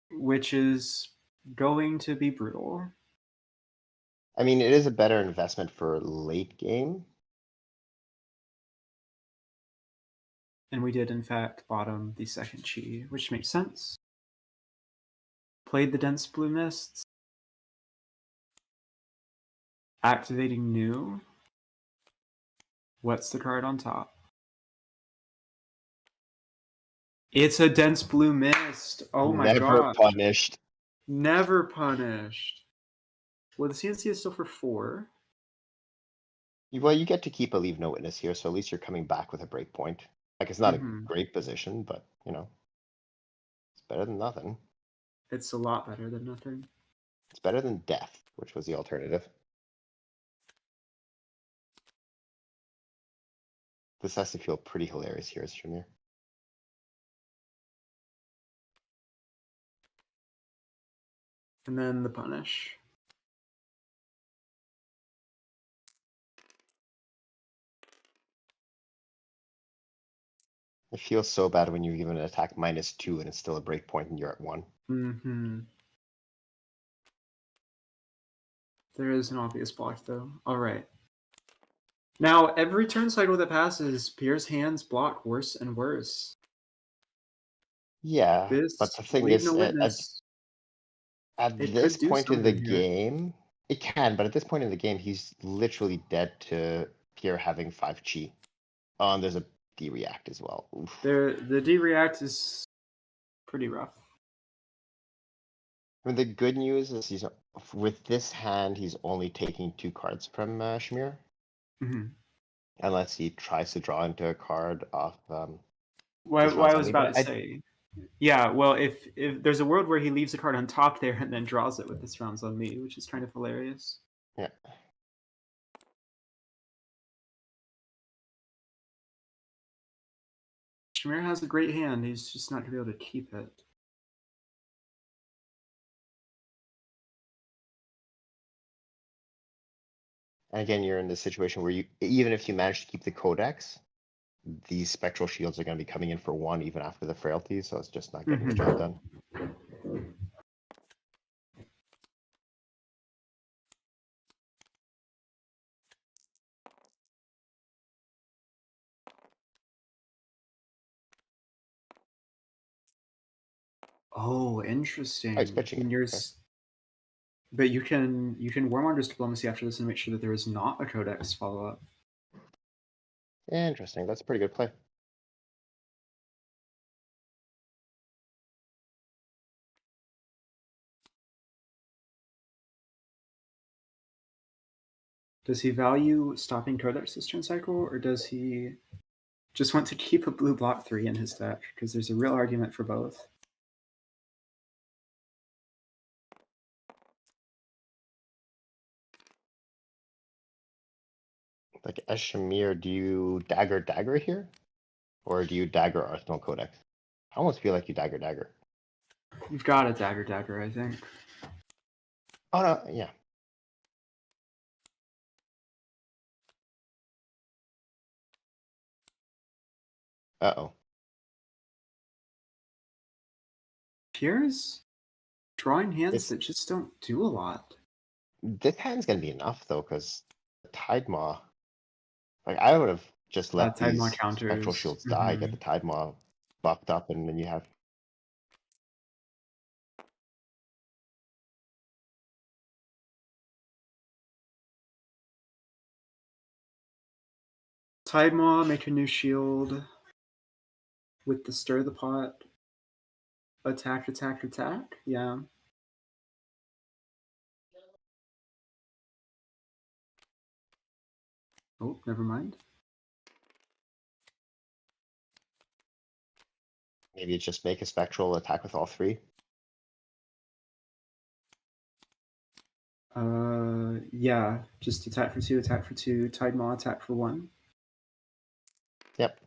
Which is going to be brutal. I mean, it is a better investment for late game. And we did, in fact, bottom the second chi, which makes sense. Played the Dense Blue Mists. Activating new. What's the card on top? It's a Dense Blue Mist. Oh my god. Never punished. Never punished. Well, the CNC is still for 4. Well, you get to keep a leave no witness here, so at least you're coming back with a breakpoint. Like, it's not a great position, but, you know, it's better than nothing. It's a lot better than nothing. It's better than death, which was the alternative. This has to feel pretty hilarious here, Shahmir. And then the punish. It feels so bad when you're given an attack -2 and it's still a break point and you're at 1. Mm-hmm. There is an obvious block, though. All right. Now, every turn cycle that passes, Pierre's hands block worse and worse. Yeah, This, but the thing leave is, no witness. at It this could do point in the something here. game, it can, but at this point in the game, he's literally dead to Pierre having 5 chi. Oh, and there's a D-react as well. Oof. The D-react is pretty rough. I mean, the good news is he's with this hand, he's only taking 2 cards from Shahmir. Mm-hmm. Unless he tries to draw into a card off What rounds I was only, about but to say. Yeah, well, if there's a world where he leaves a card on top there and then draws it with this rounds on me, which is kind of hilarious. Yeah. Shahmir has a great hand. He's just not going to be able to keep it. And again, you're in this situation where you, even if you manage to keep the codex, these spectral shields are going to be coming in for 1 even after the frailty, so it's just not getting the job done. Oh, interesting. Oh, he's pitching And it. Okay. but you can Warmonder's diplomacy after this and make sure that there is not a codex follow-up. Interesting. That's a pretty good play. Does he value stopping codex this turn cycle, or does he just want to keep a blue block 3 in his deck? Because there's a real argument for both. Like, as Shahmir, do you dagger here? Or do you dagger Arsenal Codex? I almost feel like you dagger. You've got a dagger, I think. Oh, no, yeah. Uh-oh. Pierre's drawing hands that just don't do a lot. This hand's going to be enough, though, because the Tide Maw... Like, I would have just let Tide Maw these Spectral counters. Shields die, get the Tide Maw buffed up, and then you have... Tide Maw, make a new shield with the Stir the Pot. Attack. Yeah. Oh, never mind. Maybe just make a Spectral attack with all 3. Yeah. Just attack for 2, Tide Maw, attack for 1. Yep.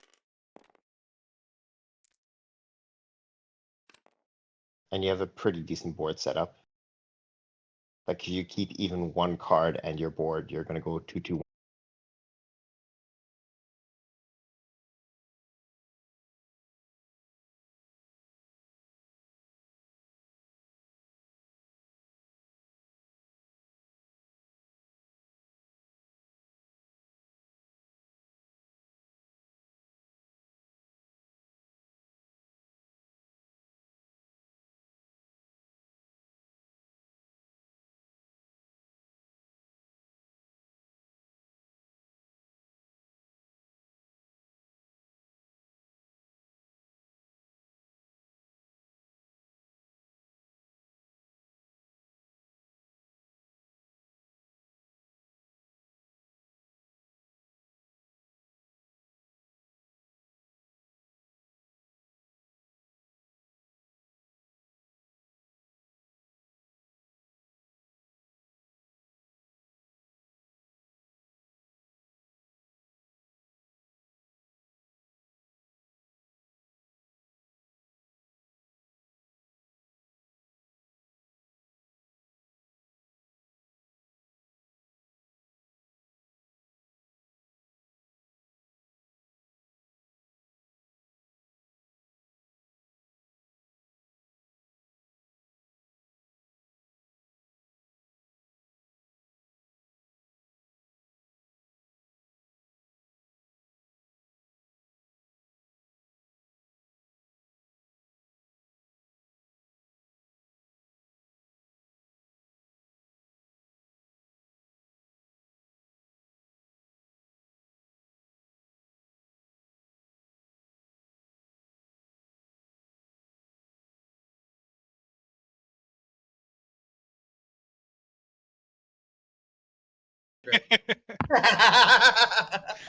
And you have a pretty decent board setup. Like, you keep even 1 card and your board, you're going to go 2-2-1.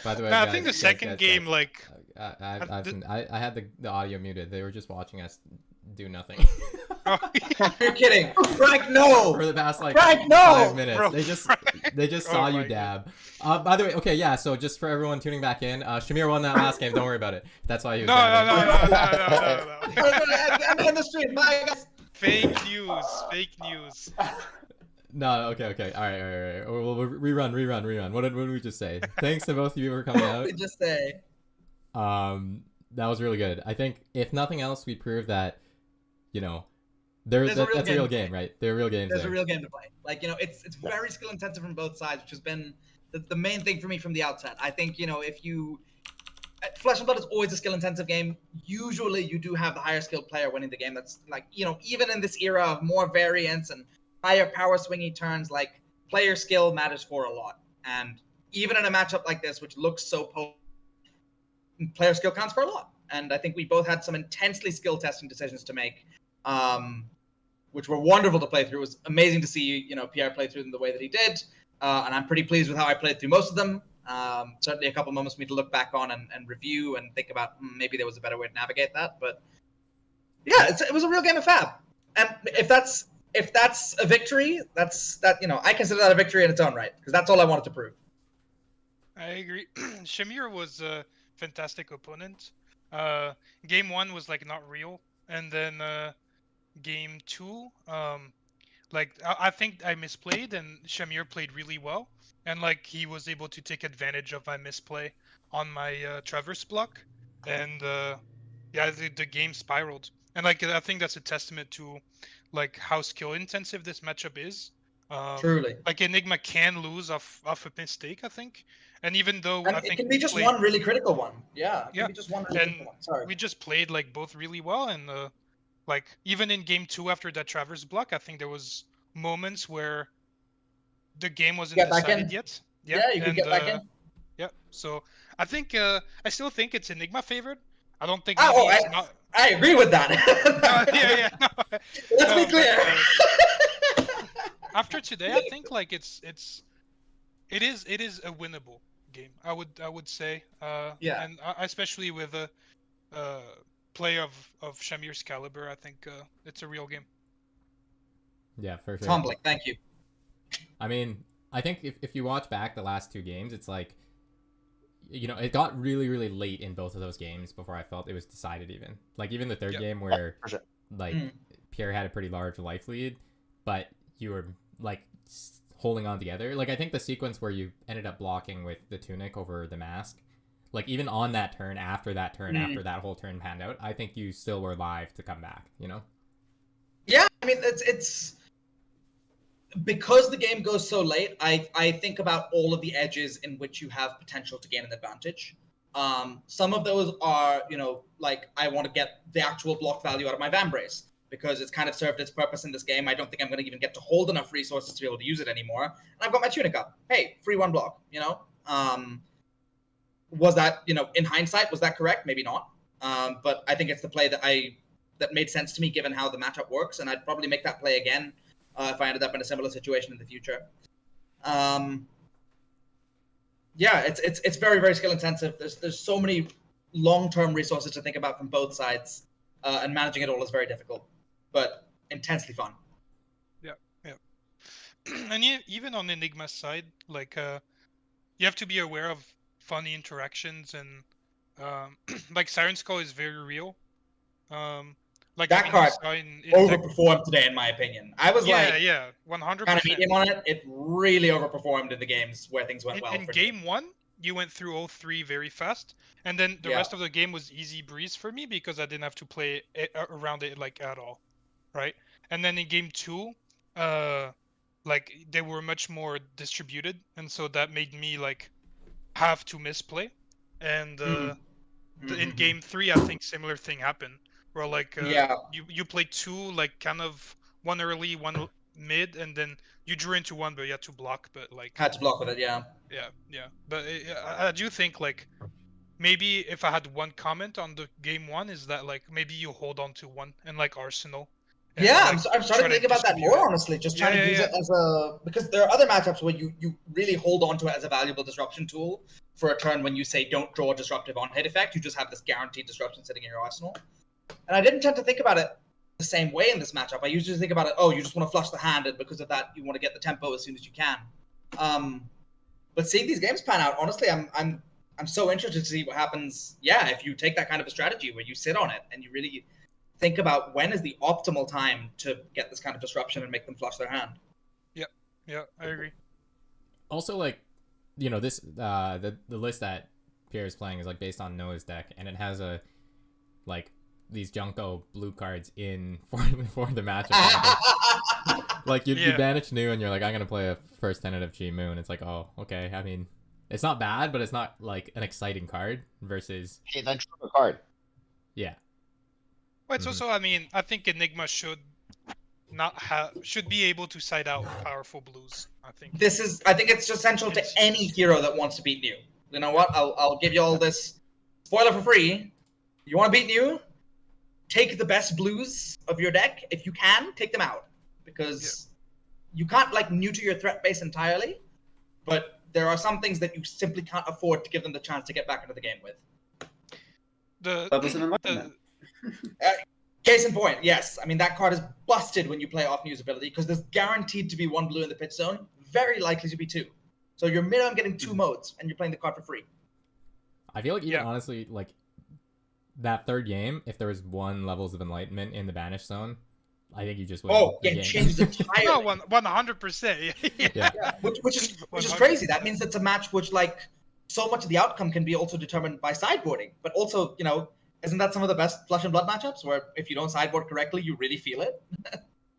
By the way, No, I guys, think the guys, second guys, game, guys, like, I had the audio muted. They were just watching us do nothing. oh, You're kidding, Frank? No, For the past like Frank, no! 5 minutes, Bro, they just oh saw you my dab. By the way, okay, yeah. So just for everyone tuning back in, Shahmir won that last game. Don't worry about it. That's why he was no, no, dabbing. no. End the stream. Bye, guys. Fake news, fake news. No, okay. All right. We'll rerun. What did we just say? Thanks to both of you for coming out. We just say. That was really good. I think if nothing else, we proved that, There's a real that's a game real to play. game, right? They're real games. There's there. a real game to play. Like, it's very skill intensive from both sides, which has been the main thing for me from the outset. I think, if you Flesh and Blood is always a skill intensive game. Usually you do have the higher skilled player winning the game. That's like, even in this era of more variance and higher power swingy turns, like player skill matters for a lot. And even in a matchup like this, which looks so player skill counts for a lot. And I think we both had some intensely skill testing decisions to make, which were wonderful to play through. It was amazing to see, Pierre play through them the way that he did. And I'm pretty pleased with how I played through most of them. Certainly a couple moments for me to look back on and review and think about maybe there was a better way to navigate that. But yeah, it was a real game of Fab. And if that's a victory, I consider that a victory in its own right, because that's all I wanted to prove. I agree. Shahmir was a fantastic opponent. Game 1 was like not real, and then game 2, I think I misplayed, and Shahmir played really well, and like he was able to take advantage of my misplay on my traverse block, and the game spiraled. And like I think that's a testament to like how skill intensive this matchup is. Truly. Like Enigma can lose off a mistake, I think. And even though And I think it can be just one really critical one. Yeah, it can be just one really critical one. Sorry. we just played like both really well, and like even in game 2 after that traverse block, I think there was moments where the game wasn't decided yet. Yeah, you could get back in. Yeah, so I think I still think it's Enigma favored. I don't think. I agree with that. No. Let's be clear. After today, I think like it is a winnable game. I would say. Yeah. And especially with a play of Shahmir's caliber, I think it's a real game. Yeah, for sure. It's humbling. Thank you. I mean, I think if you watch back the last 2 games, it's like, it got really, really late in both of those games before I felt it was decided even. Like, even the third game where, Pierre had a pretty large life lead, but you were, like, holding on together. Like, I think the sequence where you ended up blocking with the tunic over the mask, like, even on that turn, after that whole turn panned out, I think you still were live to come back, Yeah, I mean, it's because the game goes so late, I think about all of the edges in which you have potential to gain an advantage. Some of those are, like I want to get the actual block value out of my Vambrace, because it's kind of served its purpose in this game. I don't think I'm going to even get to hold enough resources to be able to use it anymore. And I've got my tunic up. Hey, free 1 block, Was that, in hindsight, was that correct? Maybe not. But I think it's the play that made sense to me given how the matchup works, and I'd probably make that play again if I ended up in a similar situation in the future. Yeah, it's very, very skill intensive. There's so many long-term resources to think about from both sides, and managing it all is very difficult, but intensely fun. Yeah. And even on Enigma's side, like you have to be aware of funny interactions, and like Siren's Call is very real. Like that card overperformed today, in my opinion. I was 100%. Kind of medium on it. It really overperformed in the games where things went well. In game 1, you went through all 3 very fast, and then the rest of the game was easy breeze for me because I didn't have to play around it like at all, right? And then in game 2, like they were much more distributed, and so that made me like have to misplay. And in game 3, I think similar thing happened. Where like you played 2 like kind of one early, one mid, and then you drew into 1, but you had to block. But like had to block with it, yeah. But I do think like maybe if I had one comment on the game 1 is that like maybe you hold on to 1 and like Arsenal, and, Yeah, like, I'm starting try to think about that distribute more it. honestly. Just Yeah, trying to yeah, use yeah. it as a because there are other matchups where you really hold on to it as a valuable disruption tool for a turn when you say don't draw a disruptive on hit effect. You just have this guaranteed disruption sitting in your arsenal. And I didn't tend to think about it the same way in this matchup. I usually think about it, oh, you just want to flush the hand, and because of that, you want to get the tempo as soon as you can. But seeing these games pan out, honestly, I'm so interested to see what happens. Yeah, if you take that kind of a strategy where you sit on it and you really think about when is the optimal time to get this kind of disruption and make them flush their hand. Yeah, I agree. Also, like, you know, this the list that Pierre is playing is like based on Noah's deck, and it has a like these Junko blue cards in for the matchup. Like you banish New and you're like, I'm gonna play a first tentative Chi Moon. It's like, oh, okay. I mean, it's not bad, but it's not like an exciting card versus. Hey, then draw a card. Yeah. But it's also, I mean, I think Enigma should be able to side out powerful blues. I think it's essential to any hero that wants to beat New. You know what? I'll give you all this spoiler for free. You want to beat New? Take the best blues of your deck. If you can, take them out. Because you can't like neuter your threat base entirely, but there are some things that you simply can't afford to give them the chance to get back into the game with. Levels of Enlightenment. Case in point, yes. I mean, that card is busted when you play off New's ability because there's guaranteed to be one blue in the pitch zone, very likely to be two. So you're minimum getting two modes, and you're playing the card for free. I feel like even honestly, like that third game, if there was one Levels of Enlightenment in the banish zone, I think you just win. Oh, yeah, changed entirely. No, 100%. Yeah, which is crazy. That means it's a match which, like, so much of the outcome can be also determined by sideboarding. But also, you know, isn't that some of the best Flesh and Blood matchups where if you don't sideboard correctly, you really feel it?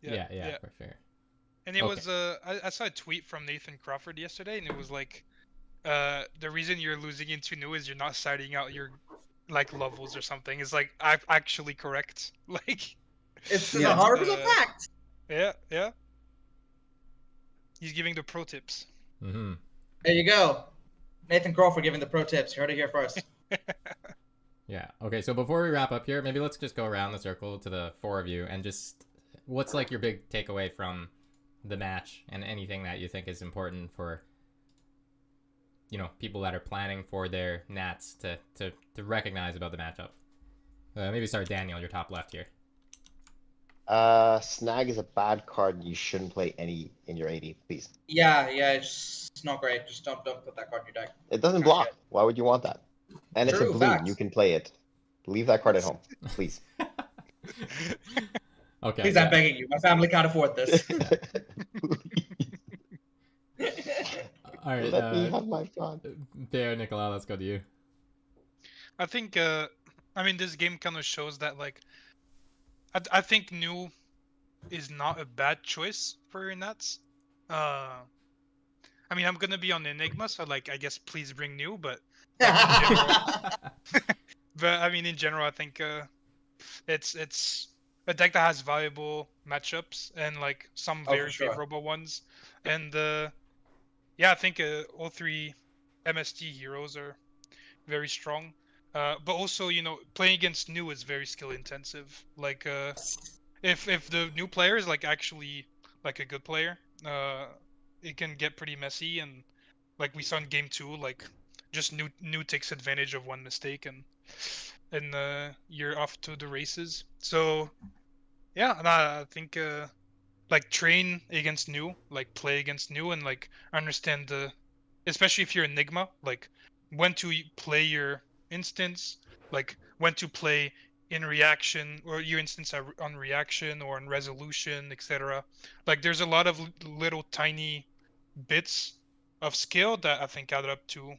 Yeah, for sure. And it was I saw a tweet from Nathan Crawford yesterday, and it was like, the reason you're losing into New is you're not siding out your like levels or something. It's like actually correct. Like. It's 100% fact. Yeah. He's giving the pro tips. Mm-hmm. There you go. Nathan Crawford giving the pro tips. You heard it here first. Yeah. Okay, so before we wrap up here, maybe let's just go around the circle to the four of you and just what's like your big takeaway from the match and anything that you think is important for, you know, people that are planning for their Nats to recognize about the matchup. Maybe start Daniel, your top left here. Snag is a bad card. You shouldn't play any in your 80, please. Yeah, it's not great. Just don't put that card in your deck. It doesn't block. Why would you want that? And True, it's a blue. facts. You can play it. Leave that card at home, please. Okay. Please, I'm begging you. My family can't afford this. All right. Let me have my fun. Pierre-Nicolas, let's go to you. I think, I mean, this game kind of shows that, like, I think New is not a bad choice for your Nats. I mean, I'm gonna be on Enigma, so like, I guess please bring New, but like, in general, but I mean, in general, I think it's a deck that has valuable matchups and like some very favorable ones, and yeah, I think all three MST heroes are very strong. But also, you know, playing against New is very skill intensive. Like, if the new player is like actually like a good player, it can get pretty messy. And like we saw in game 2, like just New takes advantage of one mistake and you're off to the races. So yeah, and I think like train against New, like play against New, and like understand especially if you're Enigma, like when to play your instance, like when to play in reaction, or your instance on reaction or on resolution, etc. Like there's a lot of little tiny bits of skill that I think add up to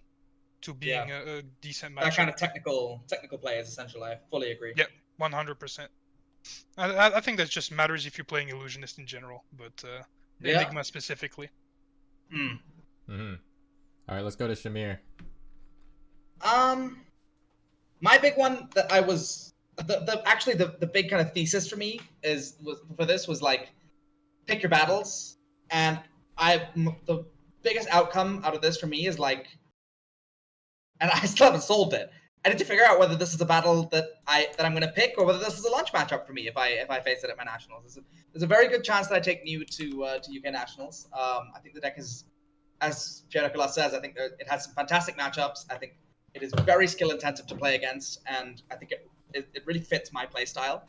being a decent match. That kind of technical play is essential. I fully agree. Yeah, 100%. I think that just matters if you're playing illusionist in general, but Enigma specifically. Mm-hmm. All right, let's go to Shahmir. My big one that I was the big kind of thesis for me was like pick your battles, and the biggest outcome out of this for me is like, and I still haven't solved it. I need to figure out whether this is a battle that I'm going to pick or whether this is a lunch matchup for me if I face it at my nationals. There's a very good chance that I take New to UK nationals. I think the deck is, as Pierre-Nicolas says, I think it has some fantastic matchups. I think it is very skill intensive to play against, and I think it really fits my play style.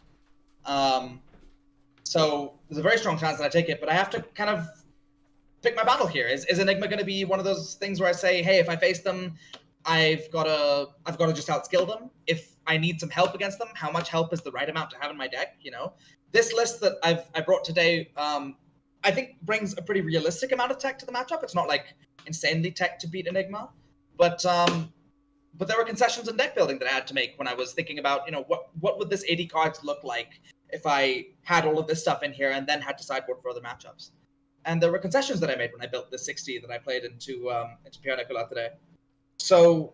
So there's a very strong chance that I take it, but I have to kind of pick my battle here. Is Enigma going to be one of those things where I say, hey, if I face them, I've got to just outskill them. If I need some help against them, how much help is the right amount to have in my deck? You know, this list that I brought today, I think brings a pretty realistic amount of tech to the matchup. It's not like insanely tech to beat Enigma, but there were concessions in deck building that I had to make when I was thinking about, you know, what would this 80 cards look like if I had all of this stuff in here and then had to sideboard for other matchups. And there were concessions that I made when I built the 60 that I played into Pierre-Nicolas today. So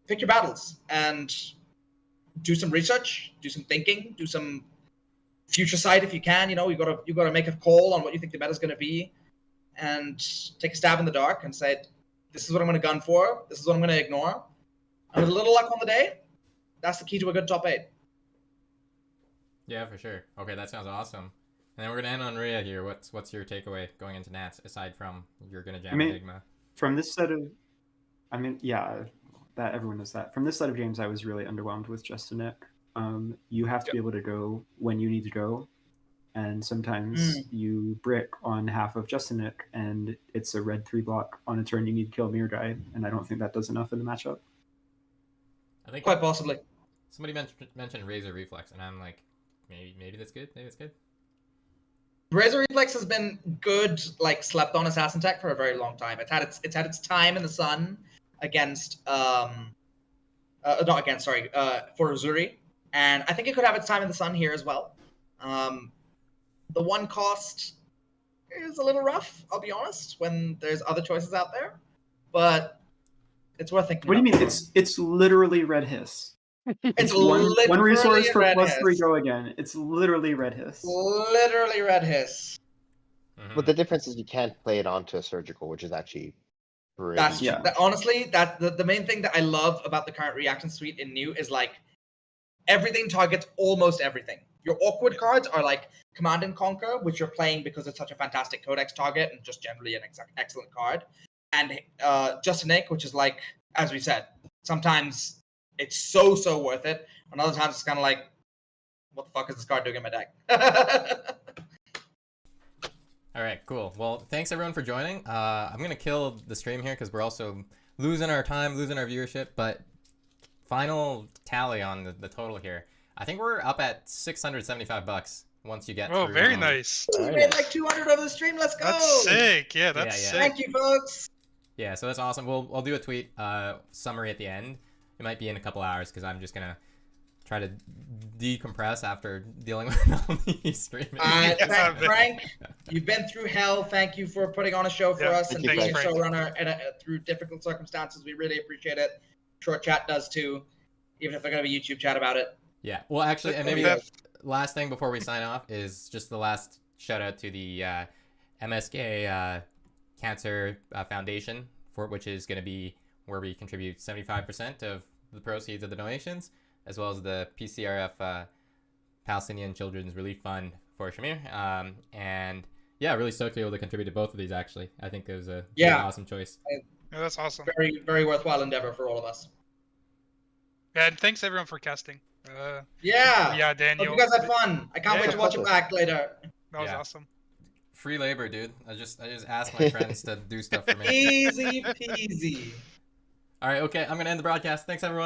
pick your battles and do some research, do some thinking, do some future sight if you can. You know, you gotta make a call on what you think the meta is going to be, and take a stab in the dark and say, this is what I'm going to gun for. This is what I'm going to ignore. And with a little luck on the day, that's the key to a good top 8. Yeah, for sure. Okay, that sounds awesome. And then we're gonna end on Rhea here. What's your takeaway going into Nats aside from you're gonna jam Enigma? From this set of, that everyone knows that. From this set of games, I was really underwhelmed with Justin Nick. You have to be able to go when you need to go, and sometimes you brick on half of Justin Nick, and it's a red 3 block on a turn you need to kill Mirror Guy, and I don't think that does enough in the matchup. I think quite possibly. Somebody mentioned Razor Reflex, and I'm like, maybe that's good. Maybe it's good. Razor Reflex has been good, like slept on assassin tech for a very long time. It's had its time in the sun against for Uzuri, and I think it could have its time in the sun here as well. The one cost is a little rough, I'll be honest, when there's other choices out there, but it's worth thinking. What do you mean? It's literally Red Hiss. It's one resource for Red +3 Hiss. go again. It's literally Red Hiss. Literally Red Hiss. But the difference is you can't play it onto a surgical, which is actually pretty... That's honestly, that the main thing that I love about the current reaction suite in New is like everything targets almost everything. Your awkward cards are like Command and Conquer, which you're playing because it's such a fantastic codex target and just generally an excellent card, and Just Nick, which is like, as we said, sometimes it's so worth it. And other times it's kind of like, what the fuck is this card doing in my deck? All right, cool. Well, thanks everyone for joining. I'm gonna kill the stream here because we're also losing our time, losing our viewership. But final tally on the total here. I think we're up at $675 once you get through. Oh, very nice. We made like 200 over the stream. Let's go. That's sick. Yeah, that's sick. Thank you, folks. Yeah, so that's awesome. I'll do a tweet summary at the end. It might be in a couple hours because I'm just gonna try to decompress after dealing with all these streaming. Frank, you've been through hell. Thank you for putting on a show for us and being a showrunner through difficult circumstances. We really appreciate it. Short chat does too, even if they're gonna be YouTube chat about it. Yeah. Well, actually, and maybe the last thing before we sign off is just the last shout out to the MSK Cancer Foundation, which is going to be where we contribute 75% of the proceeds of the donations, as well as the PCRF Palestinian Children's Relief Fund for Shahmir. And yeah, really stoked to be able to contribute to both of these, actually. I think it was a really awesome choice. Yeah, that's awesome. Very, very worthwhile endeavor for all of us. Yeah, and thanks everyone for casting. Yeah, Daniel. Hope you guys had fun. I can't wait to watch it back later. That was awesome. Free labor, dude. I just asked my friends to do stuff for me. Easy peasy. All right, okay. I'm gonna end the broadcast. Thanks, everyone.